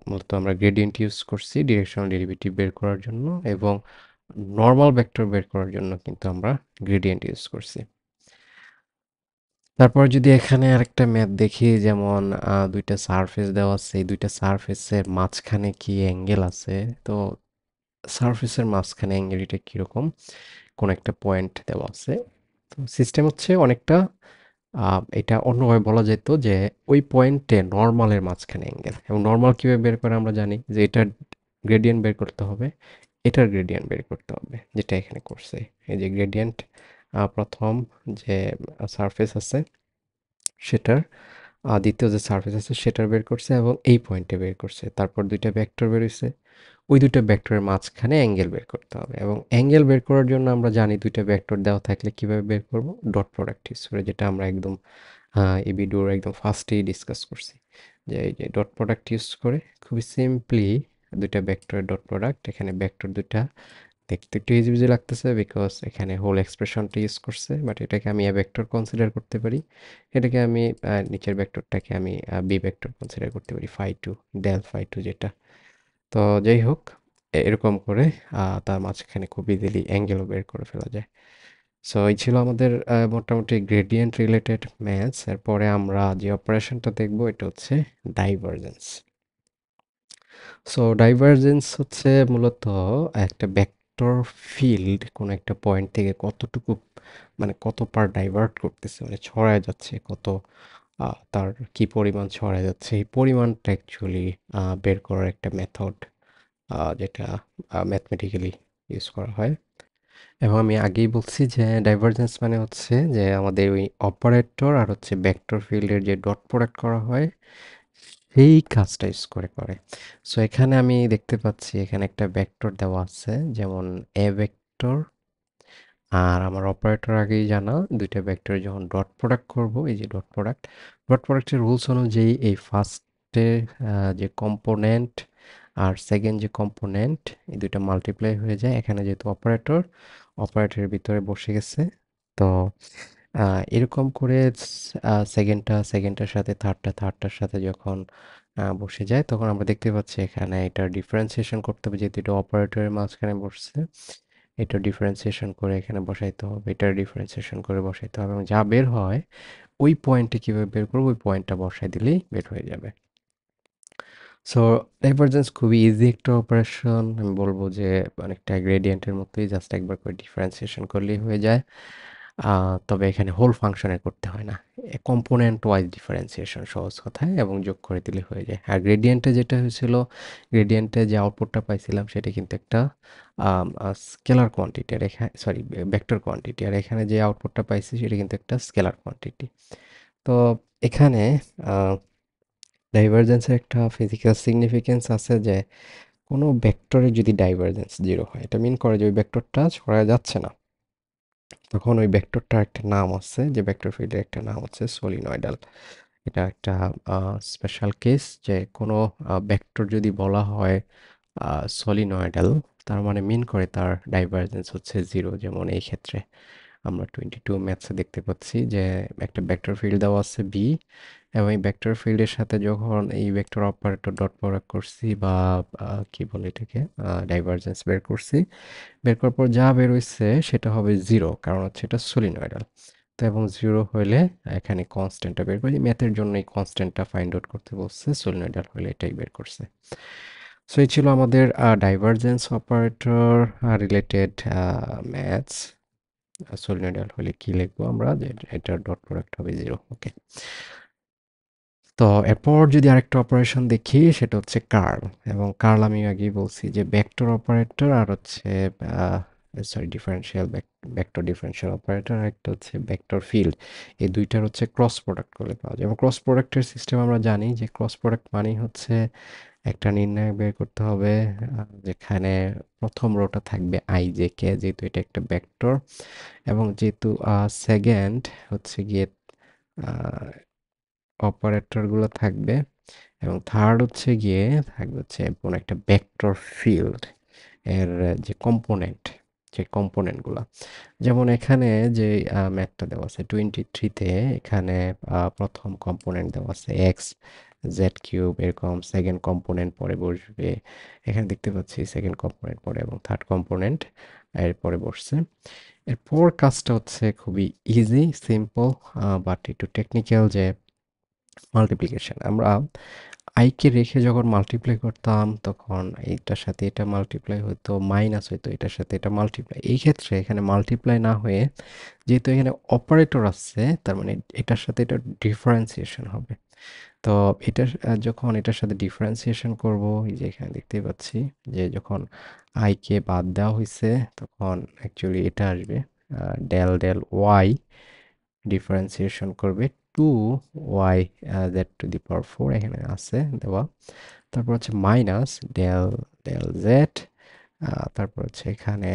মূলত আমরা গ্রেডিয়েন্ট ইউজ করছি ডিরেকশনাল ডেরিভেটিভ বের করার জন্য, এবং নর্মাল ভেক্টর বের করার জন্য কিন্তু আমরা গ্রেডিয়েন্ট ইউজ করছি। তারপর যদি এখানে আরেকটা ম্যাথ দেখি, যেমন দুইটা সারফেস দেওয়া আছে, এই দুইটা সারফেসের মাঝখানে কি অ্যাঙ্গেল আছে। তো সারফেসের মাঝখানে অ্যাঙ্গেলটা কীরকম, কোন একটা পয়েন্ট দেওয়া আছে। তো সিস্টেম হচ্ছে অনেকটা এটা অন্যভাবে বলা যেত যে ওই পয়েন্টে নর্মালের মাঝখানে অ্যাঙ্গেল, এবং নর্মাল কীভাবে বের করে আমরা জানি যে এটার গ্রেডিয়েন্ট বের করতে হবে, এটার গ্রেডিয়েন্ট বের করতে হবে, যেটা এখানে করছে। এই যে গ্রেডিয়েন্ট, প্রথম যে সারফেস আছে সেটার, দ্বিতীয় যে সারফেস আছে সেটার বের করছে এবং এই পয়েন্টে বের করছে। তারপর দুইটা ভেক্টর বের হইছে, ওই দুইটা ভেক্টরের মাঝখানে অ্যাঙ্গেল বের করতে হবে, এবং অ্যাঙ্গেল বের করার জন্য আমরা জানি দুইটা ভেক্টর দেওয়া থাকলে কিভাবে বের করব, ডট প্রোডাক্ট ইউজ করে, যেটা আমরা একদম এই ভিডিওর একদম ফার্স্টেই ডিসকাস করছি, যে এই যে ডট প্রোডাক্ট ইউজ করে খুবই সিম্পলি দুইটা ভেক্টরের ডট প্রোডাক্ট। এখানে ভেক্টর দুইটা দেখতে একটু ইজি ইজি লাগতেছে বিকজ এখানে হোল এক্সপ্রেশনটা ইউজ করছে, বাট এটাকে আমি এ ভেক্টর কনসিডার করতে পারি, এটাকে আমি নিচের ভেক্টরটাকে আমি বি ভেক্টর কনসিডার করতে পারি, phi two, del phi two যেটা। তো যাই হোক, এরকম করে তার মাঝখানে খুব ইজিলি অ্যাঙ্গেলও বের করে ফেলা যায়। সো এই ছিল আমাদের মোটামুটি গ্রেডিয়েন্ট রিলেটেড ম্যাথস। এরপরে আমরা যে অপারেশনটা দেখব এটা হচ্ছে ডাইভারজেন্স। সো ডাইভারজেন্স হচ্ছে মূলত একটা ভেক্টর ফিল্ড কোনো একটা পয়েন্ট থেকে কতটুকু, মানে কত পার ডাইভার্ট করতেছে, মানে ছড়ায় যাচ্ছে কত, তার কি পরিমাণ ছড়ায় যাচ্ছে, এই পরিমাণটা অ্যাকচুয়ালি বের করার একটা মেথড, যেটা ম্যাথমেটিক্যালি ইউজ করা হয়। এবং আমি আগেই বলছি যে ডাইভারজেন্স মানে হচ্ছে যে আমাদের ওই অপারেটর আর হচ্ছে ভেক্টর ফিল্ডের যে ডট প্রোডাক্ট করা হয় সেই কাজটা ইউজ করে করে। সো এখানে আমি দেখতে পাচ্ছি এখানে একটা ভেক্টর দেওয়া আছে, যেমন এ ভেক্টর, আর আমার অপারেটর আগেই জানা, দুইটা ভেক্টর যখন ডট প্রোডাক্ট করব, এই যে ডট প্রোডাক্ট, ডট প্রোডাক্টের রুলস অনুযায়ী এই ফার্স্টে যে কম্পোনেন্ট আর সেকেন্ড যে কম্পোনেন্ট, এই দুইটা মাল্টিপ্লাই হয়ে যায়। এখানে যেহেতু অপারেটর, অপারেটরের ভিতরে বসে গেছে। তো এরকম করে সেকেন্ডটার সাথে থার্ডটার সাথে যখন বসে যায়, তখন আমরা দেখতে পাচ্ছি এখানে এটা ডিফারেন্সিয়েশন করতে হবে, যেহেতু এটা অপারেটরের মাঝখানে বসছে, এটা ডিফারেন্সিয়েশন করে এখানে বসাইতে হবে, এটার ডিফারেন্সিয়েশন করে বসাইতে হবে, এবং যা বের হয় ওই পয়েন্টে কীভাবে বের করবো, ওই পয়েন্টটা বসাই দিলেই বের হয়ে যাবে। সো ডাইভারজেন্স খুবই ইজি একটা অপারেশন, আমি বলবো যে অনেকটা গ্রেডিয়েন্টের মতোই, জাস্ট একবার করে ডিফারেন্সিয়েশন করলেই হয়ে যায়। তবে এখানে হোল ফাংশনে করতে হয় না। কম্পোনেন্ট ওয়াইজ ডিফারেন্সিয়েশন সহজ কথায় এবং যোগ করে দিলে হয়ে যায়। আর গ্রেডিয়েন্টে যেটা হয়েছিল, গ্রেডিয়েন্টে যে আউটপুটটা পাইছিলাম সেটা কিন্তু একটা স্কেলার কোয়ান্টিটি, আর এখানে সরি ভেক্টর কোয়ান্টিটি, আর এখানে যে আউটপুটটা পাইছি সেটা কিন্তু একটা স্কেলার কোয়ান্টিটি। তো এখানে ডাইভারজেন্সের একটা ফিজিক্যাল সিগনিফিকেন্স আছে যে কোনো ভেক্টরের যদি ডাইভারজেন্স জিরো হয়, এটা মিন করে যে ওই ভেক্টরটা ছড়া যাচ্ছে না। তখন ওই ভেক্টরটার একটা নাম আছে, যে ভেক্টর ফিল্ডের একটা নাম হচ্ছে সলিনয়েডাল। এটা একটা স্পেশাল কেস, যে কোনো ভেক্টর যদি বলা হয় সলিনয়েডাল, তার মানে মিন করে তার ডাইভারজেন্স হচ্ছে জিরো। যেমন এই ক্ষেত্রে আমরা 22 ম্যাথসে দেখতে পাচ্ছি যে একটা ভেক্টর ফিল্ড দেওয়া আছে বি, এবং এই ভেক্টর ফিল্ডের সাথে যখন এই ভেক্টর অপারেটর ডট প্রয়োগ করছি বা কি বলে এটাকে ডাইভারজেন্স বের করছি, বের করার পর যা বের হইছে সেটা হবে জিরো, কারণ হচ্ছে এটা সলিনয়েডাল। তো এবং জিরো হইলে এখানে কনস্ট্যান্টটা বের করি, ম্যাথের জন্য এই কনস্ট্যান্টটা ফাইন্ড আউট করতে বলছে, সলিনয়েডাল হলে এটাই বের করছে। সো এই ছিল আমাদের divergence operator related maths. Solenoidal হলে কি লিখবো আমরা, যে এটার ডট প্রোডাক্ট হবে জিরো। ওকে, তো এরপর যদি আরেকটা অপারেশন দেখি সেটা হচ্ছে কার্ল। এবং কার্ল আমি আগেই বলছি যে ভেক্টর অপারেটর আর হচ্ছে sorry differential vector differential operator, আর একটা হচ্ছে ভেক্টর ফিল্ড। এই দুইটার হচ্ছে ক্রস প্রোডাক্ট করলে পাওয়া যায়। এবং ক্রস প্রোডাক্টের সিস্টেম আমরা জানি যে ক্রস প্রোডাক্ট মানেই হচ্ছে একটা নির্ণায়ক বের করতে হবে, যেখানে প্রথম রোটা থাকবে আই জে কে, যেহেতু এটা একটা ভেক্টর, এবং যেহেতু সেকেন্ড হচ্ছে গিয়ে অপারেটরগুলো থাকবে, এবং থার্ড হচ্ছে গিয়ে থাকবে হচ্ছে কোনো একটা ভেক্টর ফিল্ড এর যে কম্পোনেন্ট, যে কম্পোনেন্টগুলো। যেমন এখানে যে ম্যাথটা দেওয়া আছে 23-তে, এখানে প্রথম কম্পোনেন্ট দেওয়া আছে এক্স জেড কিউব, এরকম সেকেন্ড কম্পোনেন্ট পরে বসবে। এখানে দেখতে পাচ্ছি সেকেন্ড কম্পোনেন্ট পরে এবং থার্ড কম্পোনেন্ট এরপরে বসছে। এরপর কাজটা হচ্ছে খুবই ইজি সিম্পল, বাট একটু টেকনিক্যাল, যে মাল্টিপ্লিকেশন। আমরা আইকে রেখে যখন মাল্টিপ্লাই করতাম তখন এইটার সাথে এটা মাল্টিপ্লাই হতো, মাইনাস হইতো এটার সাথে এটা মাল্টিপ্লাই। এই ক্ষেত্রে এখানে মাল্টিপ্লাই না হয়ে, যেহেতু এখানে অপারেটর আছে, তার মানে এটার সাথে এটা ডিফারেন্সিয়েশন হবে। তো এটা যখন এটার সাথে ডিফারেন্সিয়েশন করব, এই যে এখানে দেখতেই পাচ্ছি যে যখন আইকে বাদ দেওয়া হয়েছে তখন অ্যাকচুয়ালি এটা আসবে ডেল ডেল ওয়াই, ডিফারেন্সিয়েশন করবে two y z to the power four, এখানে আছে দেওয়া। তারপর হচ্ছে মাইনাস ডেল ডেল জেড, তারপর হচ্ছে এখানে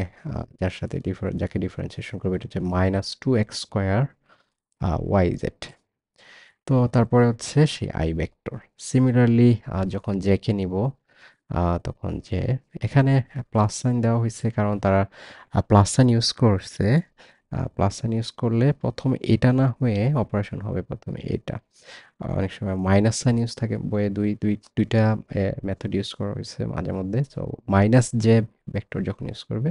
যার সাথে যাকে ডিফারেন্সিয়েশন করবে এটা হচ্ছে minus two x square y z. তো তারপরে হচ্ছে সেই আই ভেক্টর। সিমিলারলি যখন জেকে নিব, তখন যে এখানে প্লাস সাইন দেওয়া হয়েছে কারণ তারা প্লাস সাইন ইউজ করছে। প্লাস সাইন ইউজ করলে প্রথমে এটা না হয়ে অপারেশন হবে প্রথমে এটা। অনেক সময় মাইনাস সাইন ইউজ থাকে বইয়ে, দুইটা মেথড ইউজ করা হয়েছে মাঝে মধ্যে। তো মাইনাস যে ভেক্টর যখন ইউজ করবে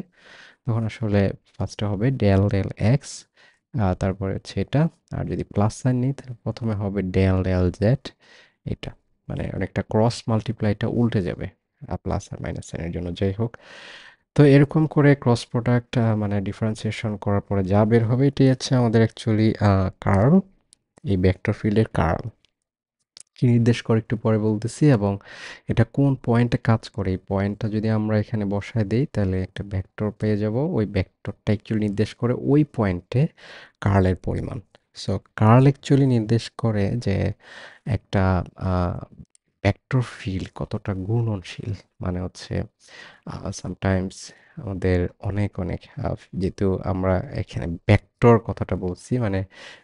তখন আসলে ফার্স্টে হবে ডেল ডেল এক্স, তারপরে হচ্ছে এটা। আর যদি প্লাস সাইন নিই তাহলে প্রথমে হবে ডেল ডেল জেড, এটা। মানে অনেকটা ক্রস মাল্টিপ্লাইটা উল্টে যাবে প্লাস আর মাইনাস সাইনের জন্য, যাই হোক। তো এরকম করে ক্রস প্রোডাক্ট মানে ডিফারেন্সিয়েশন করার পরে যা বের হবে এটাই হচ্ছে আমাদের অ্যাকচুয়ালি কার্ল, এই ভেক্টর ফিল্ডের কার্ল। কি নির্দেশ করে একটু পরে বলতেছি, এবং এটা কোন পয়েন্টে কাজ করে এই পয়েন্টটা যদি আমরা এখানে বসায় দিই তাহলে একটা ভেক্টর পেয়ে যাব। ওই ভেক্টরটা অ্যাকচুয়ালি নির্দেশ করে ওই পয়েন্টে কার্লের পরিমাণ। সো কার্ল অ্যাকচুয়ালি নির্দেশ করে যে একটা ভেক্টর ফিল্ড কতটা ঘূর্ণনশীল। মানে হচ্ছে সামটাইমস আমাদের অনেক অনেক যেহেতু আমরা এখানে ভেক্টর কথাটা বলছি, মানে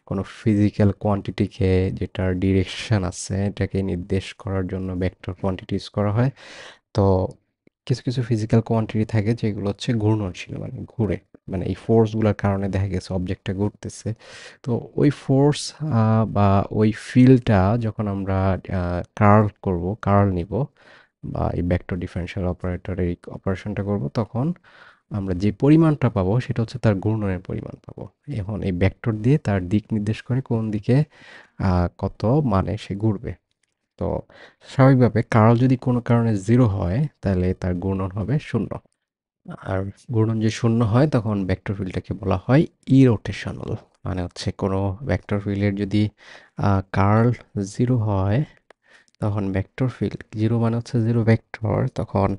কোনো ফিজিক্যাল কোয়ান্টিটিকে, যেটার ডিরেকশন আছে এটাকে নির্দেশ করার জন্য ভেক্টর কোয়ান্টিটি ইউজ করা হয়। তো কিছু কিছু ফিজিক্যাল কোয়ান্টিটি থাকে যেগুলো হচ্ছে ঘূর্ণনশীল, মানে ঘুরে, মানে এই ফোর্সগুলোর কারণে দেখা গেছে অবজেক্টটা ঘুরতেছে। তো ওই ফোর্স বা ওই ফিল্ডটা যখন আমরা কার্ল করব, কার্ল নিব, বা এই ভেক্টর ডিফারেনশিয়াল অপারেটর এই অপারেশনটা করব, তখন আমরা যে পরিমাণটা পাবো সেটা হচ্ছে তার ঘূর্ণনের পরিমাণ পাবো। এখন এই ভেক্টর দিয়ে তার দিক নির্দেশ করে কোন দিকে কত মানে সে ঘুরবে। তো স্বাভাবিকভাবে কার্ল যদি কোনো কারণে জিরো হয় তাহলে তার ঘূর্ণন হবে শূন্য। আর ঘূর্ণন যে শূন্য হয় তখন ভেক্টর ফিল্ডটাকে বলা হয় ইরোটেশনাল। মানে হচ্ছে কোনো ভেক্টর ফিল্ডের যদি কার্ল জিরো হয় তখন ভেক্টর ফিল্ড জিরো মানে হচ্ছে জিরো ভেক্টর, তখন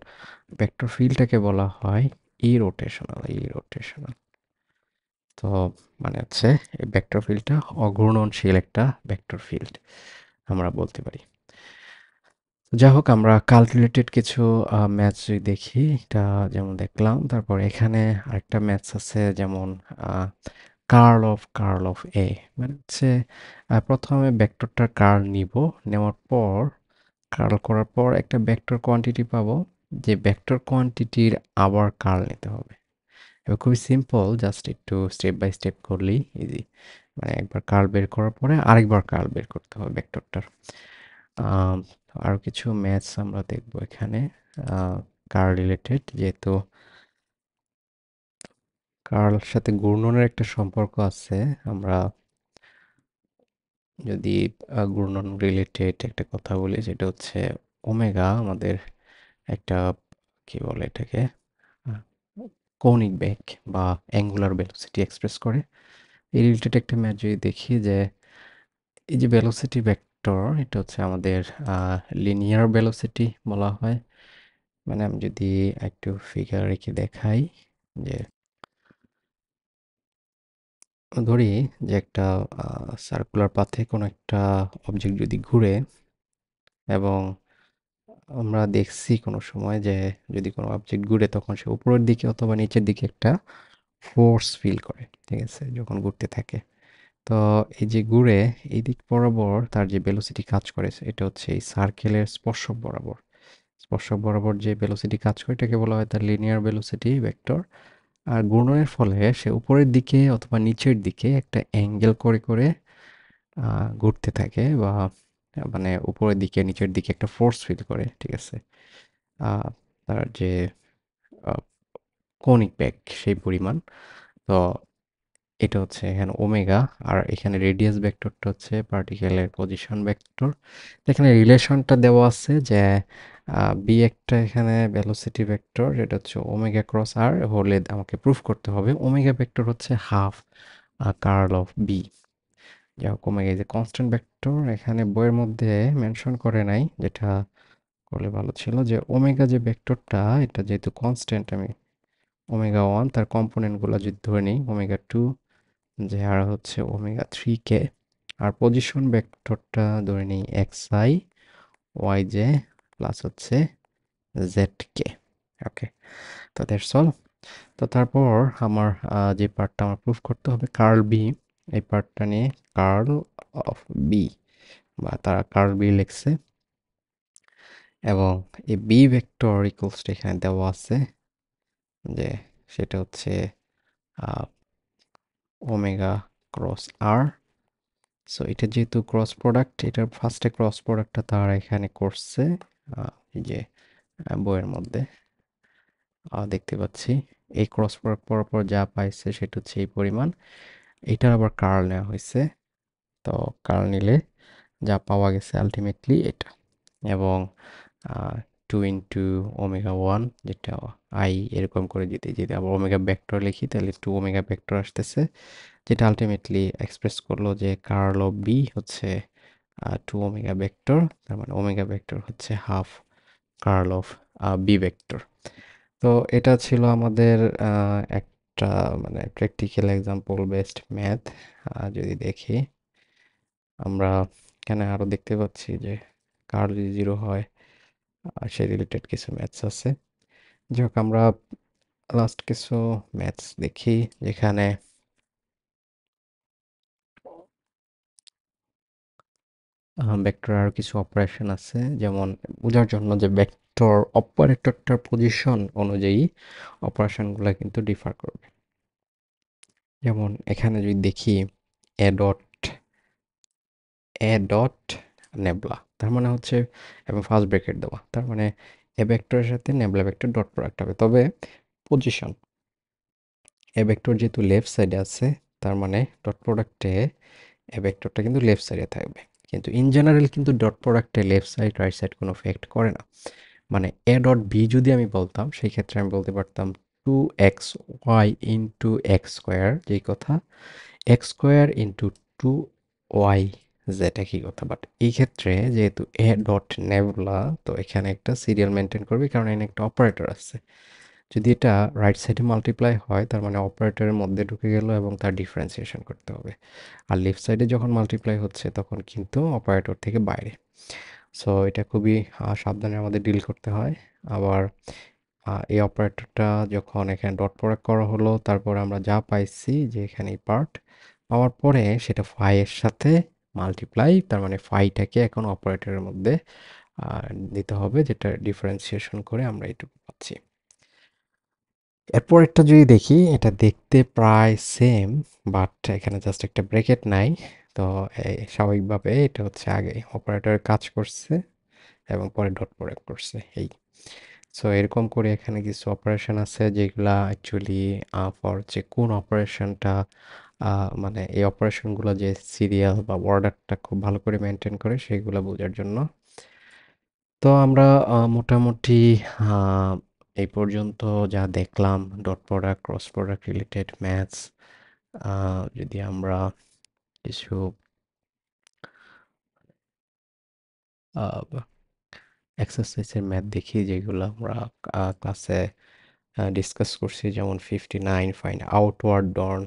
ভেক্টর ফিল্ডটাকে বলা হয় ইরোটেশনাল। ইরোটেশনাল তো মানে হচ্ছে এই ভেক্টর ফিল্ডটা অঘূর্ণনশীল একটা ভেক্টর ফিল্ড আমরা বলতে পারি। যাই হোক, আমরা ক্যালকুলেটেড কিছু ম্যাথস যদি দেখি, এটা যেমন দেখলাম। তারপর এখানে আরেকটা ম্যাথস আছে, যেমন কার্ল অফ এ। মানে হচ্ছে প্রথমে ভেক্টরটার কার্ল নিব, নেওয়ার পর কার্ল করার পর একটা ভেক্টর কোয়ান্টিটি পাবো, যে ভেক্টর কোয়ান্টিটির আবার কার্ল নিতে হবে। এবার খুবই সিম্পল, জাস্ট একটু স্টেপ বাই স্টেপ করলেই ইজি। মানে একবার কার্ল বের করার পরে আরেকবার কার্ল বের করতে হবে ভেক্টরটার। আম, আরো কিছু ম্যাথস আমরা দেখবো এখানে, কার্ল রিলেটেড, যেহেতু কার্ল সাথে ঘূর্ণনের একটা সম্পর্ক আছে। আমরা যদি ঘূর্ণন রিলেটেড একটা কথা বলি, সেটা হচ্ছে ওমেগা আমাদের একটা, কি বলে এটাকে, আহ, কৌণিক বেগ বা অ্যাঙ্গুলার ভেলোসিটি এক্সপ্রেস করে। এই রিলেটেড একটা ম্যাথ যদি দেখি, যে এই যে ভেলোসিটি ভেক্টর, এটা হচ্ছে আমাদের লিনিয়ার ভেলোসিটি বলা হয়। মানে আমি যদি একটু ফিগার রেখে দেখাই, যে ধরি যে একটা সার্কুলার পাথে কোনো একটা অবজেক্ট যদি ঘুরে, এবং আমরা দেখছি কোনো সময় যে যদি কোনো অবজেক্ট ঘুরে তখন সে উপরের দিকে অথবা নিচের দিকে একটা ফোর্স ফিল করে, ঠিক আছে, যখন ঘুরতে থাকে। তো এই যে ঘুরে এই দিক বরাবর তার যে ভেলোসিটি কাজ করে, এটা হচ্ছে এই সার্কেলের স্পর্শক বরাবর। স্পর্শক বরাবর যে ভেলোসিটি কাজ করে এটাকে বলা হয় তার লিনিয়ার ভেলোসিটি ভেক্টর। আর ঘূর্ণনের ফলে সে উপরের দিকে অথবা নিচের দিকে একটা অ্যাঙ্গেল করে করে ঘুরতে থাকে, বা মানে উপরের দিকে নিচের দিকে একটা ফোর্স ফিল করে, ঠিক আছে। আহ, তার যে আহ, কৌণিক বেগ সেই পরিমাণ। তো এটা হচ্ছে এখানে ওমেগা, আর এখানে রেডিয়াস ভেক্টরটা হচ্ছে পার্টিকেলের পজিশন ভেক্টর। এখানে রিলেশনটা দেওয়া আছে যে বি একটা এখানে ভেলোসিটি ভেক্টর, যেটা হচ্ছে ওমেগা ক্রস আর হলে আমাকে প্রুফ করতে হবে ওমেগা ভেক্টর হচ্ছে হাফ কার্ল অফ বি। যাই হোক, ওমেগা যে কনস্ট্যান্ট ভেক্টর এখানে বইয়ের মধ্যে মেনশন করে নাই, যেটা করলে ভালো ছিল, যে ওমেগা যে ভেক্টরটা এটা যেহেতু কনস্ট্যান্ট, আমি ওমেগা ওয়ান তার কম্পোনেন্টগুলো যদি ধরে নিই, ওমেগা টু যে আর হচ্ছে ওমেগা থ্রি কে, আর পজিশন ভেক্টরটা ধরে নিই x I Y J plus হচ্ছে জেড কে। ওকে, তো দ্যাটস অল। তো তারপর আমার যে পার্টটা আমার প্রুফ করতে হবে কার্ল বি, এই পার্টটা নিয়ে কার্ল অফ বি, বা তারা কার্ল বি লিখছে, এবং এই বি ভেক্টর ইকুয়ালসটা এখানে দেওয়া আছে, যে সেটা হচ্ছে ওমেগা ক্রস আর। সো এটা যেহেতু ক্রস প্রোডাক্ট, এটার ফার্স্টে ক্রস প্রোডাক্টটা তারা এখানে করছে, এই যে বইয়ের মধ্যে দেখতে পাচ্ছি। এই ক্রস প্রোডাক্ট পড়ার পর যা পাইছে সেটা হচ্ছে এই পরিমাণ। এটার আবার কার্ল নেওয়া হয়েছে, তো কার্ল নিলে যা পাওয়া গেছে আলটিমেটলি এটা। এবং টু ইন্টু ওমেগা ওয়ান, যেটা আই এরকম করে যদি যদি আবার ওমেগা ভেক্টর লিখি তাহলে টু ওমেগা ভেক্টর আসতেছে, যেটা আলটিমেটলি এক্সপ্রেস করলো যে কার্ল অফ বি হচ্ছে টু ওমেগা ভেক্টর। তার মানে ওমেগা ভেক্টর হচ্ছে half curl of B vector. তো এটা ছিল আমাদের একটা মানে প্র্যাকটিক্যাল এক্সাম্পল বেসড ম্যাথ। যদি দেখি, আমরা এখানে আরো দেখতে পাচ্ছি যে কার্ল যদি জিরো হয় সে রিলেটেড কিছু ম্যাথস আছে। যাই হোক, আমরা লাস্ট কিছু ম্যাথস দেখি, যেখানে ভেক্টর আর কিছু অপারেশন আছে, যেমন বোঝার জন্য যে ভেক্টর অপারেটরটার পজিশন অনুযায়ী অপারেশনগুলো কিন্তু ডিফার করবে। যেমন এখানে যদি দেখি A dot A dot nabla, তার মানে হচ্ছে, এবং ফার্স্ট ব্র্যাকেট দেওয়া, তার মানে এ ভেক্টরের সাথে নেবলা ভেক্টর ডট প্রোডাক্ট হবে। তবে পজিশন, এ ভেক্টর যেহেতু লেফট সাইডে আছে, তার মানে ডট প্রোডাক্টে এ ভেক্টরটা কিন্তু লেফট সাইডে থাকবে। কিন্তু ইন জেনারেল কিন্তু ডট প্রোডাক্টে লেফট সাইড রাইট সাইড কোনো এফেক্ট করে না। মানে এ ডট বি যদি আমি বলতাম, সেই ক্ষেত্রে আমি বলতে পারতাম 2xy ইন্টু এক্স স্কোয়ার যেই কথা, x square into 2y Z একই কথা। বাট এই ক্ষেত্রে যেহেতু এ ডট নেবুলা, তো এখানে একটা সিরিয়াল মেনটেন করবে কারণ এখানে একটা অপারেটর আছে। যদি এটা রাইট সাইডে মাল্টিপ্লাই হয় তার মানে অপারেটরের মধ্যে ঢুকে গেল এবং তার ডিফারেন্সিয়েশন করতে হবে। আর লেফট সাইডে যখন মাল্টিপ্লাই হচ্ছে তখন কিন্তু অপারেটর থেকে বাইরে। সো এটা খুবই সাবধানে আমাদের ডিল করতে হয়। আবার এই অপারেটরটা যখন এখানে ডট প্রোডাক্ট করা হলো, তারপর আমরা যা পাইছি যে এখানে এই পার্ট পাওয়ার পরে সেটা ফাই এর সাথে মাল্টিপ্লাই, তার মানে ফাইটাকে এখন অপারেটরের মধ্যে দিতে হবে, যেটা ডিফারেন্সিয়েশন করে আমরা এটুকু পাচ্ছি। এরপরেরটা যদি দেখি, এটা দেখতে প্রায় সেম, বাট এখানে জাস্ট একটা ব্রেকেট নাই। তো স্বাভাবিকভাবে এটা হচ্ছে আগে অপারেটর কাজ করছে এবং পরে ডট প্রয়োগ করছে এই। সো এরকম করে এখানে কিছু অপারেশন আছে যেগুলা অ্যাকচুয়ালি ফর যে কোন অপারেশনটা মানে এই অপারেশনগুলো যে সিরিয়াল বা অর্ডারটা খুব ভালো করে মেনটেন করে সেগুলো বোঝার জন্য। তো আমরা মোটামুটি আহ, এই পর্যন্ত যা দেখলাম dot product cross product related maths, যদি আমরা কিছু এক্সারসাইজের ম্যাথ দেখি যেগুলো আমরা ক্লাসে ডিসকাস করছি, যেমন 59 find outward drawn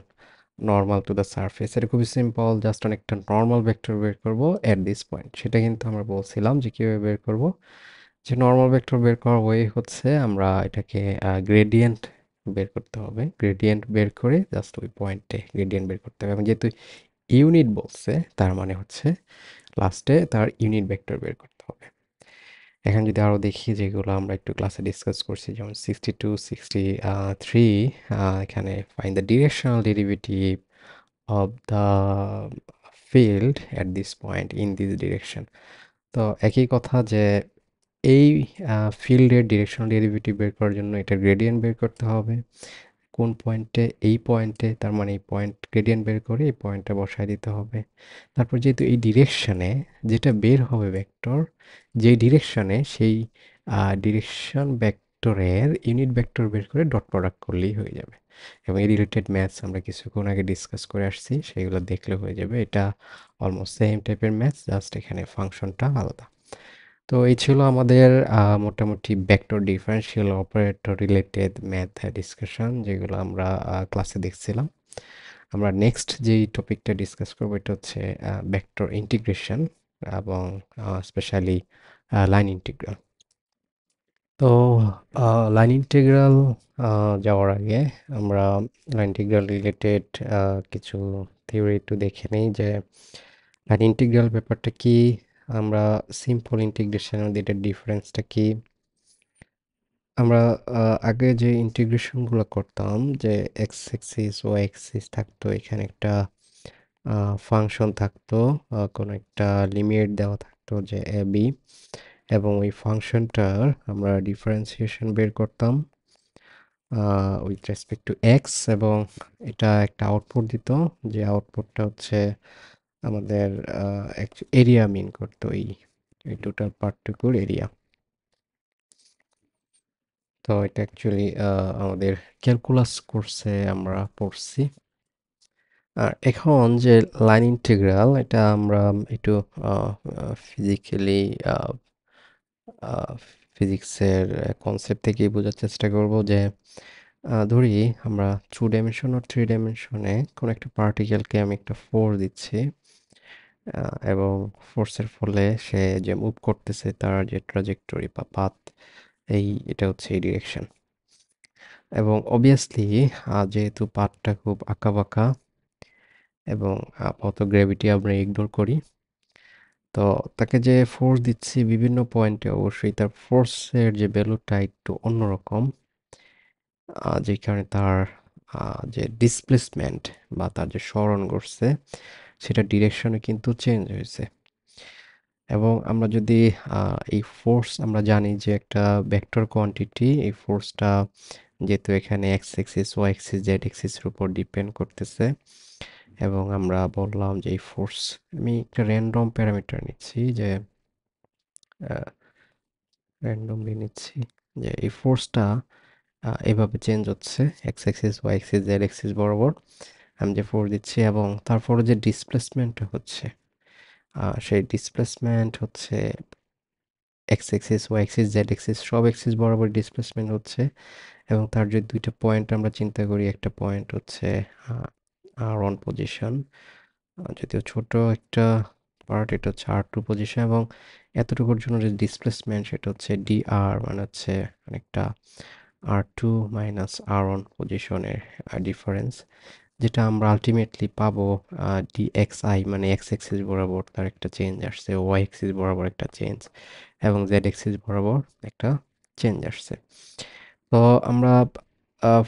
normal to the surface. এটা খুবই সিম্পল, জাস্ট অনেকটা নর্মাল ভেক্টর বের করব এট দিস পয়েন্ট। সেটা কিন্তু আমরা বলছিলাম যে কীভাবে বের করব, যে নর্মাল ভেক্টর বের করার ওয়ে হচ্ছে আমরা এটাকে গ্রেডিয়েন্ট বের করতে হবে। গ্রেডিয়েন্ট বের করে জাস্ট ওই পয়েন্টে গ্রেডিয়েন্ট বের করতে হবে, এবং যেহেতু ইউনিট বলছে তার মানে হচ্ছে লাস্টে তার ইউনিট ভেক্টর বের করতে হবে। এখন যদি আরও দেখি যেগুলো আমরা একটু ক্লাসে ডিসকাস করছি, যেমন 62 63, এখানে find the directional derivative of the field at this point in this direction. তো একই কথা যে এই ফিল্ডের ডিরেকশনাল ডেরিভেটিভ বের করার জন্য এটা গ্রেডিয়েন্ট বের করতে হবে কোন পয়েন্টে, এই পয়েন্টে, তার মানে এই পয়েন্ট গ্রেডিয়েন্ট বের করে এই পয়েন্টটা বসায় দিতে হবে। তারপর যেহেতু এই ডিরেকশনে যেটা বের হবে ভেক্টর, যেই ডিরেকশনে সেই ডিরেকশন ভেক্টরের ইউনিট ভেক্টর বের করে ডট প্রোডাক্ট করলেই হয়ে যাবে। এবং এই রিলেটেড ম্যাথস আমরা কিছুক্ষণ আগে ডিসকাস করে আসছি, সেইগুলো দেখলে হয়ে যাবে। এটা অলমোস্ট সেম টাইপের ম্যাথস, জাস্ট এখানে ফাংশনটা আলাদা। তো এই ছিল আমাদের মোটামুটি vector differential operator related math discussion, যেগুলো আমরা ক্লাসে দেখছিলাম। আমরা নেক্সট যেই টপিকটা ডিসকাস করবো এটা হচ্ছে ভেক্টর ইন্টিগ্রেশন এবং স্পেশালি লাইন ইন্টিগ্রাল। তো লাইন ইন্টিগ্রাল যাওয়ার আগে আমরা লাইন ইন্টিগ্রাল রিলেটেড কিছু থিওরি একটু দেখে নিই, যে লাইন ইন্টিগ্রাল ব্যাপারটা কি, আমরা সিম্পল ইন্টিগ্রেশনের মধ্যে এটার ডিফারেন্সটা কি। আমরা আগে যে ইন্টিগ্রেশনগুলো করতাম, যে এক্স এক্সিস ওয়াই এক্সিস থাকতো, এখানে একটা ফাংশন থাকতো, কোনো একটা লিমিট দেওয়া থাকতো যে এ বি, এবং ওই ফাংশনটার আমরা ডিফারেন্সিয়েশন বের করতাম উইথ রেসপেক্ট টু এক্স, এবং এটা একটা আউটপুট দিত, যে আউটপুটটা হচ্ছে আমাদের এরিয়া মিন করতো, এই টোটাল পার্টটুকুর এরিয়া। তো এটা অ্যাকচুয়ালি আমাদের ক্যালকুলাস কোর্সে আমরা পড়ছি। আর এখন যে লাইন ইন্টিগ্রাল, এটা আমরা একটু ফিজিক্যালি ফিজিক্সের কনসেপ্ট থেকেই বোঝার চেষ্টা করব, যে ধরি আমরা 2 ডাইমেনশন আর 3 ডাইমেনশনে কোনো একটা পার্টিকেলকে আমি একটা ফোর্স দিচ্ছি, এবং ফোর্সের ফলে সে যে মুভ করতেছে তার যে ট্রাজেক্টরি বা পাথ, এটা হচ্ছে এই ডিরেকশন। এবং অবভিয়াসলি যেহেতু পাথটা খুব আঁকাবাঁকা এবং আপাতত গ্র্যাভিটি আমরা ইগনোর করি, তো তাকে যে ফোর্স দিচ্ছি বিভিন্ন পয়েন্টে, অবশ্যই তার ফোর্সের যে ভ্যালুটা একটু অন্যরকম, যে কারণে তার যে ডিসপ্লেসমেন্ট বা তার যে সরণ করছে সেটা ডিরেকশনে কিন্তু চেঞ্জ হয়েছে। এবং আমরা যদি এই ফোর্স আমরা জানি যে একটা ভেক্টর কোয়ান্টিটি, এই ফোর্সটা যেহেতু এখানে X axis Y axis Z এক্সিসের উপর ডিপেন্ড করতেছে, এবং আমরা বললাম যে এই ফোর্স, আমি একটা র্যান্ডম প্যারামিটার নিচ্ছি, যে র্যান্ডমলি নিচ্ছি, যে এই ফোর্সটা এভাবে চেঞ্জ হচ্ছে x axis y axis z axis বরাবর আমি যে ফোর্স দিচ্ছি এবং তারপরে যে ডিসপ্লেসমেন্ট হচ্ছে সেই ডিসপ্লেসমেন্ট হচ্ছে x axis y axis z axis সব অ্যাক্সিস বরাবর ডিসপ্লেসমেন্ট হচ্ছে এবং তার যে দুইটা পয়েন্ট আমরা চিন্তা করি একটা পয়েন্ট হচ্ছে আর ওয়ান পজিশন যদিও ছোট একটা পার্ট এটা হচ্ছে আর টু পজিশন এবং এতটুকুর জন্য যে ডিসপ্লেসমেন্ট সেটা হচ্ছে ডি আর মানে হচ্ছে অনেকটা আর টু মাইনাস আর ওয়ান পজিশনের ডিফারেন্স যেটা আমরা আলটিমেটলি পাবো ডি এক্স আই মানে এক্স এক্সিস বরাবর তার একটা চেঞ্জ আসছে ওয়াই এক্সিস বরাবর একটা চেঞ্জ এবং জেড এক্সিস বরাবর একটা চেঞ্জ আসছে তো আমরা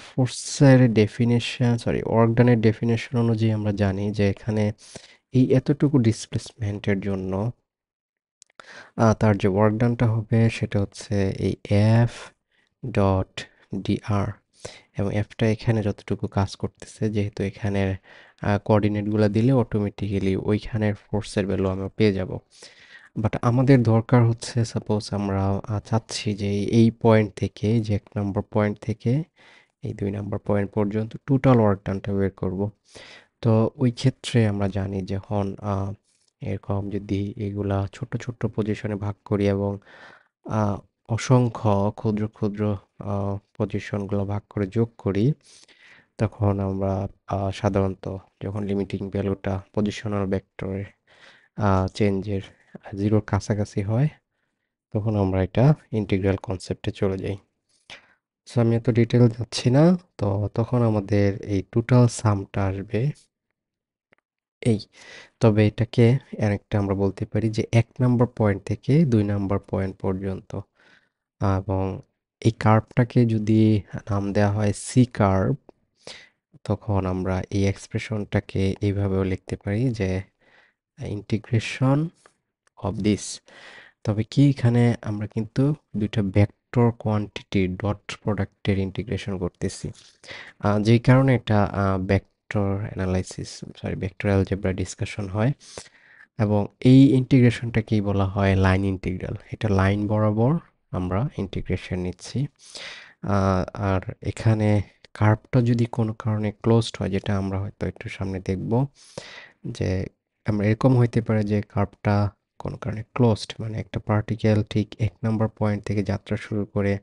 ফোর্সের ডেফিনেশন সরি ওয়ার্ক ডানের ডেফিনেশন অনুযায়ী আমরা জানি যে এখানে এই এতটুকু ডিসপ্লেসমেন্টের জন্য তার যে ওয়ার্ক ডানটা হবে সেটা হচ্ছে এই এফ ডট ডিআর এবং এফটা এখানে যতটুকু কাজ করতেছে যেহেতু এখানের কোঅর্ডিনেটগুলো দিলে অটোমেটিক্যালি ওইখানের ফোর্সের ভ্যালু আমরা পেয়ে যাব বাট আমাদের দরকার হচ্ছে সাপোজ আমরা চাচ্ছি যে এই পয়েন্ট থেকে যে ১ নম্বর পয়েন্ট থেকে এই ২ নম্বর পয়েন্ট পর্যন্ত টোটাল ওয়ার্ক ডানটা বের করব। তো ওই ক্ষেত্রে আমরা জানি যখন এরকম যদি এগুলা ছোট, ছোট পজিশনে ভাগ করি এবং আ অসংখ্য ক্ষুদ্র, ক্ষুদ্র আ পজিশনগুলো ভাগ করে যোগ করি, তখন আমরা সাধারণত যখন লিমিটিং ভ্যালুটা পজিশনাল ভেক্টরের চেঞ্জের 0 র কাছাকাছি হয়, তখন আমরা এটা ইন্টিগ্রাল কনসেপ্টে চলে যাই। সো আমি এত ডিটেইল যাচ্ছি না। তো তখন আমাদের এই টোটাল সামটা আসবে এই। তবে এটাকে আরেকটা আমরা বলতে পারি যে ১ নাম্বার পয়েন্ট থেকে ২ নাম্বার পয়েন্ট পর্যন্ত। এবং এই কার্ভটাকে যদি নাম দেওয়া হয় সি কার্ভ, তখন আমরা এই এক্সপ্রেশনটাকে এইভাবেও লিখতে পারি যে ইন্টিগ্রেশন অফ দিস। তবে কি এখানে আমরা কিন্তু ২ টা ভেক্টর কোয়ান্টিটির ডট প্রোডাক্টের ইন্টিগ্রেশন করতেছি। যেই কারণে এটা vector analysis sorry vector algebra discussion হয় এবং এই ইন্টিগ্রেশনটাকেই বলা হয় লাইন ইন্টিগ্রাল। এটা লাইন বরাবর আমরা ইন্টিগ্রেশন নিচ্ছি। আ আর এখানে কার্ভটা যদি কোনো কারণে ক্লোজড হয় যেটা আমরা হয়তো একটু সামনে দেখব যে আমরা এরকম হইতে পারে যে কার্ভটা কোনো কারণে ক্লোজড মানে একটা পার্টিকেল ঠিক ১ নাম্বার পয়েন্ট থেকে যাত্রা শুরু করে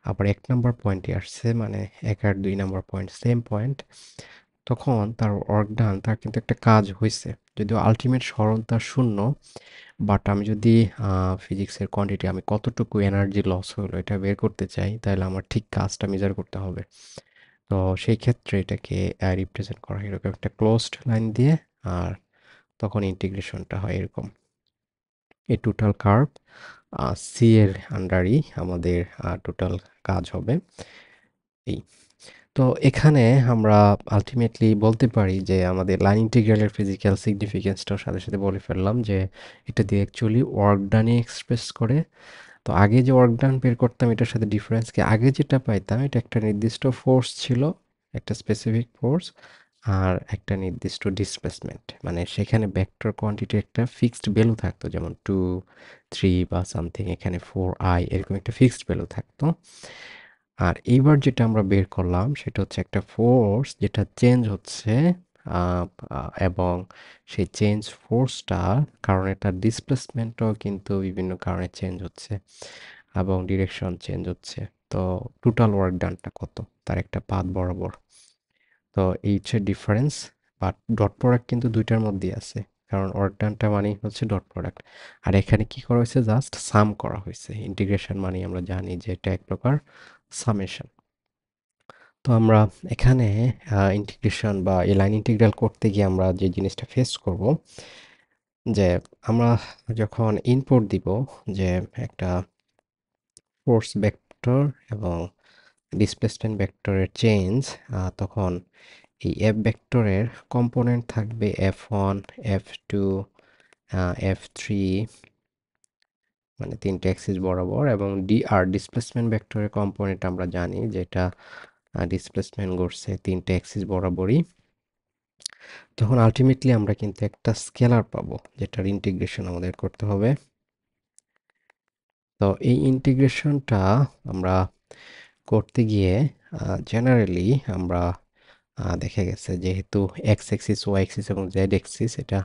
আবার ১ নাম্বার পয়েন্টে আসছে মানে ১ আর ২ নাম্বার পয়েন্ট সেম পয়েন্ট। তখন তার ওয়ার্ক ডান তার কিন্তু একটা কাজ হইছে। যদিও আল্টিমেট সরণ তার ০ বাট আমি যদি ফিজিক্সের কোয়ান্টিটি আমি কতটুকু এনার্জি লস হলো এটা বের করতে চাই তাহলে আমার ঠিক কাজটা মেজার করতে হবে। তো সেই ক্ষেত্রে এটাকে রিপ্রেজেন্ট করা হয় এরকম একটা ক্লোজড লাইন দিয়ে আর তখন ইন্টিগ্রেশনটা হয় এরকম। এই টোটাল কার্ভ সি এর আন্ডারই আমাদের টোটাল কাজ হবে এই। তো এখানে আমরা আল্টিমেটলি বলতে পারি যে আমাদের লাইন ইন্টিগ্রালের ফিজিক্যাল সিগনিফিকেন্সটাও সাথে সাথে বলে ফেললাম যে এটা দিয়ে অ্যাকচুয়ালি ওয়ার্ক ডানই এক্সপ্রেস করে। তো আগে যে ওয়ার্ক ডান বের করতাম এটার সাথে ডিফারেন্স কি আগে যেটা পাইতাম এটা একটা নির্দিষ্ট ফোর্স ছিল একটা স্পেসিফিক ফোর্স আর একটা নির্দিষ্ট ডিসপ্লেসমেন্ট মানে সেখানে ভেক্টর কোয়ান্টিটি একটা ফিক্সড ভ্যালু থাকতো যেমন 2 3 বা সামথিং এখানে 4i এরকম একটা ফিক্সড ভ্যালু থাকতো আর এইবার যেটা আমরা বের করলাম সেটা হচ্ছে একটা ফোর্স যেটা চেঞ্জ হচ্ছে এবং সেই চেঞ্জ ফোর্সটা কারণে তার ডিসপ্লেসমেন্টও কিন্তু বিভিন্ন কারণে চেঞ্জ হচ্ছে এবং ডিরেকশন চেঞ্জ হচ্ছে তো টোটাল ওয়ার্ক ডানটা কত তার একটা পাথ বরাবর তো এই হচ্ছে ডিফারেন্স বাট ডট প্রোডাক্ট কিন্তু দুইটার মধ্যেই আছে কারণ ওয়ার্ক ডানটা মানেই হচ্ছে ডট প্রোডাক্ট আর এখানে কি করা হয়েছে জাস্ট সাম করা হয়েছে ইন্টিগ্রেশন মানে আমরা জানি যে এটা এক প্রকার সামেশন তো আমরা এখানে ইন্টিগ্রেশন বা এই লাইন ইন্টিগ্রাল করতে গিয়ে আমরা যে জিনিসটা ফেস করব যে আমরা যখন ইনপুট দিব যে একটা ফোর্স ভেক্টর এবং ডিসপ্লেসমেন্ট ভেক্টরের চেঞ্জ তখন এই এফ ভেক্টরের কম্পোনেন্ট থাকবে F one F two F three মানে তিনটে অ্যাক্সিস বরাবর এবং ডিআর ডিসপ্লেসমেন্ট ভেক্টরের কম্পোনেন্ট আমরা জানি যেটা ডিসপ্লেসমেন্ট ঘটছে তিনটে অ্যাক্সিস বরাবরই তখন আলটিমেটলি আমরা কিন্তু একটা স্কেলার পাবো যেটার ইন্টিগ্রেশন আমাদের করতে হবে তো এই ইন্টিগ্রেশনটা আমরা করতে গিয়ে জেনারেলি আমরা দেখা গেছে যেহেতু এক্স অ্যাক্সিস, ওয়াই অ্যাক্সিস এবং জেড অ্যাক্সিস এটা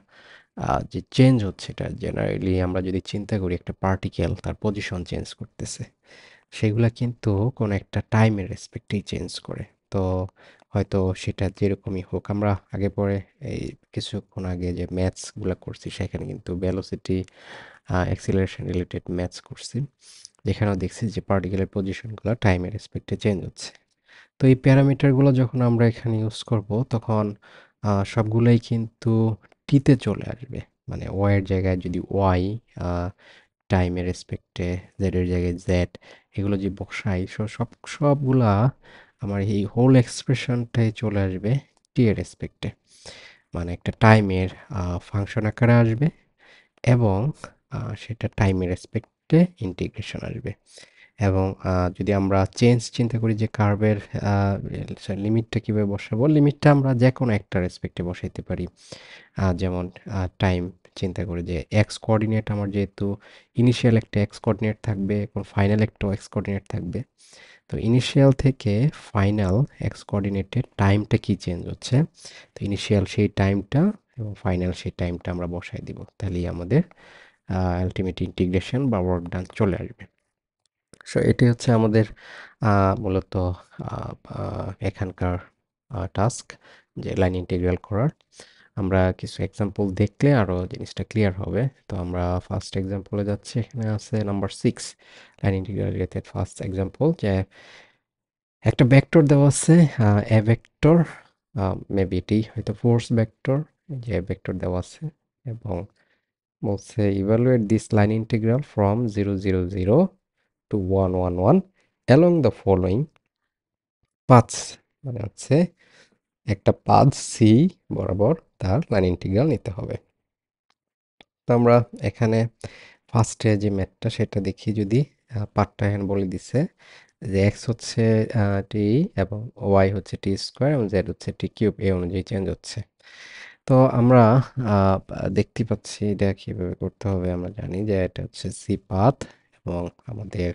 যে চেঞ্জ হচ্ছে, এটা জেনারেলি আমরা যদি চিন্তা করি একটা পার্টিকেল তার পজিশন চেঞ্জ করতেছে, সেগুলা কিন্তু কোনো একটা টাইমের রেসপেক্টেই চেঞ্জ করে। তো হয়তো সেটা যেরকমই হোক, আমরা আগে পরে এই কিছুক্ষণ আগে যে ম্যাথসগুলো করছি সেখানে কিন্তু ভেলোসিটি অ্যাক্সিলারেশন রিলেটেড ম্যাথস করছি, যেখানেও দেখছি যে পার্টিকেলের পজিশনগুলো টাইমের রেসপেক্টে চেঞ্জ হচ্ছে। তো এই প্যারামিটারগুলো যখন আমরা এখানে ইউজ করব তখন সবগুলোই কিন্তু টিতে চলে আসবে। মানে ওয়াই এর জায়গায় যদি ওয়াই, টাইমের রেসপেক্টে জেড এর জায়গায় জেড, এগুলো যে বসাই সবগুলা আমার এই হোল এক্সপ্রেশনটাই চলে আসবে টি এর রেসপেক্টে। মানে একটা টাইমের ফাংশন আকারে আসবে এবং সেটা টাইমের রেসপেক্টে ইন্টিগ্রেশন আসবে। এবং যদি আমরা চেঞ্জ চিন্তা করি যে কার্ভের লিমিটটা কীভাবে বসাবো, লিমিটটা আমরা যে কোনো একটা রেসপেক্টে বসাইতে পারি। যেমন টাইম চিন্তা করি যে এক্স কোঅর্ডিনেট আমার যেহেতু ইনিশিয়াল একটা এক্স কোঅর্ডিনেট থাকবে এবং ফাইনাল একটা এক্স কোঅর্ডিনেট থাকবে। তো ইনিশিয়াল থেকে ফাইনাল এক্স কোঅর্ডিনেটের টাইমটা কি চেঞ্জ হচ্ছে, তো ইনিশিয়াল সেই টাইমটা এবং ফাইনাল সেই টাইমটা আমরা বসাই দিব, তাহলেই আমাদের আলটিমেট ইন্টিগ্রেশন বা ওয়ার্ক ডান চলে আসবে। সো এটি হচ্ছে আমাদের মূলত এখানকার টাস্ক, যে লাইন ইন্টিগ্রাল করার। আমরা কিছু এক্সাম্পল দেখলে আরও জিনিসটা ক্লিয়ার হবে। তো আমরা ফার্স্ট এক্সাম্পলে যাচ্ছি, এখানে আছে number 6 line integral related first example, যে একটা ভেক্টর দেওয়া আছে, এ ভেক্টর, মেবি এটি হয়তো ফোর্স ভেক্টর, যে ভেক্টর দেওয়া আছে এবং বলছে evaluate this line integral from 0 0 0 to 1 1 1 along the following paths, মানে হচ্ছে একটা পাথ সি বরাবর তার লাইন ইন্টিগ্রাল নিতে হবে। তো আমরা এখানে ফার্স্টে যে ম্যাথটা সেটা দেখি, যদি পার্টটা এখানে বলে দিছে যে এক্স হচ্ছে টি এবং ওয়াই হচ্ছে টি স্কোয়ার এবং জেড হচ্ছে টি কিউব, এই অনুযায়ী চেঞ্জ হচ্ছে। তো আমরা দেখতে পাচ্ছি এটা কীভাবে করতে হবে। আমরা জানি যে এটা হচ্ছে সি পাথ এবং আমাদের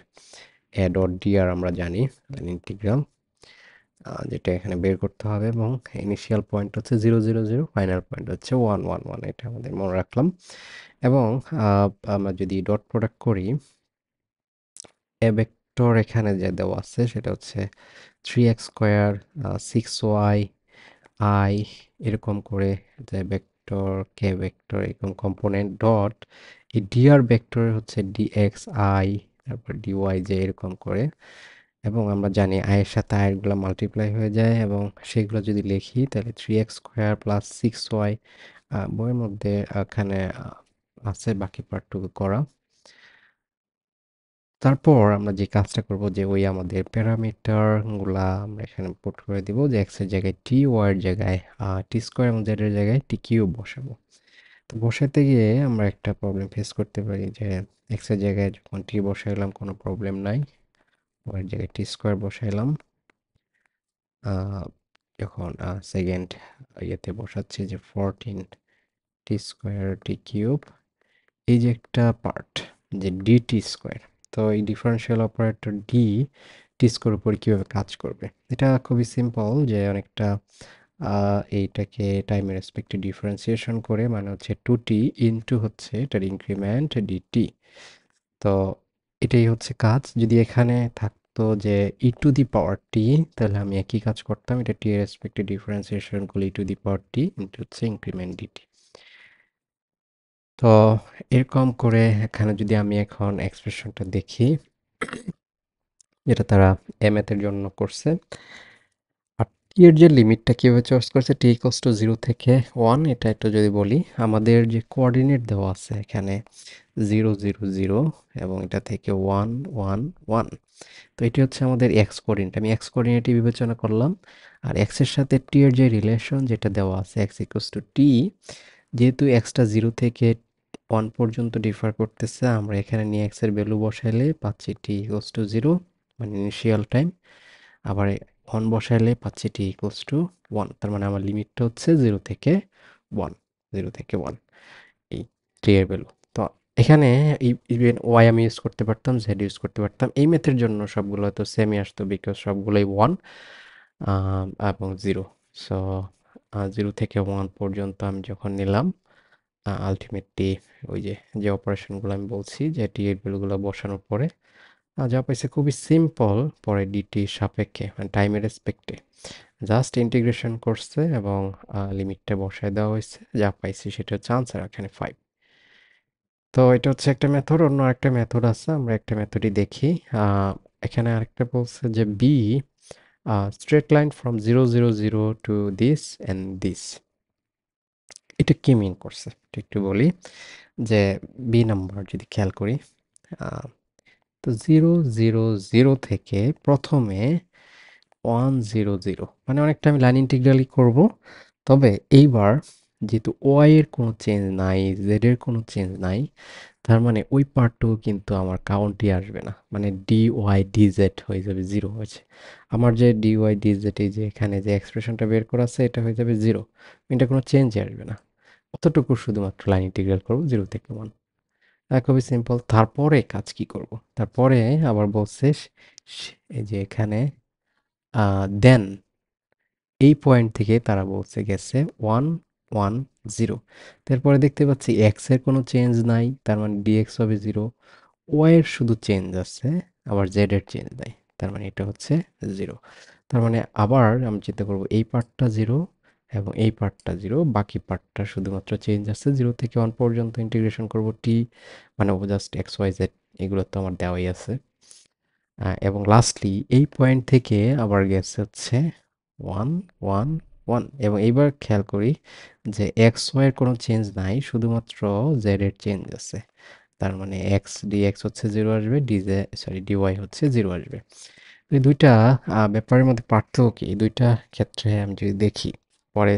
এ ডট ডিআর আমরা জানি লাইন ইন্টিগ্রাল, যেটা এখানে বের করতে হবে, এবং ইনিশিয়াল পয়েন্ট হচ্ছে 0 0 0, ফাইনাল পয়েন্ট হচ্ছে 1 1 1, এটা আমাদের মনে রাখলাম। এবং আমরা যদি ডট প্রোডাক্ট করি, এ ভেক্টর এখানে যে দেওয়া আছে সেটা হচ্ছে 3x স্কোয়ার 6y আই, এরকম করে যে ভেক্টর কে ভেক্টর এরকম কম্পোনেন্ট ডট এই ডিআর ভেক্টর হচ্ছে ডিএক্স আই, তারপর ডিওয়াই যে এরকম করে। এবং আমরা জানি আয়ের সাথে আয়েরগুলো মাল্টিপ্লাই হয়ে যায়, এবং সেগুলো যদি লিখি তাহলে 3x স্কোয়ার প্লাস 6y, বইয়ের মধ্যে এখানে আছে বাকি পার্টটুকু করা। তারপর আমরা যে কাজটা করব যে ওই আমাদের প্যারামিটারগুলা আমরা এখানে পুট করে দিব, যে এক্স এর জায়গায় টি, ওয়াই এর জায়গায় টি স্কোয়ার এবং জেড এর জায়গায় টি কিউব বসাবো। তো বসাতে গিয়ে আমরা একটা প্রবলেম ফেস করতে পারি, যে এক্স এর জায়গায় যখন টি বসাইলাম কোনো প্রবলেম নাই, ওয়াই এর জায়গায় টি স্কোয়ার বসাইলাম, যখন সেকেন্ড ইয়েতে বসাচ্ছি যে 14 টি স্কোয়ার টি কিউব, এই যে একটা পার্ট যে ডিটি স্কোয়ার। তো এই differential operator d t square উপর কীভাবে কাজ করবে, এটা খুবই সিম্পল, যে অনেকটা এইটাকে টাইমের রেসপেক্টে ডিফারেন্সিয়েশন করে, মানে হচ্ছে 2t ইনটু হচ্ছে এটার ইনক্রিমেন্ট ডিটি। তো এটাই হচ্ছে কাজ। যদি এখানে থাকতো যে ই টু দি পাওয়ার টি, তাহলে আমি একই কাজ করতাম, এটা টি এর রেসপেক্টে ডিফারেন্সিয়েশন করলে E to the power T into হচ্ছে ইনক্রিমেন্ট ডিটি। তো এরকম করে এখানে যদি আমি এখন এক্সপ্রেশনটা দেখি, যেটা তারা এর জন্য করছে, আর টি এর যে লিমিটটা কীভাবে চয়েস করছে, টি ইকোয়ালস টু 0 থেকে 1, এটা একটু যদি বলি, আমাদের যে কোঅর্ডিনেট দেওয়া আছে এখানে 0 0 0 এবং এটা থেকে 1 1 1। তো এটি হচ্ছে আমাদের এক্স কোঅর্ডিনেট, আমি এক্স কোঅর্ডিনেটই বিবেচনা করলাম। আর এক্স এর সাথে টি এর যে রিলেশন যেটা দেওয়া আছে এক্স ইকোয়ালস টু টি, যেহেতু এক্সটা 0 থেকে 1 পর্যন্ত ডিফার করতেছে, আমরা এখানে নিয়ে এক্স এর ভ্যালু বসাইলে পাচ্ছি টি ইকুয়ালস টু 0, মানে ইনিশিয়াল টাইম। আবার 1 বসাইলে পাচ্ছি টি ইকুয়ালস টু 1, তার মানে আমার লিমিটটা হচ্ছে 0 থেকে 1, 0 থেকে 1 এই টি এর ভ্যালু। তো এখানে ইভেন ওয়াই আমি ইউজ করতে পারতাম, জেড ইউজ করতে পারতাম। এই মেথের জন্য সবগুলো হয়তো সেমই আসতো বিকজ সবগুলোই 1 এবং 0। সো 0 থেকে 1 পর্যন্ত আমি যখন নিলাম আল্টিমেটলি ওই যে অপারেশনগুলো আমি বলছি যে টি এর ভ্যালুগুলো বসানোর পরে যা পাইছে খুবই সিম্পল। পরে ডিটি সাপেক্ষে মানে টাইমের রেসপেক্টে জাস্ট ইন্টিগ্রেশন করছে এবং লিমিটটা বসায় দেওয়া হয়েছে। যা পাইছি সেটা হচ্ছে আনসার এখানে 5। তো এটা হচ্ছে একটা মেথড। অন্য একটা মেথড আছে, আমরা একটা মেথডই দেখি। এখানে আরেকটা বলছে যে be straight line from 0 0 0 to this and this. এটা কি মিন করছে এটা একটু বলি। যে বি নাম্বার যদি খেয়াল করি, আহ, তো 0 0 0 থেকে প্রথমে 1 0 0 মানে অনেকটা আমি লাইন ইন্টিগ্রালই করব। তবে এইবার যেহেতু ওয়াই এর কোনো চেঞ্জ নাই, জেড এর কোনো চেঞ্জ নাই, তার মানে ওই পার্টটুকু কিন্তু আমার কাউন্টই আসবে না। মানে ডি ওয়াই ডি জেড হয়ে যাবে 0 হয়েছে। আমার যে ডি ওয়াই ডি জেড এই যে এখানে যে এক্সপ্রেশনটা বের করা আছে এটা হয়ে যাবে 0। এটা কোনো চেঞ্জই আসবে না। অতটুকু শুধুমাত্র লাইন ইন্টিগ্রাল করবো 0 থেকে 1। খুবই সিম্পল। তারপরে কাজ কি করব? তারপরে আবার বলছে এই যে এখানে দেন এই পয়েন্ট থেকে তারা বলছে গেছে 1 1 0। তারপরে দেখতে পাচ্ছি এক্স এর কোনো চেঞ্জ নাই, তার মানে ডিএক্স হবে 0। ওয়াই এর শুধু চেঞ্জ আছে, আবার জেড এর চেঞ্জ নাই, তার মানে এটা হচ্ছে 0। তার মানে আবার আমি চিন্তা করব এই পার্টটা 0 এবং এই পার্টটা 0, বাকি পার্টটা শুধুমাত্র চেঞ্জ আছে 0 থেকে 1 পর্যন্ত ইন্টিগ্রেশন করব টি, মানে জাস্ট এক্স ওয়াই জেড এগুলো তো আমার দেওয়াই আছে। এবং লাস্টলি এই পয়েন্ট থেকে আবার গেছে হচ্ছে 1 1 1। এবং এইবার খেয়াল করি যে এক্স ওয়াই এর কোনো চেঞ্জ নাই, শুধুমাত্র জেড এর চেঞ্জ আছে। তার মানে এক্স ডিএক্স হচ্ছে 0 আসবে, ডিজে সরি ডিওয়াই হচ্ছে 0 আসবে। এই দুইটা ব্যাপারের মধ্যে পার্থক্য কি? এই দুইটা ক্ষেত্রে আমি যদি দেখি পরে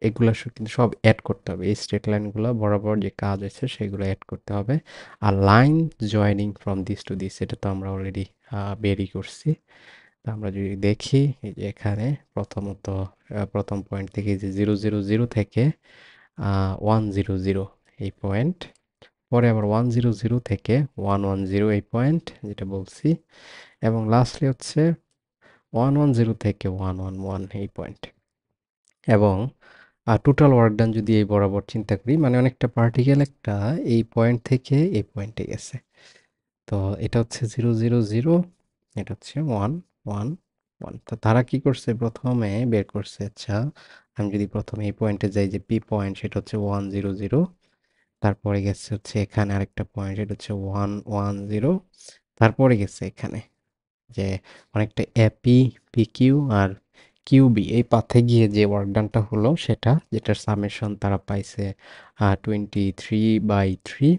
এগুলো কিন্তু সব অ্যাড করতে হবে। এই স্ট্রেট লাইনগুলো বরাবর যে কাজ আছে সেগুলো অ্যাড করতে হবে। আর line joining from this to this এটা তো আমরা অলরেডি বেরই করছি। তা আমরা যদি দেখি এই যে এখানে প্রথমত প্রথম পয়েন্ট থেকে যে 0 0 0 থেকে 1 0 0 এই পয়েন্ট, পরে আবার 1 0 0 থেকে 1 1 0 এই পয়েন্ট যেটা বলছি, এবং লাস্টলি হচ্ছে 1 1 0 থেকে 1 1 1 এই পয়েন্ট। এবং টোটাল ওয়ার্ক ডান যদি এই বরাবর চিন্তা করি, মানে অনেকটা পার্টিকেল একটা এই পয়েন্ট থেকে এই পয়েন্টে গেছে। তো এটা হচ্ছে 0 0 0, এটা হচ্ছে 1 1 1। তো তারা কি করছে প্রথমে বের করছে, আচ্ছা আমি যদি প্রথমে এই পয়েন্টে যাই যে পি পয়েন্ট সেটা হচ্ছে 1 0 0, তারপরে গেছে হচ্ছে এখানে আরেকটা পয়েন্ট এটা হচ্ছে 1 1 0, তারপরে গেছে এখানে যে অনেকটা এপি পিকিউ আর কিউবি এই পাথে গিয়ে যে ওয়ার্ক ডানটা হলো সেটা, যেটার সামেশন তারা পাইছে 23/3।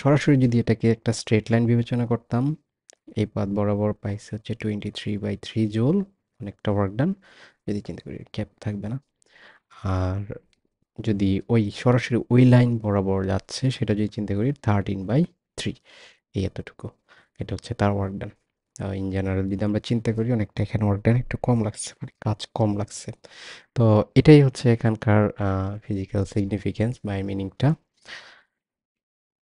সরাসরি যদি এটাকে একটা স্ট্রেট লাইন বিবেচনা করতাম, এই পাথ বরাবর পাইছে হচ্ছে 23/3 জুল, অনেকটা ওয়ার্ক ডান। যদি চিন্তা করি ক্যাপ থাকবে না। আর যদি ওই সরাসরি ওই লাইন বরাবর যাচ্ছে সেটা যদি চিন্তা করি 13/3, এই এতটুকু। এটা হচ্ছে তার ওয়ার্ক ডান। ইন জেনারেল যদি আমরা চিন্তা করি অনেকটা এখানে ওয়ার্ক ডান একটু কম লাগছে, মানে কাজ কম লাগছে। তো এটাই হচ্ছে এখানকার ফিজিক্যাল সিগনিফিকেন্স বা মিনিংটা।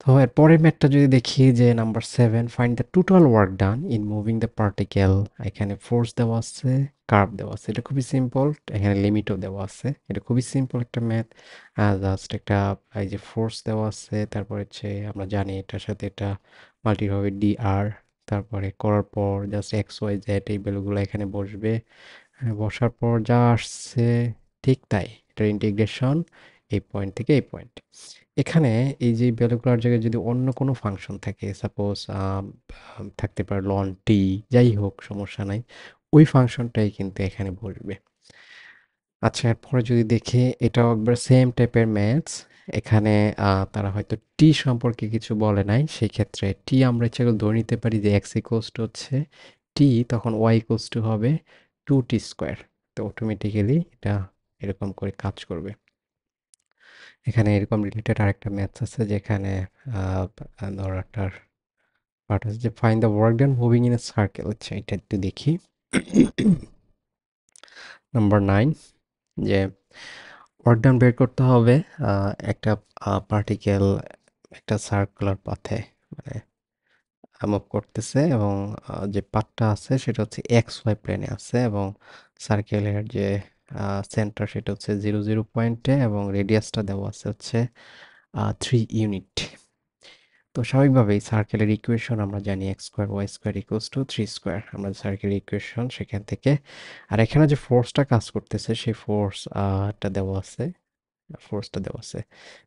তো এর পরের ম্যাথটা যদি দেখি যে number 7, find the total work done in moving the particle. এখানে ফোর্স দেওয়া আছে, কার্ভ দেওয়া আছে। এটা খুবই সিম্পল। এখানে লিমিটও দেওয়া আছে। এটা খুবই সিম্পল একটা ম্যাথ। জাস্ট একটা এই যে ফোর্স দেওয়া আছে, তারপর হচ্ছে আমরা জানি এটার সাথে এটা মাল্টি হবে ডিআর, তারপরে করার পর জাস্ট এক্স ওয়াই জেড এই ভ্যালুগুলো এখানে বসবে। বসার পর যা আসছে ঠিক তাই, এটার ইন্টিগ্রেশন এই পয়েন্ট থেকে এই পয়েন্ট। এখানে এই যে ভ্যালুগুলোর জায়গায় যদি অন্য কোনো ফাংশন থাকে, সাপোজ থাকতে পারে লন টি, যাই হোক সমস্যা নাই, ওই ফাংশনটাই কিন্তু এখানে বসবে। আচ্ছা এরপরে যদি দেখি এটাও একবার সেম টাইপের ম্যাথস। এখানে তারা হয়তো টি সম্পর্কে কিছু বলে নাই, সেই ক্ষেত্রে টি আমরা ইচ্ছা করে ধরে নিতে পারি যে এক্স ইকোয়ালস টু হচ্ছে টি, তখন ওয়াই ইকোয়ালস টু হবে 2t²। তো অটোমেটিক্যালি এটা এরকম করে কাজ করবে। এখানে এরকম রিলেটেড আরেকটা ম্যাথস আছে যেখানে ধরো একটা পার্ট আছে যে find the work done moving in a circle. আচ্ছা এটা একটু দেখি। নাম্বার 9, যে ওয়ার্ক ডান বের করতে হবে একটা পার্টিকেল একটা সার্কুলার পাথে মানে মুভ করতেছে এবং যে পাথটা আছে সেটা হচ্ছে এক্স ওয়াই প্লেনে আছে এবং সার্কেলের যে সেন্টার সেটা হচ্ছে 0 পয়েন্টে এবং রেডিয়াসটা দেওয়া আছে হচ্ছে 3 ইউনিট। তো স্বাভাবিকভাবেই সার্কেলের ইকুয়েশন আমরা জানি x square y square equals to 3 square, আমরা সার্কেলের ইকুয়েশন সেখান থেকে। আর এখানে যে ফোর্সটা কাজ করতেছে সেই ফোর্সটা দেওয়া আছে, ফোর্সটা দেওয়া আছে।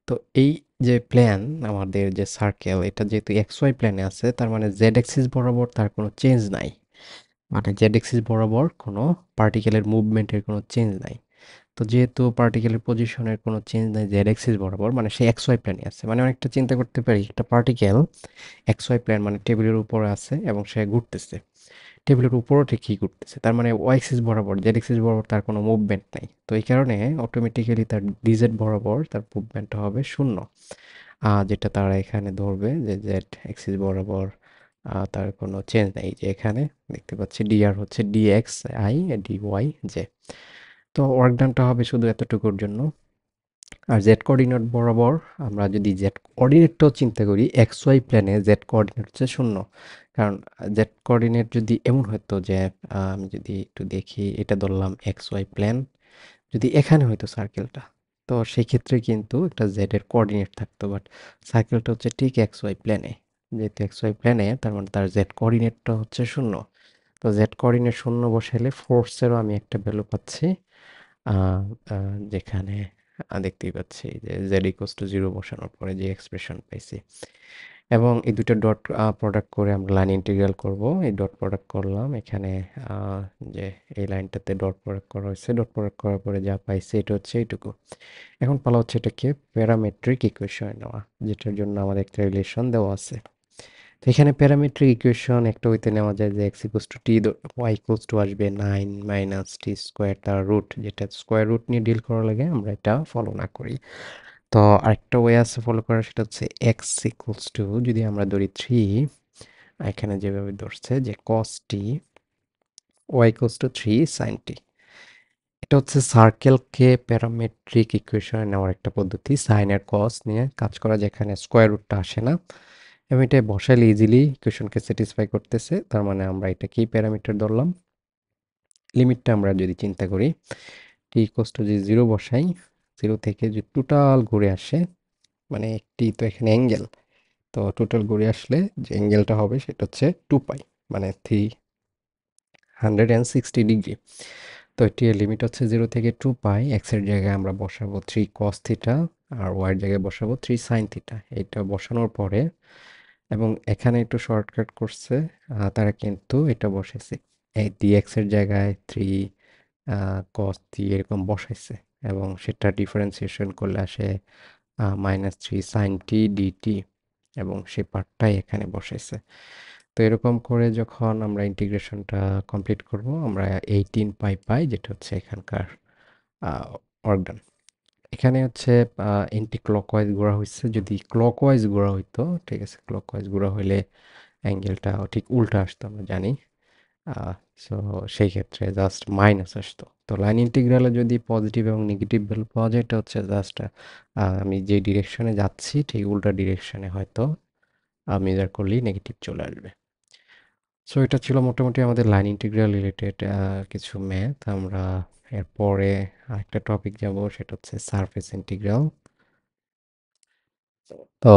তো এই যে প্ল্যান আমাদের যে সার্কেল এটা যেহেতু এক্স ওয়াই প্ল্যানে আছে তার মানে জেড এক্সিস বরাবর তার কোনো চেঞ্জ নাই, মানে জেড এক্সিস বরাবর কোনো পার্টিকেলের মুভমেন্টের কোনো চেঞ্জ নাই। তো যেহেতু পার্টিকেলের পজিশনের কোনো চেঞ্জ নাই জেড এক্সিস বরাবর, মানে সে এক্স ওয়াই প্ল্যানে আছে। মানে অনেকটা চিন্তা করতে পারি একটা পার্টিকেল এক্স ওয়াই প্ল্যান মানে টেবিলের উপরে আছে এবং সে ঘুরতেছে, টেবিলের উপরও ঠিকই ঘুরতেছে, তার মানে ওয়াই এক্সিস বরাবর জেড এক্সিস বরাবর তার কোনো মুভমেন্ট নাই। তো এই কারণে অটোমেটিক্যালি তার ডিজেড বরাবর তার মুভমেন্টটা হবে শূন্য। যেটা তারা এখানে ধরবে যে জেড এক্সিস বরাবর তার কোনো চেঞ্জ নেই। যে এখানে দেখতে পাচ্ছি ডিআর হচ্ছে d x i d y j. তো ওয়ার্ক ডানটা হবে শুধু এতটুকুর জন্য। আর জেড কোঅর্ডিনেট বরাবর আমরা যদি জেড কোঅর্ডিনেটটাও চিন্তা করি এক্স ওয়াই প্লেনে জেড কোঅর্ডিনেট হচ্ছে শূন্য। কারণ জেড কোঅর্ডিনেট যদি এমন হতো যে আমি যদি একটু দেখি এটা ধরলাম এক্স ওয়াই প্লেন, যদি এখানে হয়তো সার্কেলটা, তো সেক্ষেত্রে কিন্তু একটা জেড এর কোঅর্ডিনেট থাকতো, বাট সার্কেলটা হচ্ছে ঠিক এক্স ওয়াই প্লেনে। যেহেতু এক্স ওয়াই প্লেনে তার মানে তার জেড কোঅর্ডিনেটটা হচ্ছে শূন্য। তো জেড কোঅর্ডিনেট শূন্য বসাইলে ফোর্সেরও আমি একটা ভ্যালু পাচ্ছি, আহ, যেখানে দেখতেই পাচ্ছি যে জেড ইকুয়ালস টু জিরো বসানোর পরে যে এক্সপ্রেশন পাইছি। এবং এই দুটো ডট প্রোডাক্ট করে আমরা লাইন ইন্টিগ্রাল করব। এই ডট প্রোডাক্ট করলাম এখানে, আহ, যে এই লাইনটাতে ডট প্রোডাক্ট করা হয়েছে, ডট প্রোডাক্ট করার পরে যা পাইছি এটা হচ্ছে এইটুকু। এখন পালা হচ্ছে এটাকে প্যারামেট্রিক ইকুয়েশনে নেওয়া, যেটার জন্য আমাদের একটা রিলেশন দেওয়া আছে। তো এখানে প্যারামেট্রিক ইকুয়েশন একটা হইতে নেওয়া যায় যে x equals to t, y equals to আসবে 9 মাইনাস টি স্কোয়ার তার রুট, যেটা স্কোয়ার রুট নিয়ে ডিল করার লাগে আমরা এটা ফলো না করি। তো আরেকটা ওয়ে আছে ফলো করার, সেটা হচ্ছে এক্স ইকুয়ালস টু যদি আমরা ধরি 3, এখানে যেভাবে ধরছে যে কস টি, ওয়াই ইকুয়ালস টু 3 সাইন টি। এটা হচ্ছে সার্কেলকে প্যারামেট্রিক ইকুয়েশনে নেওয়ার একটা পদ্ধতি, সাইন আর কস নিয়ে কাজ করা যেখানে স্কোয়ার রুটটা আসে না। এবং এটা বসাইলে ইজিলি ইকুয়েশনকে স্যাটিসফাই করতেছে, তার মানে আমরা এটা কি প্যারামিটার ধরলাম। লিমিটটা আমরা যদি চিন্তা করি টি ইকুয়ালস টু যদি জিরো বসাই, জিরো থেকে যদি টোটাল ঘুরে আসে, মানে একটি তো এখানে অ্যাঙ্গেল, তো টোটাল ঘুরে আসলে যে অ্যাঙ্গেলটা হবে সেটা হচ্ছে 2 পাই, মানে 360 ডিগ্রি। তো এটি লিমিট হচ্ছে 0 থেকে 2 পাই। এক্সের জায়গায় আমরা বসাবো 3 cos থিটা আর ওয়াইয়ের জায়গায় বসাবো 3 sin থিটা। এটা বসানোর পরে এবং এখানে একটু শর্টকাট করছে, তারা কিন্তু এটা বসেছে এই ডিএক্স এর জায়গায় 3 cos এরকম বসাইছে এবং সেটা ডিফারেন্সিয়েশন করলে আসে -3 sin t dt এবং সেই পার্টটাই এখানে বসাইছে। তো এরকম করে যখন আমরা ইন্টিগ্রেশনটা কমপ্লিট করব আমরা 18 পাই পাই, যেটা হচ্ছে এখানকার অর্গান। এখানে হচ্ছে এন্টি ক্লকওয়াইজ ঘোরা হয়েছে, যদি ক্লকওয়াইজ ঘোরা হইতো ঠিক আছে, ক্লকওয়াইজ ঘোরা হইলে অ্যাঙ্গেলটা ঠিক উল্টা আসতো আমরা জানি। সো সেই ক্ষেত্রে জাস্ট মাইনাস আসতো। তো লাইন ইন্টিগ্রালে যদি পজিটিভ এবং নেগেটিভ ভ্যালু পাওয়া যায় এটা হচ্ছে জাস্ট আমি যে ডিরেকশনে যাচ্ছি ঠিক উল্টা ডিরেকশনে হয়তো মেজার করলেই নেগেটিভ চলে আসবে। সো এটা ছিল মোটামুটি আমাদের লাইন ইন্টিগ্রাল রিলেটেড কিছু ম্যাথ। আমরা এরপরে আরেকটা টপিক যাব, সেটা হচ্ছে সারফেস ইন্টিগ্রাল। তো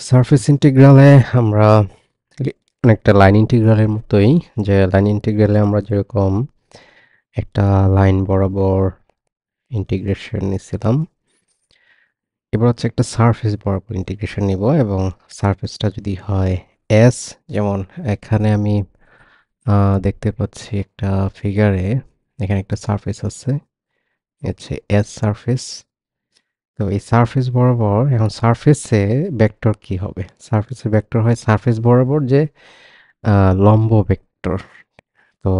সারফেস ইন্টিগ্রালে আমরা অনেকটা লাইন ইন্টিগ্রালের মতোই, যে লাইন ইন্টিগ্রালে আমরা যেরকম একটা লাইন বরাবর ইন্টিগ্রেশন নিছিলাম, এবার হচ্ছে একটা সারফেস বরাবর ইন্টিগ্রেশন নিব এবং সারফেসটা যদি হয় এস, যেমন এখানে আমি দেখতে পাচ্ছি একটা ফিগারে এখানে একটা সারফেস আছে, হচ্ছে এস সারফেস। তো এই সারফেস বরাবর এখন সারফেসে ভেক্টর কি হবে, সারফেসে ভেক্টর হয় সারফেস বরাবর যে লম্ব ভেক্টর। তো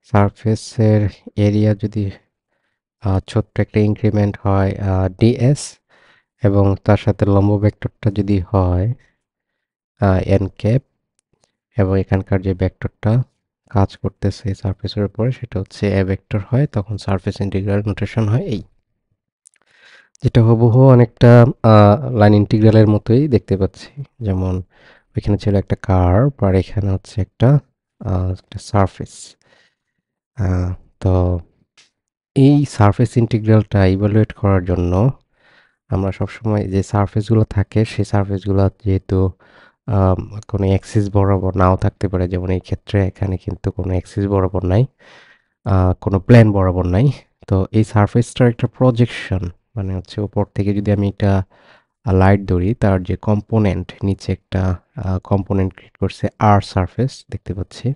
সারফেসের এরিয়া যদি ছোট্ট একটা ইনক্রিমেন্ট হয় ডিএস এবং তার সাথে লম্ব ভেক্টরটা যদি হয় এন ক্যাপ এবং এখানকার যে ভেক্টরটা কাজ করতেছে সারফেসের উপরে সেটা হচ্ছে এ ভেক্টর হয়, তখন সারফেস ইন্টিগ্রাল নোটেশন হয় এই। যেটা হুবহু অনেকটা লাইন ইন্টিগ্রালের মতোই দেখতে পাচ্ছি। যেমন ওইখানে ছিল একটা কার্ভ আর এখানে হচ্ছে একটা সারফেস। তো এই সারফেস ইন্টিগ্রালটা ইভালুয়েট করার জন্য আমরা সবসময় যে সারফেসগুলো থাকে সেই সারফেসগুলো যেহেতু আম কোনো অ্যাক্সিস বরাবর নাও থাকতে পারে, যেমন এই ক্ষেত্রে এখানে কিন্তু কোনো অ্যাক্সিস বরাবর নাই, কোনো প্লেন বরাবর নাই। তো এই সারফেসটার একটা প্রজেকশন, মানে হচ্ছে উপর থেকে যদি আমি একটা লাইট ধরি, তার যে কম্পোনেন্ট নিচে একটা কম্পোনেন্ট ক্রিয়েট করছে আর সারফেস দেখতে পাচ্ছি।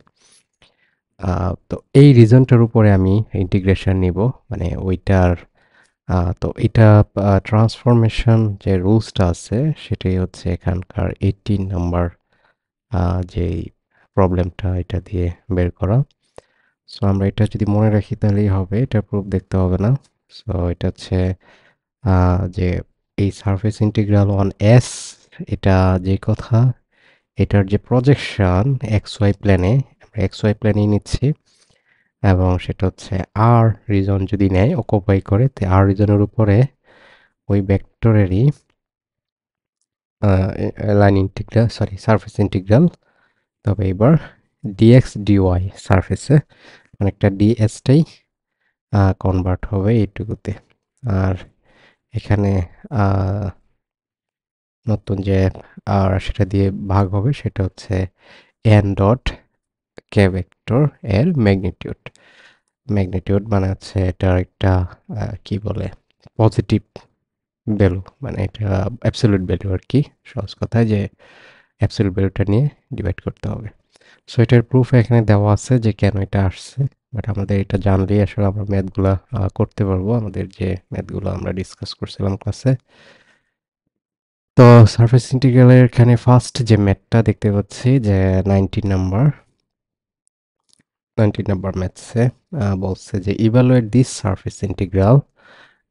তো এই রিজনটার উপরে আমি ইন্টিগ্রেশন নিব, মানে ওইটার তো এটা ট্রান্সফরমেশন যে রুলসটা আছে সেটাই হচ্ছে এখানকার 18 নাম্বার যেই প্রবলেমটা এটা দিয়ে বের করা। সো আমরা এটা যদি মনে রাখি তাহলেই হবে, এটা প্রুফ দেখতে হবে না। সো এটা হচ্ছে যে এই সারফেস ইন্টিগ্রাল অন এস, এটা যে কথা, এটার যে প্রজেকশন এক্স ওয়াই প্লেনে, আমরা এক্স ওয়াই প্লেনেই নিচ্ছি, এবং সেটা হচ্ছে আর রিজন যদি নেয় অকুপাই করে, তো আর রিজনের উপরে ওই ভেক্টরেরই line integral, sorry surface integral. তবে এবার ডিএক্স ডিওয়াই সারফেসে অনেকটা ডিএসটাই কনভার্ট হবে এইটুকুতে। আর এখানে আহ, নতুন যে আর সেটা দিয়ে ভাগ হবে সেটা হচ্ছে এন ডট কে ভেক্টর এর ম্যাগনিটিউড। ম্যাগনিটিউড মানে হচ্ছে এটার একটা কি বলে, পজিটিভ ভ্যালু, মানে এটা অ্যাবসলিউট ভ্যালু আর কি, সহজ কথায় যে অ্যাবসলিউট ভ্যালুটা নিয়ে ডিভাইড করতে হবে। সো এটার প্রুফ এখানে দেওয়া আছে যে কেন এটা আসছে, বাট আমাদের এটা জানলেই আসলে আমরা ম্যাথগুলো করতে পারবো, আমাদের যে ম্যাথগুলো আমরা ডিসকাস করছিলাম ক্লাসে। তো সারফেস ইন্টিগ্রালের এখানে ফার্স্ট যে ম্যাথটা দেখতে পাচ্ছি যে 19 নাম্বার ম্যাথসে বলছে যে ইভালুয়েট দিস সারফেস ইন্টিগ্রাল,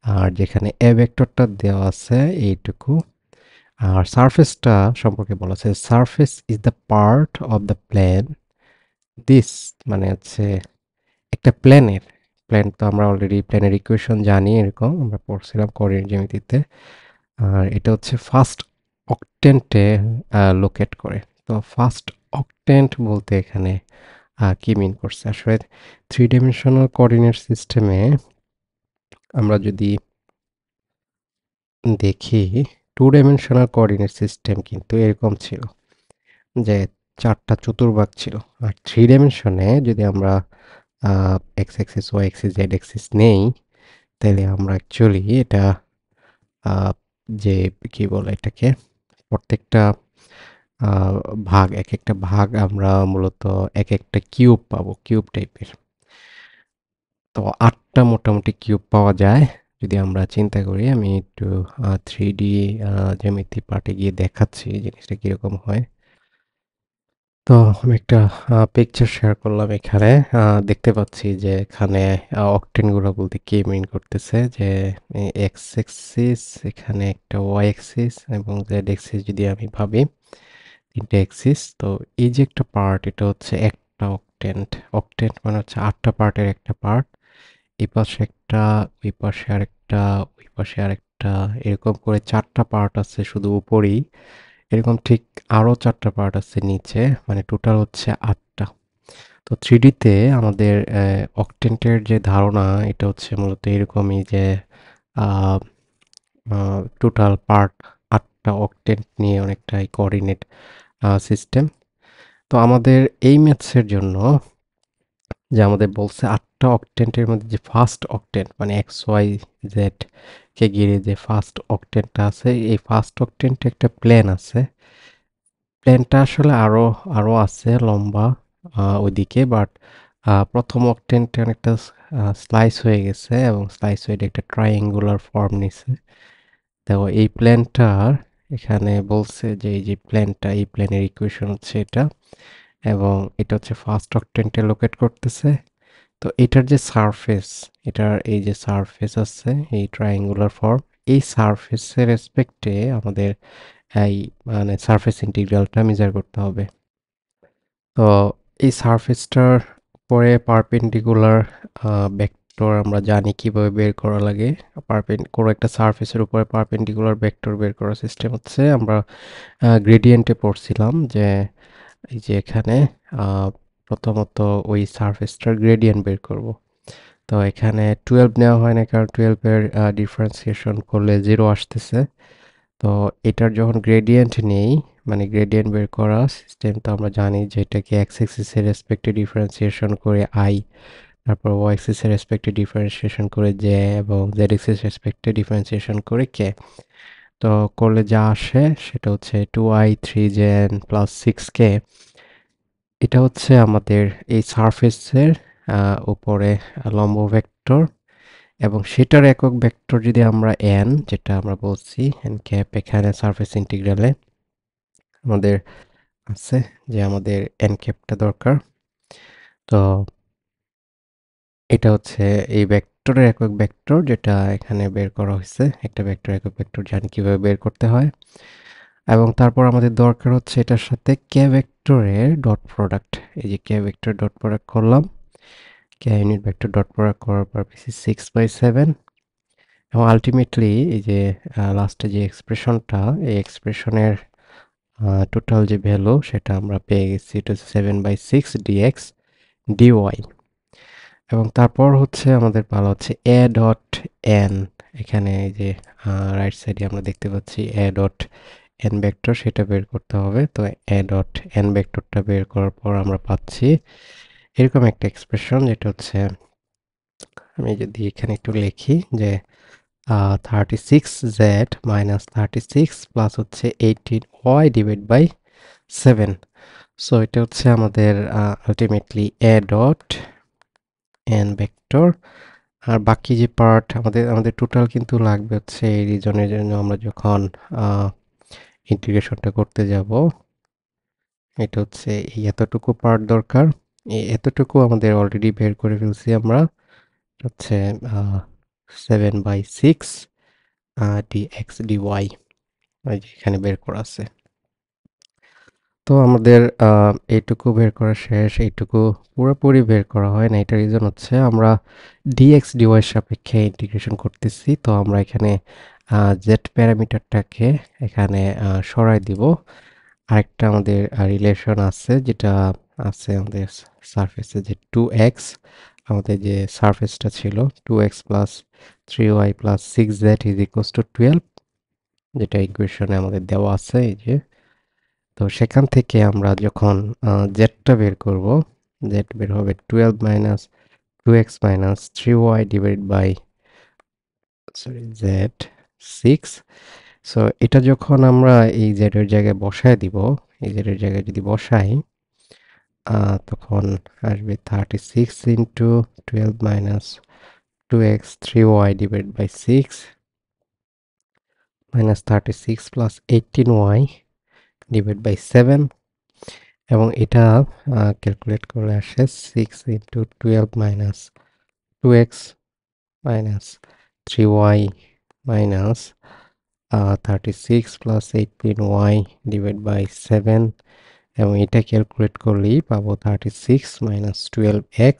আর যেখানে এ ভেক্টরটা দেওয়া আছে এইটুকু, আর সারফেসটা সম্পর্কে বলা আছে surface is the part of the plane this, মানে হচ্ছে একটা প্লেনের, প্লেন তো আমরা অলরেডি প্লেনের ইকুয়েশন জানি, এরকম আমরা পড়ছিলাম কোঅর্ডিনেট জ্যামিতিতে। আর এটা হচ্ছে ফার্স্ট অক্টেন্টে লোকেট করে। তো ফার্স্ট অক্টেন্ট বলতে এখানে কি মিন করছে আসলে, থ্রি ডাইমেনশনাল কোঅর্ডিনেট সিস্টেমে আমরা যদি দেখি, টু ডাইমেনশনাল কোঅর্ডিনেট সিস্টেম কিন্তু এরকম ছিল যে চারটা চতুর্ভাগ ছিল। আর থ্রি ডাইমেনশনে যদি আমরা x axis y axis z axis নেই, তাহলে আমরা অ্যাকচুয়ালি এটা যে কি বলে এটাকে, প্রত্যেকটা আহ, এক একটা ভাগ আমরা মূলত এক একটা কিউব পাবো, কিউব টাইপের। তো আটটা মোটামুটি কিউব পাওয়া যায় যদি আমরা চিন্তা করি। আমি একটু 3D জ্যামিতি পার্টে গিয়ে দেখাচ্ছি জিনিসটা কীরকম হয়। তো আমি একটা পিকচার শেয়ার করলাম এখানে। দেখতে পাচ্ছি যে এখানে অক্টেনগুলো বলতে কি মিন করতেছে, যে এক্স এক্সিস, এখানে একটা ওয়াই এক্সিস এবং জেড এক্সিস যদি আমি ভাবি, তিনটে এক্সিস। তো এই যে একটা পার্ট, এটা হচ্ছে একটা অক্টেন্ট। অক্টেন্ট মানে হচ্ছে আটটা পার্টের একটা পার্ট। এই পাশে একটা, ওই পাশে আরেকটা, ওই পাশে আরেকটা, এরকম করে চারটা পার্ট আছে শুধু উপরেই। এরকম ঠিক আরও চারটা পার্ট আছে নিচে, মানে টোটাল হচ্ছে আটটা। তো থ্রিডিতে আমাদের অক্টেন্টের যে ধারণা, এটা হচ্ছে মূলত এরকমই যে টোটাল পার্ট আটটা অক্টেন্ট নিয়ে অনেকটাই কোঅর্ডিনেট সিস্টেম। তো আমাদের এই ম্যাথসের জন্য যে আমাদের বলছে আটটা অক্টেন্টের মধ্যে যে ফার্স্ট অক্টেন্ট, মানে এক্স ওয়াই জেড কে ঘিরে যে ফার্স্ট অক্টেন্টটা আছে, এই ফার্স্ট অক্টেন্টে একটা প্লেন আছে। প্লেনটা আসলে আরো আরো আছে লম্বা ওইদিকে, বাট প্রথম অক্টেন্টে অনেকটা স্লাইস হয়ে গেছে এবং স্লাইস হয়ে এটা একটা ট্রাইঅ্যাঙ্গুলার ফর্ম নিছে। তো এই প্লেনটার এখানে বলছে যে এই যে প্লেনটা, এই প্লেনের ইকুয়েশন হচ্ছে এটা, এবং এটা হচ্ছে ফার্স্ট অক্টেন্টে লোকেট করতেছে। তো এটার যে সারফেস, এটার এই যে সারফেস আছে এই ট্রায়াঙ্গুলার ফর্ম, এই সারফেসের রেসপেক্টে আমাদের এই মানে সারফেস ইন্টিগ্রালটা মেজার করতে হবে। তো এই সারফেসটার উপরে পারপেন্ডিকুলার ভেক্টর আমরা জানি কিভাবে বের করা লাগে। কোনো একটা সারফেসের উপরে পারপেন্ডিকুলার ভেক্টর বের করার সিস্টেম হচ্ছে আমরা গ্রেডিয়েন্টে পড়ছিলাম যে এই যে এখানে আহ, প্রথমত ওই সারফেসটার গ্রেডিয়েন্ট বের করব। তো এখানে 12 নেওয়া হয় না, কারণ 12 এর ডিফারেন্সিয়েশন করলে 0 আসতেছে। তো এটার যখন গ্রেডিয়েন্ট নেই, মানে গ্রেডিয়েন্ট বের করা সিস্টেম, তো আমরা জানি যে এটাকে এক্স এক্সিসের রেসপেক্টে ডিফারেন্সিয়েশন করে আই, তারপর ওয়াই এক্সিসের রেসপেক্টে ডিফারেন্সিয়েশন করে জে, এবং জেড এক্সিসের রেসপেক্টে ডিফারেন্সিয়েশন করে কে। তো করলে যা আসে সেটা হচ্ছে 2i 3j প্লাস 6k। এটা হচ্ছে আমাদের এই সারফেসের উপরে লম্ব ভেক্টর, এবং সেটার একক ভেক্টর যদি আমরা n, যেটা আমরা বলছি n ক্যাপ, এখানে সারফেস ইন্টিগ্রালে আমাদের আছে যে আমাদের n ক্যাপটা দরকার। তো এটা হচ্ছে এই ভেক্টরের একক ভেক্টর, যেটা এখানে বের করা হয়েছে। একটা ভেক্টর একক ভেক্টর জানি কিভাবে বের করতে হয়। এবং তারপর আমাদের দরকার হচ্ছে এটার সাথে কে ভেক্টরের ডট প্রোডাক্ট। এই যে কে ভেক্টর ডট প্রোডাক্ট করলাম, কে ইউনিট ভেক্টর ডট প্রোডাক্ট করার পর পেয়েছি 6/7। এবং আলটিমেটলি এই যে লাস্টে যে এক্সপ্রেশনটা, এই এক্সপ্রেশনের টোটাল যে ভ্যালু সেটা আমরা পেয়ে গেছি, এটা হচ্ছে 7/6 ডিএক্স ডিওয়াই। এবং তারপর হচ্ছে আমাদের পালা হচ্ছে এ ডট এন। এখানে এই যে রাইট সাইডে আমরা দেখতে পাচ্ছি এ ডট এন ভেক্টর, সেটা বের করতে হবে। তো এ ডট এন ভেক্টরটা বের করার পর আমরা পাচ্ছি এরকম একটা এক্সপ্রেশন, যেটা হচ্ছে, আমি যদি এখানে একটু লিখি যে 36z মাইনাস 36 প্লাস হচ্ছে 18y ডিভাইড বাই 7। সো এটা হচ্ছে আমাদের ultimately A dot N vector. আর বাকি যে পার্ট আমাদের টোটাল কিন্তু লাগবে হচ্ছে এই রিজনের জন্য আমরা যখন ইন্টিগ্রেশনটা করতে যাব, এটা হচ্ছে এই এতটুকু পার্ট দরকার। এই এতটুকু আমাদের অলরেডি বের করে ফেলছি আমরা, হচ্ছে 7/6 dx dy, এই যে এখানে বের করা আছে। তো আমাদের এইটুকু বের করা শেষ। এইটুকু পুরোপুরি বের করা হয় না, এটা রিজন হচ্ছে আমরা dx dy এর সাপেক্ষে ইন্টিগ্রেশন করতেছি। তো আমরা এখানে জেড প্যারামিটারটাকে এখানে সরাই দিব। আরেকটা আমাদের রিলেশন আছে, যেটা আছে আমাদের সারফেসে, যে 2x, আমাদের যে সারফেসটা ছিল 2x plus 3y plus 6z is equals two 12, যেটা ইকুয়েশনে আমাদের দেওয়া আছে এই যে। তো সেখান থেকে আমরা যখন জেডটা বের করব, জেড বের হবে 12 minus 2x minus 3y divide by, sorry, z 6। So এটা যখন আমরা এই জেডের জায়গায় বসায় দিব, এই জেডের জায়গায় যদি বসাই, তখন আসবে 36 into 12 minus 2x 3y divide by 6 minus 36 plus 18y divide by 7। এবং এটা ক্যালকুলেট করলে আসে 6 into 12 minus 2x minus 3y minus 36 plus 18y divide by 7। এবং এটা ক্যালকুলেট করলেই পাবো 36 মাইনাস 12x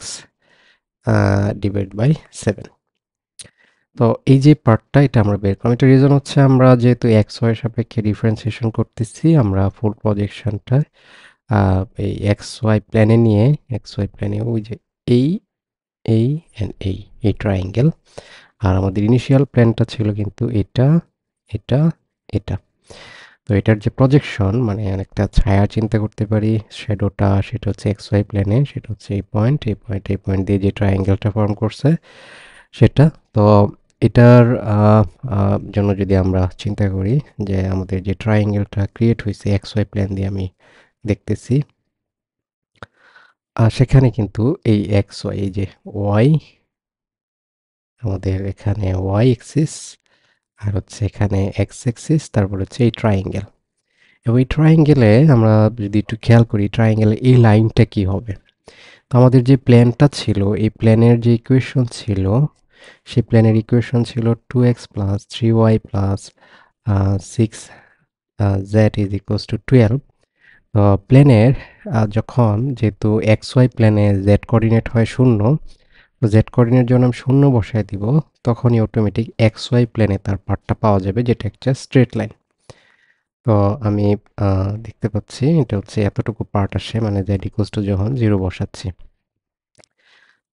ডিভাইড বাই 7। তো এই যে পার্টটা, এটা আমরা বের করলাম। এটা রিজন হচ্ছে আমরা যেহেতু এক্স ওয়াই এর সাপেক্ষে ডিফারেন্সিয়েশন করতেছি, আমরা ফুল প্রজেকশনটা এই এক্স ওয়াই প্ল্যানে নিয়ে, এক্স ওয়াই প্ল্যানে ওই যে এই এই অ্যান্ড এই ট্রায়াঙ্গেল। আর আমাদের ইনিশিয়াল প্ল্যানটা ছিল কিন্তু এটা, এটা, এটা। তো এটার যে প্রজেকশন, মানে একটা ছায়া চিন্তা করতে পারি, শ্যাডোটা, সেটা হচ্ছে এক্স ওয়াই প্ল্যানে, সেটা হচ্ছে এই পয়েন্ট, এই পয়েন্ট, এই পয়েন্ট দিয়ে যে ট্রায়াঙ্গেলটা ফর্ম করছে সেটা। তো এটার জন্য যদি আমরা চিন্তা করি যে আমাদের যে ট্রায়াঙ্গেলটা ক্রিয়েট হয়েছে এক্স ওয়াই প্ল্যান দিয়ে, আমি দেখতেছি সেখানে কিন্তু এই এক্স ওয়াই, এই যে ওয়াই, আমাদের এখানে ওয়াই এক্সিস, আর হচ্ছে এখানে এক্স এক্সিস, তারপর হচ্ছে এই ট্রায়াঙ্গেল। এবং এই ট্রায়াঙ্গেলে আমরা যদি একটু খেয়াল করি, ট্রায়াঙ্গেলে এই লাইনটা কি হবে। তো আমাদের যে প্ল্যানটা ছিল, এই প্ল্যানের যে ইকুয়েশন ছিল, সেই প্ল্যানের ইকুয়েশন ছিল 2x plus 3y plus 6z is equals two 12। তো প্ল্যানের যখন, যেহেতু এক্স ওয়াই প্ল্যানে জেড কোঅর্ডিনেট হয় 0, তো জেড কোঅর্ডিনেটের জন্য আমি 0 বসায় দিব, তখনই অটোমেটিক এক্স ওয়াই প্লেনে তার পার্টটা পাওয়া যাবে, যেটা একটা স্ট্রেট লাইন। তো আমি দেখতে পাচ্ছি এটা হচ্ছে এতটুকু পার্ট আসে, মানে জেড ইকুয়ালস টু যখন 0 বসাচ্ছি।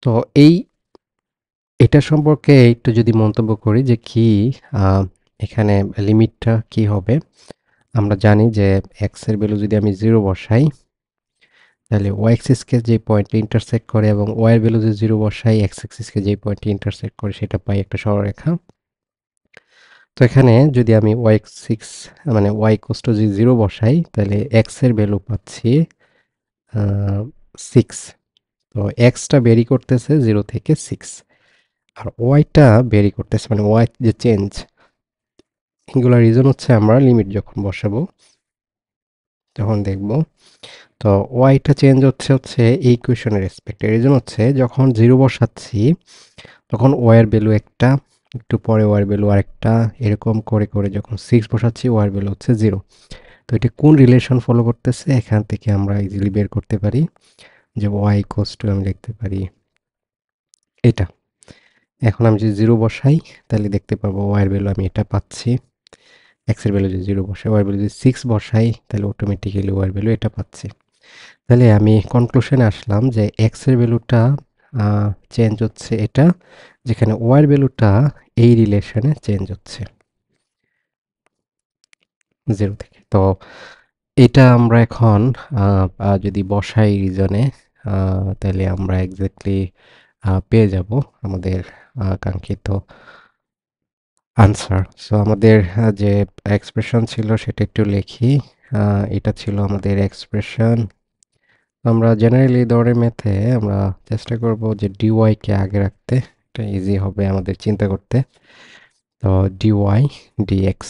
তো এটা সম্পর্কে একটু যদি মন্তব্য করি যে কি এখানে লিমিটটা কি হবে। আমরা জানি যে এক্স এর ভ্যালু যদি আমি 0 বসাই, তাহলে ওয়াই অ্যাক্সিসকে যে পয়েন্টে ইন্টারসেক্ট করে এবং ওয়াই এর ভ্যালু যদি 0 বসাই, এক্স অ্যাক্সিসকে যে পয়েন্টে ইন্টারসেক্ট করে সেটা পাই একটা সরলরেখা। তো এখানে যদি আমি ওয়াই সিক্স মানে ওয়াই ইকুয়ালস টু যদি 0 বসাই, তাহলে এক্স এর ভ্যালু পাচ্ছি 6। তো এক্সটা বেরি করতেছে 0 থেকে 6, আর ওয়াইটা বেরি করতেছে, মানে ওয়াই যে চেঞ্জ, এগুলোর রিজন হচ্ছে আমরা লিমিট যখন বসাবো তখন দেখব। তো ওয়াইটা চেঞ্জ হচ্ছে এই ইকুয়েশনের রেসপেক্টে। রিজন হচ্ছে যখন 0 বসাচ্ছি তখন ওয়াইয়ের ভ্যালু একটা, একটু পরে ওয়াইয়ের ভ্যালু আরেকটা, এরকম করে করে যখন 6 বসাচ্ছি ওয়াইয়ের ভ্যালু হচ্ছে 0। তো এটা কোন রিলেশন ফলো করতেছে এখান থেকে আমরা ইজিলি বের করতে পারি যে ওয়াই ইকুয়ালস টু আমি লিখতে পারি এটা। এখন আমি যদি 0 বসাই তাহলে দেখতে পাবো ওয়াইয়ের ভ্যালু আমি এটা পাচ্ছি। এক্স এর ভ্যালু যদি 0 বসাই, ওয়াইয়ের ভ্যালু যদি 6 বসাই, তাহলে অটোমেটিক্যালি ওয়াইয়ের ভ্যালু এটা পাচ্ছি। তাহলে আমি কনক্লুশনে আসলাম যে এক্স এর ভ্যালুটা চেঞ্জ হচ্ছে এটা, যেখানে ওয়াইয়ের ভ্যালুটা এই রিলেশনে চেঞ্জ হচ্ছে 0 থেকে। তো এটা আমরা এখন যদি বসাই রিজনে, তাহলে আমরা এক্স্যাক্টলি পেয়ে যাব আমাদের কাঙ্ক্ষিত আনসার। সো আমাদের যে এক্সপ্রেশন ছিল সেটা একটু লিখি। এটা ছিল আমাদের এক্সপ্রেশন। আমরা জেনারেলি দৌড়ের মেথে আমরা চেষ্টা করব যে ডিওয়াই কে আগে রাখতে, এটা ইজি হবে আমাদের চিন্তা করতে। তো ডিওয়াই ডিএক্স,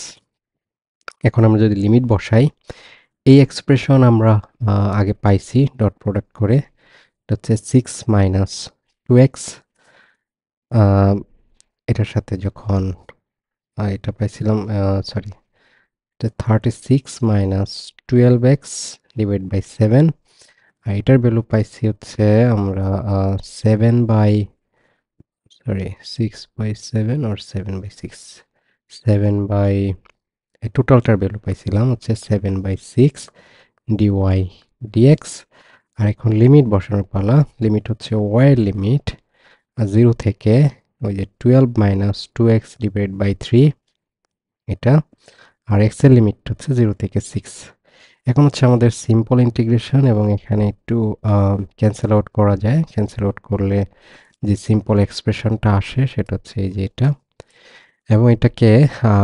এখন আমরা যদি লিমিট বসাই, এই এক্সপ্রেশন আমরা আগে পাইছি ডট প্রোডাক্ট করে, এটা হচ্ছে 6 - 2x। এটার সাথে যখন এটা পাইছিলাম, সরি, এটা 36 - 12x ডিভাইড বাই 7। আর এটার ভ্যালু পাইছি হচ্ছে আমরা 6/7 or 7/6, 7 বাই, টোটালটার ভ্যালু পাইছিলাম হচ্ছে 7/6 ডিওয়াই ডিএক্স। আর এখন লিমিট বসানোর পালা। লিমিট হচ্ছে ওয়াইয়ের লিমিট 0 থেকে ওই যে 12 - 2x ডিভাইড বাই 3 এটা, আর এক্স এর লিমিট হচ্ছে 0 থেকে 6। এখন হচ্ছে আমাদের সিম্পল ইন্টিগ্রেশন, এবং এখানে একটু ক্যান্সেল আউট করা যায়। ক্যান্সেল আউট করলে যে সিম্পল এক্সপ্রেশনটা আসে সেটা হচ্ছে এই যে এটা। এবং এটাকে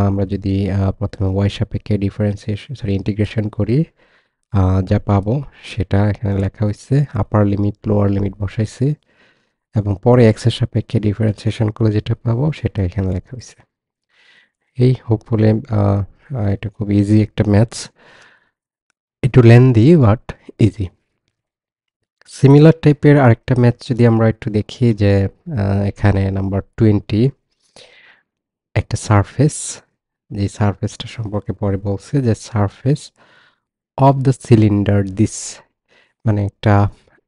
আমরা যদি প্রথমে ওয়াই সাপেক্ষে ইন্টিগ্রেশন করি, যা পাবো সেটা এখানে লেখা হয়েছে। আপার লিমিট লোয়ার লিমিট বসাইছে, এবং পরে এক্স এর সাপেক্ষে ডিফারেন্সিয়েশন করলে যেটা পাবো সেটা এখানে লেখা হয়েছে। এই হোপফুলি এটা খুব ইজি একটা ম্যাথস, একটু লেন্দি বাট ইজি। সিমিলার টাইপের আরেকটা ম্যাথ যদি আমরা একটু দেখি, যে এখানে নাম্বার 20 একটা সারফেস, যে সারফেসটা সম্পর্কে পরে বলছে যে surface of the cylinder this, মানে একটা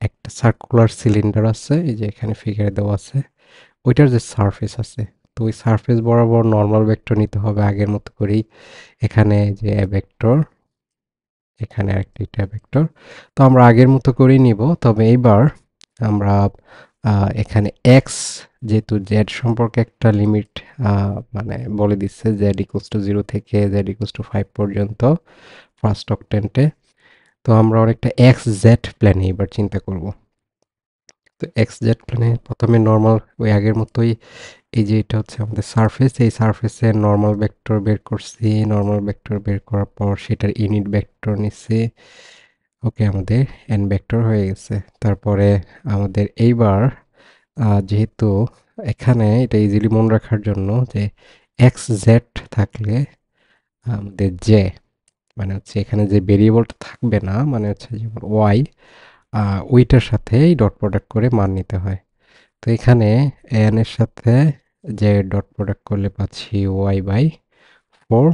একটা সার্কুলার সিলিন্ডার আছে, এই যে এখানে ফিগারে দেওয়া আছে, ওইটার যে সারফেস আছে, তো ওই সারফেস বরাবর নর্মাল ভেক্টর নিতে হবে আগের মতো করেই। এখানে যে ভেক্টর, এখানে আরেকটা এটা ভেক্টর, তো আমরা আগের মতো করেই নিব। তবে এইবার আমরা এখানে এক্স, যেহেতু জেড সম্পর্কে একটা লিমিট মানে বলে দিচ্ছে, জেড ইকুয়ালস টু 0 থেকে জেড ইকুয়ালস টু 5 পর্যন্ত ফার্স্ট অক্টেন্টে। তো আমরা অনেকটা এক্স জেড প্ল্যানে এবার চিন্তা করব। তো এক্স জেড প্ল্যানে প্রথমে নর্মাল ওই আগের মতোই, এই যে এটা হচ্ছে আমাদের সারফেস, এই সারফেসে নর্মাল ভেক্টর বের করছি। নর্মাল ভেক্টর বের করার পর সেটার ইউনিট ভেক্টর নিচ্ছি। ওকে, আমাদের এন ভেক্টর হয়ে গেছে। তারপরে আমাদের এইবার যেহেতু এখানে এটা ইজিলি মনে রাখার জন্য যে এক্স জেড থাকলে আমাদের জে, মানে হচ্ছে এখানে যে ভেরিয়েবলটা থাকবে না, মানে হচ্ছে যেমন ওয়াই, ওইটার সাথেই ডট প্রোডাক্ট করে মান নিতে হয়। তো এখানে এন এর সাথে যে ডট প্রোডাক্ট করলে পাচ্ছি y/4,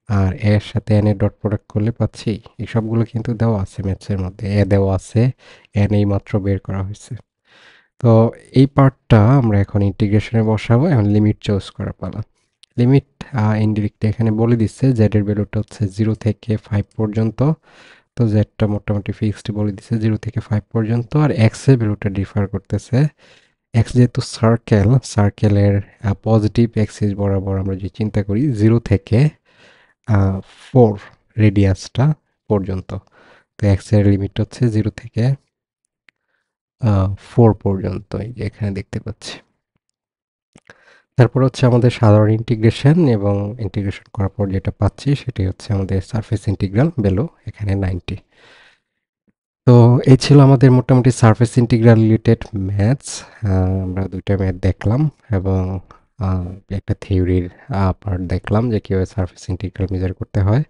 আর এর সাথে এন এর ডট প্রোডাক্ট করলে পাচ্ছি, এই সবগুলো কিন্তু দেওয়া আছে ম্যাথসের মধ্যে, এ দেওয়া আছে, এন এই মাত্র বের করা হয়েছে। তো এই পার্টটা আমরা এখন ইন্টিগ্রেশনে বসাবো। এখন লিমিট চুজ করার পালা। লিমিট ইনডিরেক্টলি এখানে বলে দিচ্ছে z এর ভ্যালুটা হচ্ছে 0 থেকে 5 পর্যন্ত। তো জেডটা মোটামুটি ফিক্সড বলে দিচ্ছে 0 থেকে 5 পর্যন্ত। আর এক্স এর ভ্যালুটা ডিফার করতেছে। এক্স যেহেতু সার্কেলের পজিটিভ অ্যাক্সিস বরাবর আমরা যদি চিন্তা করি 0 থেকে 4 রেডিয়াসটা পর্যন্ত। তো এক্স এর লিমিট হচ্ছে 0 থেকে 4 পর্যন্ত, এই যে এখানে দেখতে পাচ্ছি। তারপর হচ্ছে আমাদের সাধারণ ইন্টিগ্রেশন, এবং ইন্টিগ্রেশন করার পর যেটা পাচ্ছি সেটি হচ্ছে আমাদের সারফেস ইন্টিগ্রাল ভ্যালু এখানে 90। তো এই ছিল আমাদের মোটামুটি সারফেস ইন্টিগ্রাল রিলেটেড ম্যাথস। আমরা দুইটা ম্যাথ দেখলাম, এবং একটা থিওরির পার্ট দেখলাম যে কীভাবে সারফেস ইন্টিগ্রাল মেজার করতে হয়।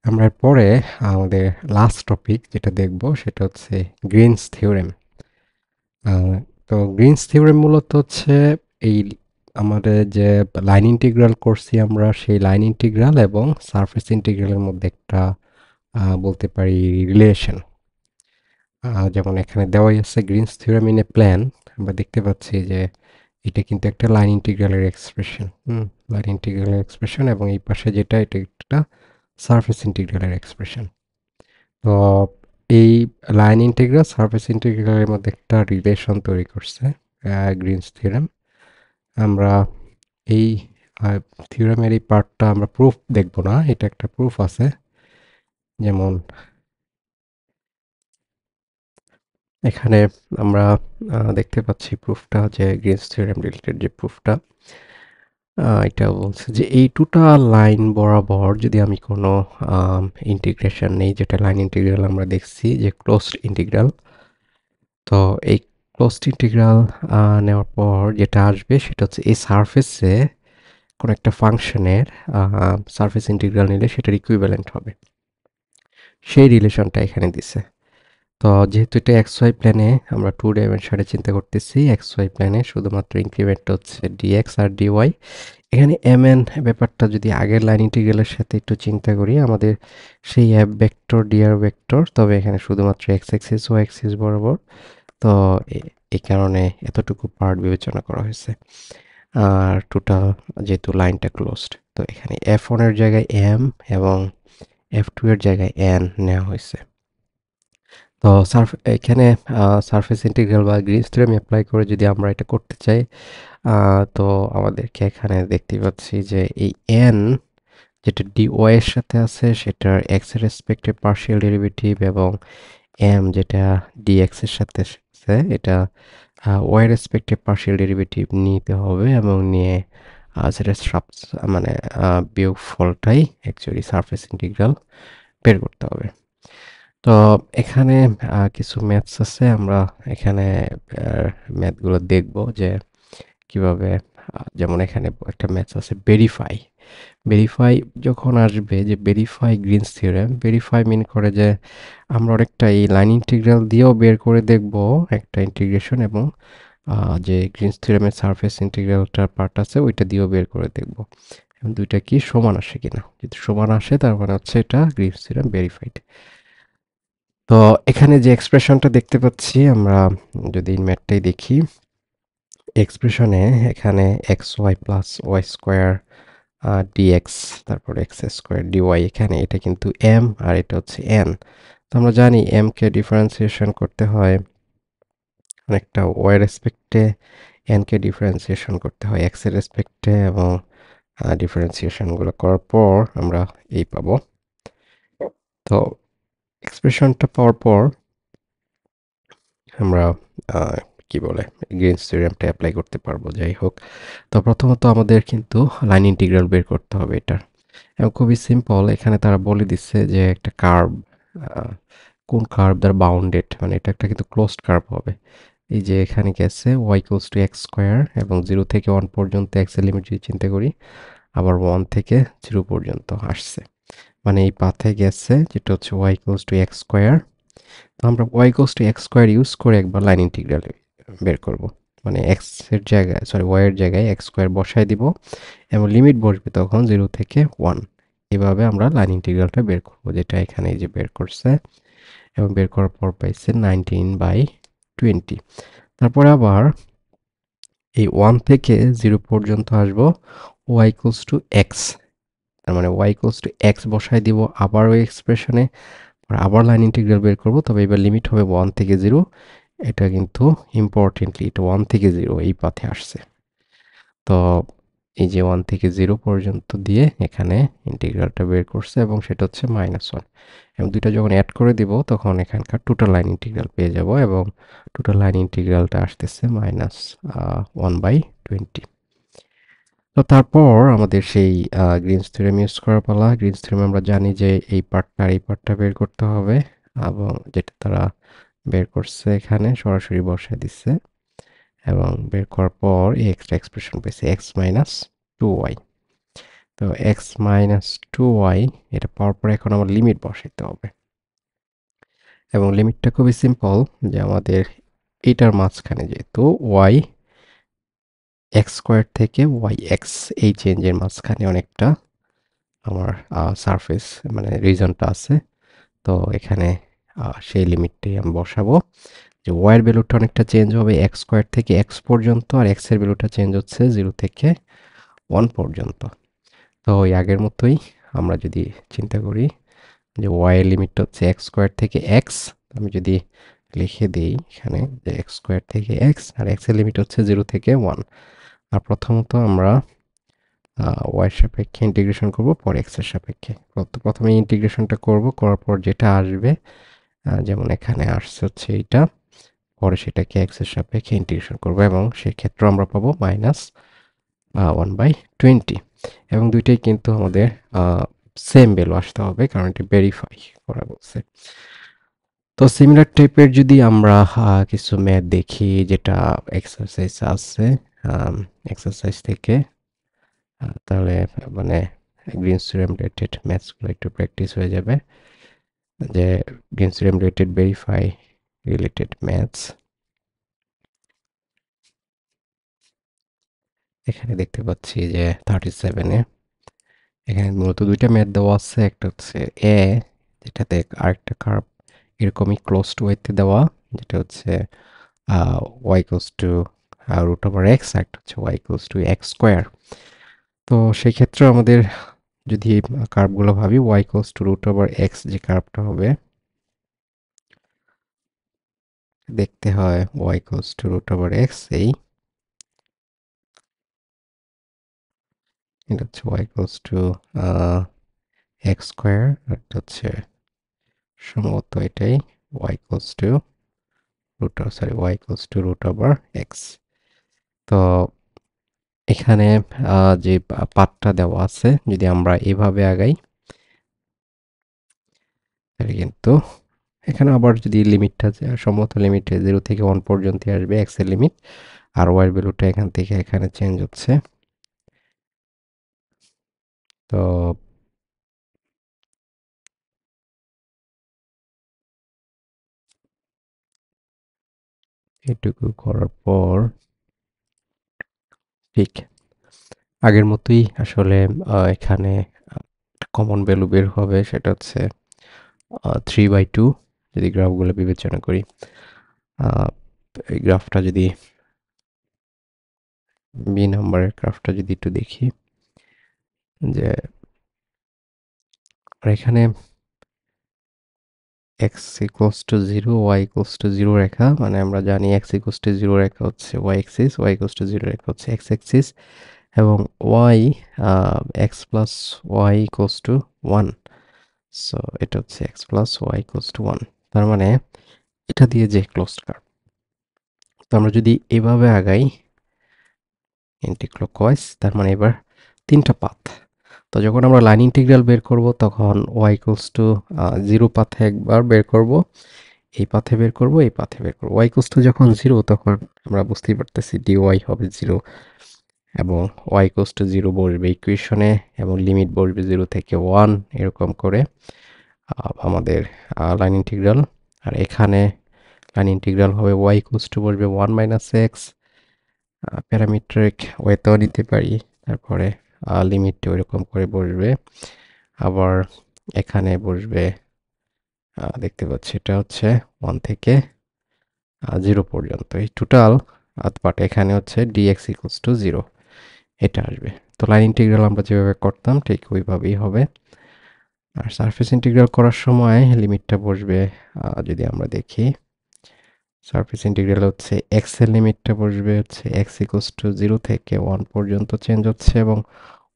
আমরা পরে আমাদের লাস্ট টপিক যেটা দেখব সেটা হচ্ছে গ্রিনস থিওরেম। তো গ্রিনস থিওরেম মূলত হচ্ছে এই আমাদের যে লাইন ইন্টিগ্রাল করছি আমরা, সেই লাইন ইন্টিগ্রাল এবং সারফেস ইন্টিগ্রালের মধ্যে একটা বলতে পারি রিলেশন। যেমন এখানে দেওয়াই আছে Greens theorem in a plan. আমরা দেখতে পাচ্ছি যে এটা কিন্তু একটা লাইন ইন্টিগ্রালের এক্সপ্রেশন। লাইন ইন্টিগ্রালের এক্সপ্রেশন, এবং এই পাশে যেটা এটা একটা সারফেস ইন্টিগ্রালের এক্সপ্রেশন। তো এই লাইন ইন্টিগ্রাল সারফেস ইন্টিগ্রালের মধ্যে একটা রিলেশন তৈরি করছে গ্রিনস থিওরেম। আমরা এই থিওরেমের এই পার্টটা আমরা প্রুফ দেখব না, এটা একটা প্রুফ আছে। যেমন এখানে আমরা দেখতে পাচ্ছি প্রুফটা, যে গ্রিনস থিওরেম রিলেটেড যে প্রুফটা, এটা বলছে যে এই টোটাল লাইন বরাবর যদি আমি কোনো ইন্টিগ্রেশন নেই, যেটা লাইন ইন্টিগ্রাল আমরা দেখছি যে ক্লোজড ইন্টিগ্রাল। তো এই ক্লোজড ইন্টিগ্রাল নেওয়ার পর যেটা আসবে সেটা হচ্ছে এই সারফেসে কোনো একটা ফাংশনের সারফেস ইন্টিগ্রাল নিলে সেটার ইকুইভ্যালেন্ট হবে। সেই রিলেশনটা এখানে দিছে। তো যেহেতু এটা এক্স ওয়াই প্ল্যানে আমরা 2 ডাইমেনশনে চিন্তা করতেছি, এক্স ওয়াই প্ল্যানে শুধুমাত্র ইনক্রিমেন্ট হচ্ছে ডিএক্স আর ডিওয়াই। এখানে এম এন ব্যাপারটা যদি আগের লাইন ইন্টিগ্রালের সাথে একটু চিন্তা করি, আমাদের সেই এফ ভেক্টর ডিআর ভেক্টর, তবে এখানে শুধুমাত্র এক্স অ্যাক্সিস ওয়াই অ্যাক্সিস বরাবর। তো এই কারণে এতটুকু পার্ট বিবেচনা করা হয়েছে। আর টোটাল যেহেতু লাইনটা ক্লোজড, তো এখানে এফ ওয়ানের জায়গায় এম এবং এফ টু এর জায়গায় এন নেওয়া হয়েছে। তো এখানে সারফেস ইন্টিগ্রাল বা গ্রিনস থিওরেম অ্যাপ্লাই করে যদি আমরা এটা করতে চাই, তো আমাদেরকে এখানে দেখতে পাচ্ছি যে এই এন যেটা ডি ওয়াই এর সাথে আছে সেটার এক্স এর রেসপেক্টে পার্শিয়াল ডেরিভেটিভ, এবং এম যেটা ডিএক্স এর সাথে আছে এটা ওয়াই এর রেসপেক্টে পার্শিয়াল ডেরিভেটিভ নিতে হবে, এবং নিয়ে সেটা মানে বিয়োগফলটাই অ্যাকচুয়ালি সারফেস ইন্টিগ্রাল বের করতে হবে। তো এখানে কিছু ম্যাথস আছে, আমরা এখানে ম্যাথগুলো দেখব যে কিভাবে। যেমন এখানে একটা ম্যাথস আছে ভেরিফাই। ভেরিফাই যখন আসবে, যে ভেরিফাই গ্রিনস থিওরেম, ভেরিফাই মিন করে যে আমরা অনেকটা এই লাইন ইন্টিগ্রাল দিয়েও বের করে দেখব একটা ইন্টিগ্রেশন, এবং যে গ্রিনস থিওরেমের সারফেস ইন্টিগ্রালটার পার্ট আছে ওইটা দিয়েও বের করে দেখব এবং দুইটা কি সমান আসে কিনা। যদি সমান আসে তার মানে হচ্ছে এটা গ্রিনস থিওরেম ভেরিফাইড। তো এখানে যে এক্সপ্রেশনটা দেখতে পাচ্ছি আমরা, যদি ম্যাথটাই দেখি, এক্সপ্রেশনে এখানে x y plus y square d x, তারপর এক্স স্কোয়ার ডিওয়াই, এখানে এটা কিন্তু এম আর এটা হচ্ছে এন। তো আমরা জানি এমকে ডিফারেন্সিয়েশন করতে হয় অনেকটা ওয়াই রেসপেক্টে, এনকে ডিফারেন্সিয়েশন করতে হয় এক্স এর রেসপেক্টে, এবং ডিফারেন্সিয়েশনগুলো করার পর আমরা এই পাবো। তো এক্সপ্রেশনটা পাওয়ার পর আমরা কি বলে গ্রিনস থিওরেমটা অ্যাপ্লাই করতে পারবো। যাই হোক, তো প্রথমত আমাদের কিন্তু লাইন ইন্টিগ্রাল বের করতে হবে এটার, এবং খুবই সিম্পল। এখানে তারা বলে দিচ্ছে যে একটা কার্ভ, কোন কার্ভ দ্বারা বাউন্ডেড, মানে এটা একটা কিন্তু ক্লোজড কার্ভ হবে। এই যে এখানে গেছে y equals to x square, এবং 0 থেকে 1 পর্যন্ত এক্সের লিমিট যদি চিন্তা করি, আবার 1 থেকে 0 পর্যন্ত আসছে, মানে এই পাথে গেছে যেটা হচ্ছে y equals to x square. তো আমরা y equals to x square use করে একবার লাইন ইন্টিগ্রাল বের করব, মানে এক্স এর জায়গায় ওয়াই এর জায়গায় এক্স স্কোয়ার বসাই দিব, এবং লিমিট বসবে তখন 0 থেকে 1। এভাবে আমরা লাইন ইন্টিগ্রালটা বের করব, যেটা এখানে এই যে বের করছে, এবং বের করার পর পাইছে 19/20। তারপরে আবার এই 1 থেকে 0 পর্যন্ত আসবো y ইকুয়ালস টু x। তার মানে y ইকুয়ালস টু x বসায় দিব আবার ওই এক্সপ্রেশনে, আবার লাইন ইন্টিগ্রাল বের করব, তবে এবার লিমিট হবে 1 থেকে 0। এটা কিন্তু ইম্পর্টেন্টলি এটা 1 থেকে 0 এই পাথে আসছে। তো এই যে 1 থেকে 0 পর্যন্ত দিয়ে এখানে ইন্টিগ্রালটা বের করছে এবং সেটা হচ্ছে -1, এবং দুইটা যখন অ্যাড করে দিব তখন এখানকার টোটাল লাইন ইন্টিগ্রাল পেয়ে যাব, এবং টোটাল লাইন ইন্টিগ্রালটা আসতেছে -1/20। তো তারপর আমাদের সেই গ্রিনস থিওরেম ইউজ করার পালা। গ্রিনস থিওরেম আমরা জানি যে এই পার্টটা আর এই পার্টটা বের করতে হবে, এবং যেটা তারা বের করছে এখানে সরাসরি বসায় দিচ্ছে, এবং বের করার পর এই এক্সট্রা এক্সপ্রেশন পেয়েছে x-2y। তো x-2y এটা পাওয়ার পর এখন আমার লিমিট বসাইতে হবে, এবং লিমিটটা খুবই সিম্পল, যে আমাদের এইটার মাঝখানে যেহেতু y x স্কোয়ার থেকে y x এই চেঞ্জের মাঝখানে অনেকটা আমার সারফেস মানে রিজনটা আছে। তো এখানে সেই লিমিটটাই আমি বসাবো, যে y এর ভ্যালুটা অনেকটা চেঞ্জ হবে x স্কোয়ার থেকে x পর্যন্ত, আর x এর ভ্যালুটা চেঞ্জ হচ্ছে 0 থেকে 1 পর্যন্ত। তো ওই আগের মতোই আমরা যদি চিন্তা করি যে y এর লিমিটটা হচ্ছে x স্কোয়ার থেকে x, আমি যদি লিখে দিই এখানে যে x স্কোয়ার থেকে x, আর x এর লিমিট হচ্ছে 0 থেকে 1। আর প্রথমত আমরা y এর সাপেক্ষে ইন্টিগ্রেশন করব, পরে x এর সাপেক্ষে। প্রথমে ইন্টিগ্রেশনটা করব, করার পর যেটা আসবে যেমন এখানে আসছে হচ্ছে এইটা, পরে সেটাকে x এর সাপেক্ষে ইন্টিগ্রেশন করব, এবং সেক্ষেত্রে আমরা পাবো -1/20। এবং দুইটাই কিন্তু আমাদের সেম ভ্যালু আসতে হবে, কারণ এটি ভেরিফাই করা বলছে। তো সিমিলার টাইপের যদি আমরা কিছু ম্যাথ দেখি, যেটা এক্সারসাইজ আছে এক্সারসাইজ থেকে, তাহলে মানে গ্রিনস থিওরেম রিলেটেড ম্যাথসগুলো একটু প্র্যাকটিস হয়ে যাবে। যে Greens theorem related verify related maths এখানে দেখতে পাচ্ছি যে 37-এ এখানে মূলত দুইটা ম্যাথ দেওয়া আছে। একটা হচ্ছে এ, যেটাতে আরেকটা কার্ভ এরকমই ক্লোজ টু ওয়েতে দেওয়া, যেটা হচ্ছে y equals to root over X, আর একটা হচ্ছে y equals to x square. তো সেই ক্ষেত্রে আমাদের যদি কার্ভগুলো ভাবি, y equals to root over X যে কার্ভটা হবে, দেখতে হয় y equals to root over X, এই এটা হচ্ছে y equals to x square, আর এটা হচ্ছে সম্ভবত এটাই y equals to y equals to root over X. তো এখানে যে পাথটা দেওয়া আছে, যদি আমরা এভাবে আগাই তাহলে কিন্তু এখানে আবার যদি লিমিটটা সম্ভবত লিমিটে 0 থেকে 1 পর্যন্ত আসবে x এর লিমিট, আর y এর ভ্যালুটা এখান থেকে এখানে চেঞ্জ হচ্ছে। তো এটুকু করার পর ঠিক আগের মতোই আসলে এখানে কমন ভ্যালু বের হবে, সেটা হচ্ছে 3/2 যদি গ্রাফগুলো বিবেচনা করি। এই গ্রাফটা যদি বি নাম্বারের গ্রাফটা যদি একটু দেখি, যে এখানে x equals to 0 y equals two 0 রেখা, মানে আমরা জানি x ইকুয়ালস টু 0 রেখা হচ্ছে y Axis, y equals two 0 রেখা হচ্ছে x অ্যাক্সিস, এবং y x plus y equals two 1। So এটা হচ্ছে x plus y equals two 1। তার মানে এটা দিয়ে যে ক্লোজড কার্ভ। তো আমরা যদি এভাবে আগাই এন্টি ক্লকওয়াইজ, তার মানে এবার তিনটা পাথ। তো যখন আমরা লাইন ইন্টিগ্রাল বের করব তখন y ইকুয়ালস টু 0 পাথে একবার বের করব, এই পাথে বের করব, এই পাথে বের করব। y ইকুয়ালস টু যখন 0 তখন আমরা বুঝতেই পারতেছি dy হবে 0, এবং y ইকুয়ালস টু 0 বসবে ইকুয়েশনে, এবং লিমিট বসবে 0 থেকে 1 এরকম করে আমাদের লাইন ইন্টিগ্রাল। আর এখানে লাইন ইন্টিগ্রাল হবে y ইকুয়ালস টু বসবে 1 মাইনাস এক্স, প্যারামেট্রিক ওয়েতেও নিতে পারি। তারপরে লিমিটটা ওইরকম করে বসবে। আবার এখানে বসবে দেখতে পাচ্ছি এটা হচ্ছে 1 থেকে 0 পর্যন্ত এই টোটাল, বাট এখানে হচ্ছে dx ইকুয়ালস টু 0 এটা আসবে। তো লাইন ইন্টিগ্রাল আমরা যেভাবে করতাম ঠিক ওইভাবেই হবে। আর সারফেস ইন্টিগ্রাল করার সময় লিমিটটা বসবে, যদি আমরা দেখি সারফেস ইন্টিগ্রাল হচ্ছে এক্স এর লিমিটটা বসবে হচ্ছে এক্স ইকুয়ালস টু 0 থেকে 1 পর্যন্ত চেঞ্জ হচ্ছে, এবং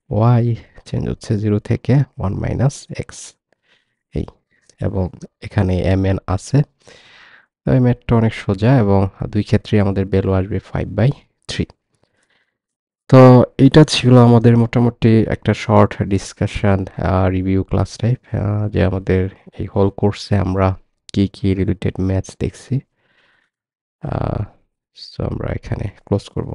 ওয়াই চেঞ্জ হচ্ছে 0 থেকে 1 মাইনাস এক্স এই, এবং এখানে এম এন আছে। তো এই ম্যাথটা অনেক সোজা, এবং দুই ক্ষেত্রেই আমাদের ভ্যালু আসবে 5/3। তো এইটা ছিল আমাদের মোটামুটি একটা short discussion review class type, যে আমাদের এই হোল কোর্সে আমরা কি কি রিলেটেড ম্যাথস দেখছি। সো আমরা এখানে ক্লোজ করব।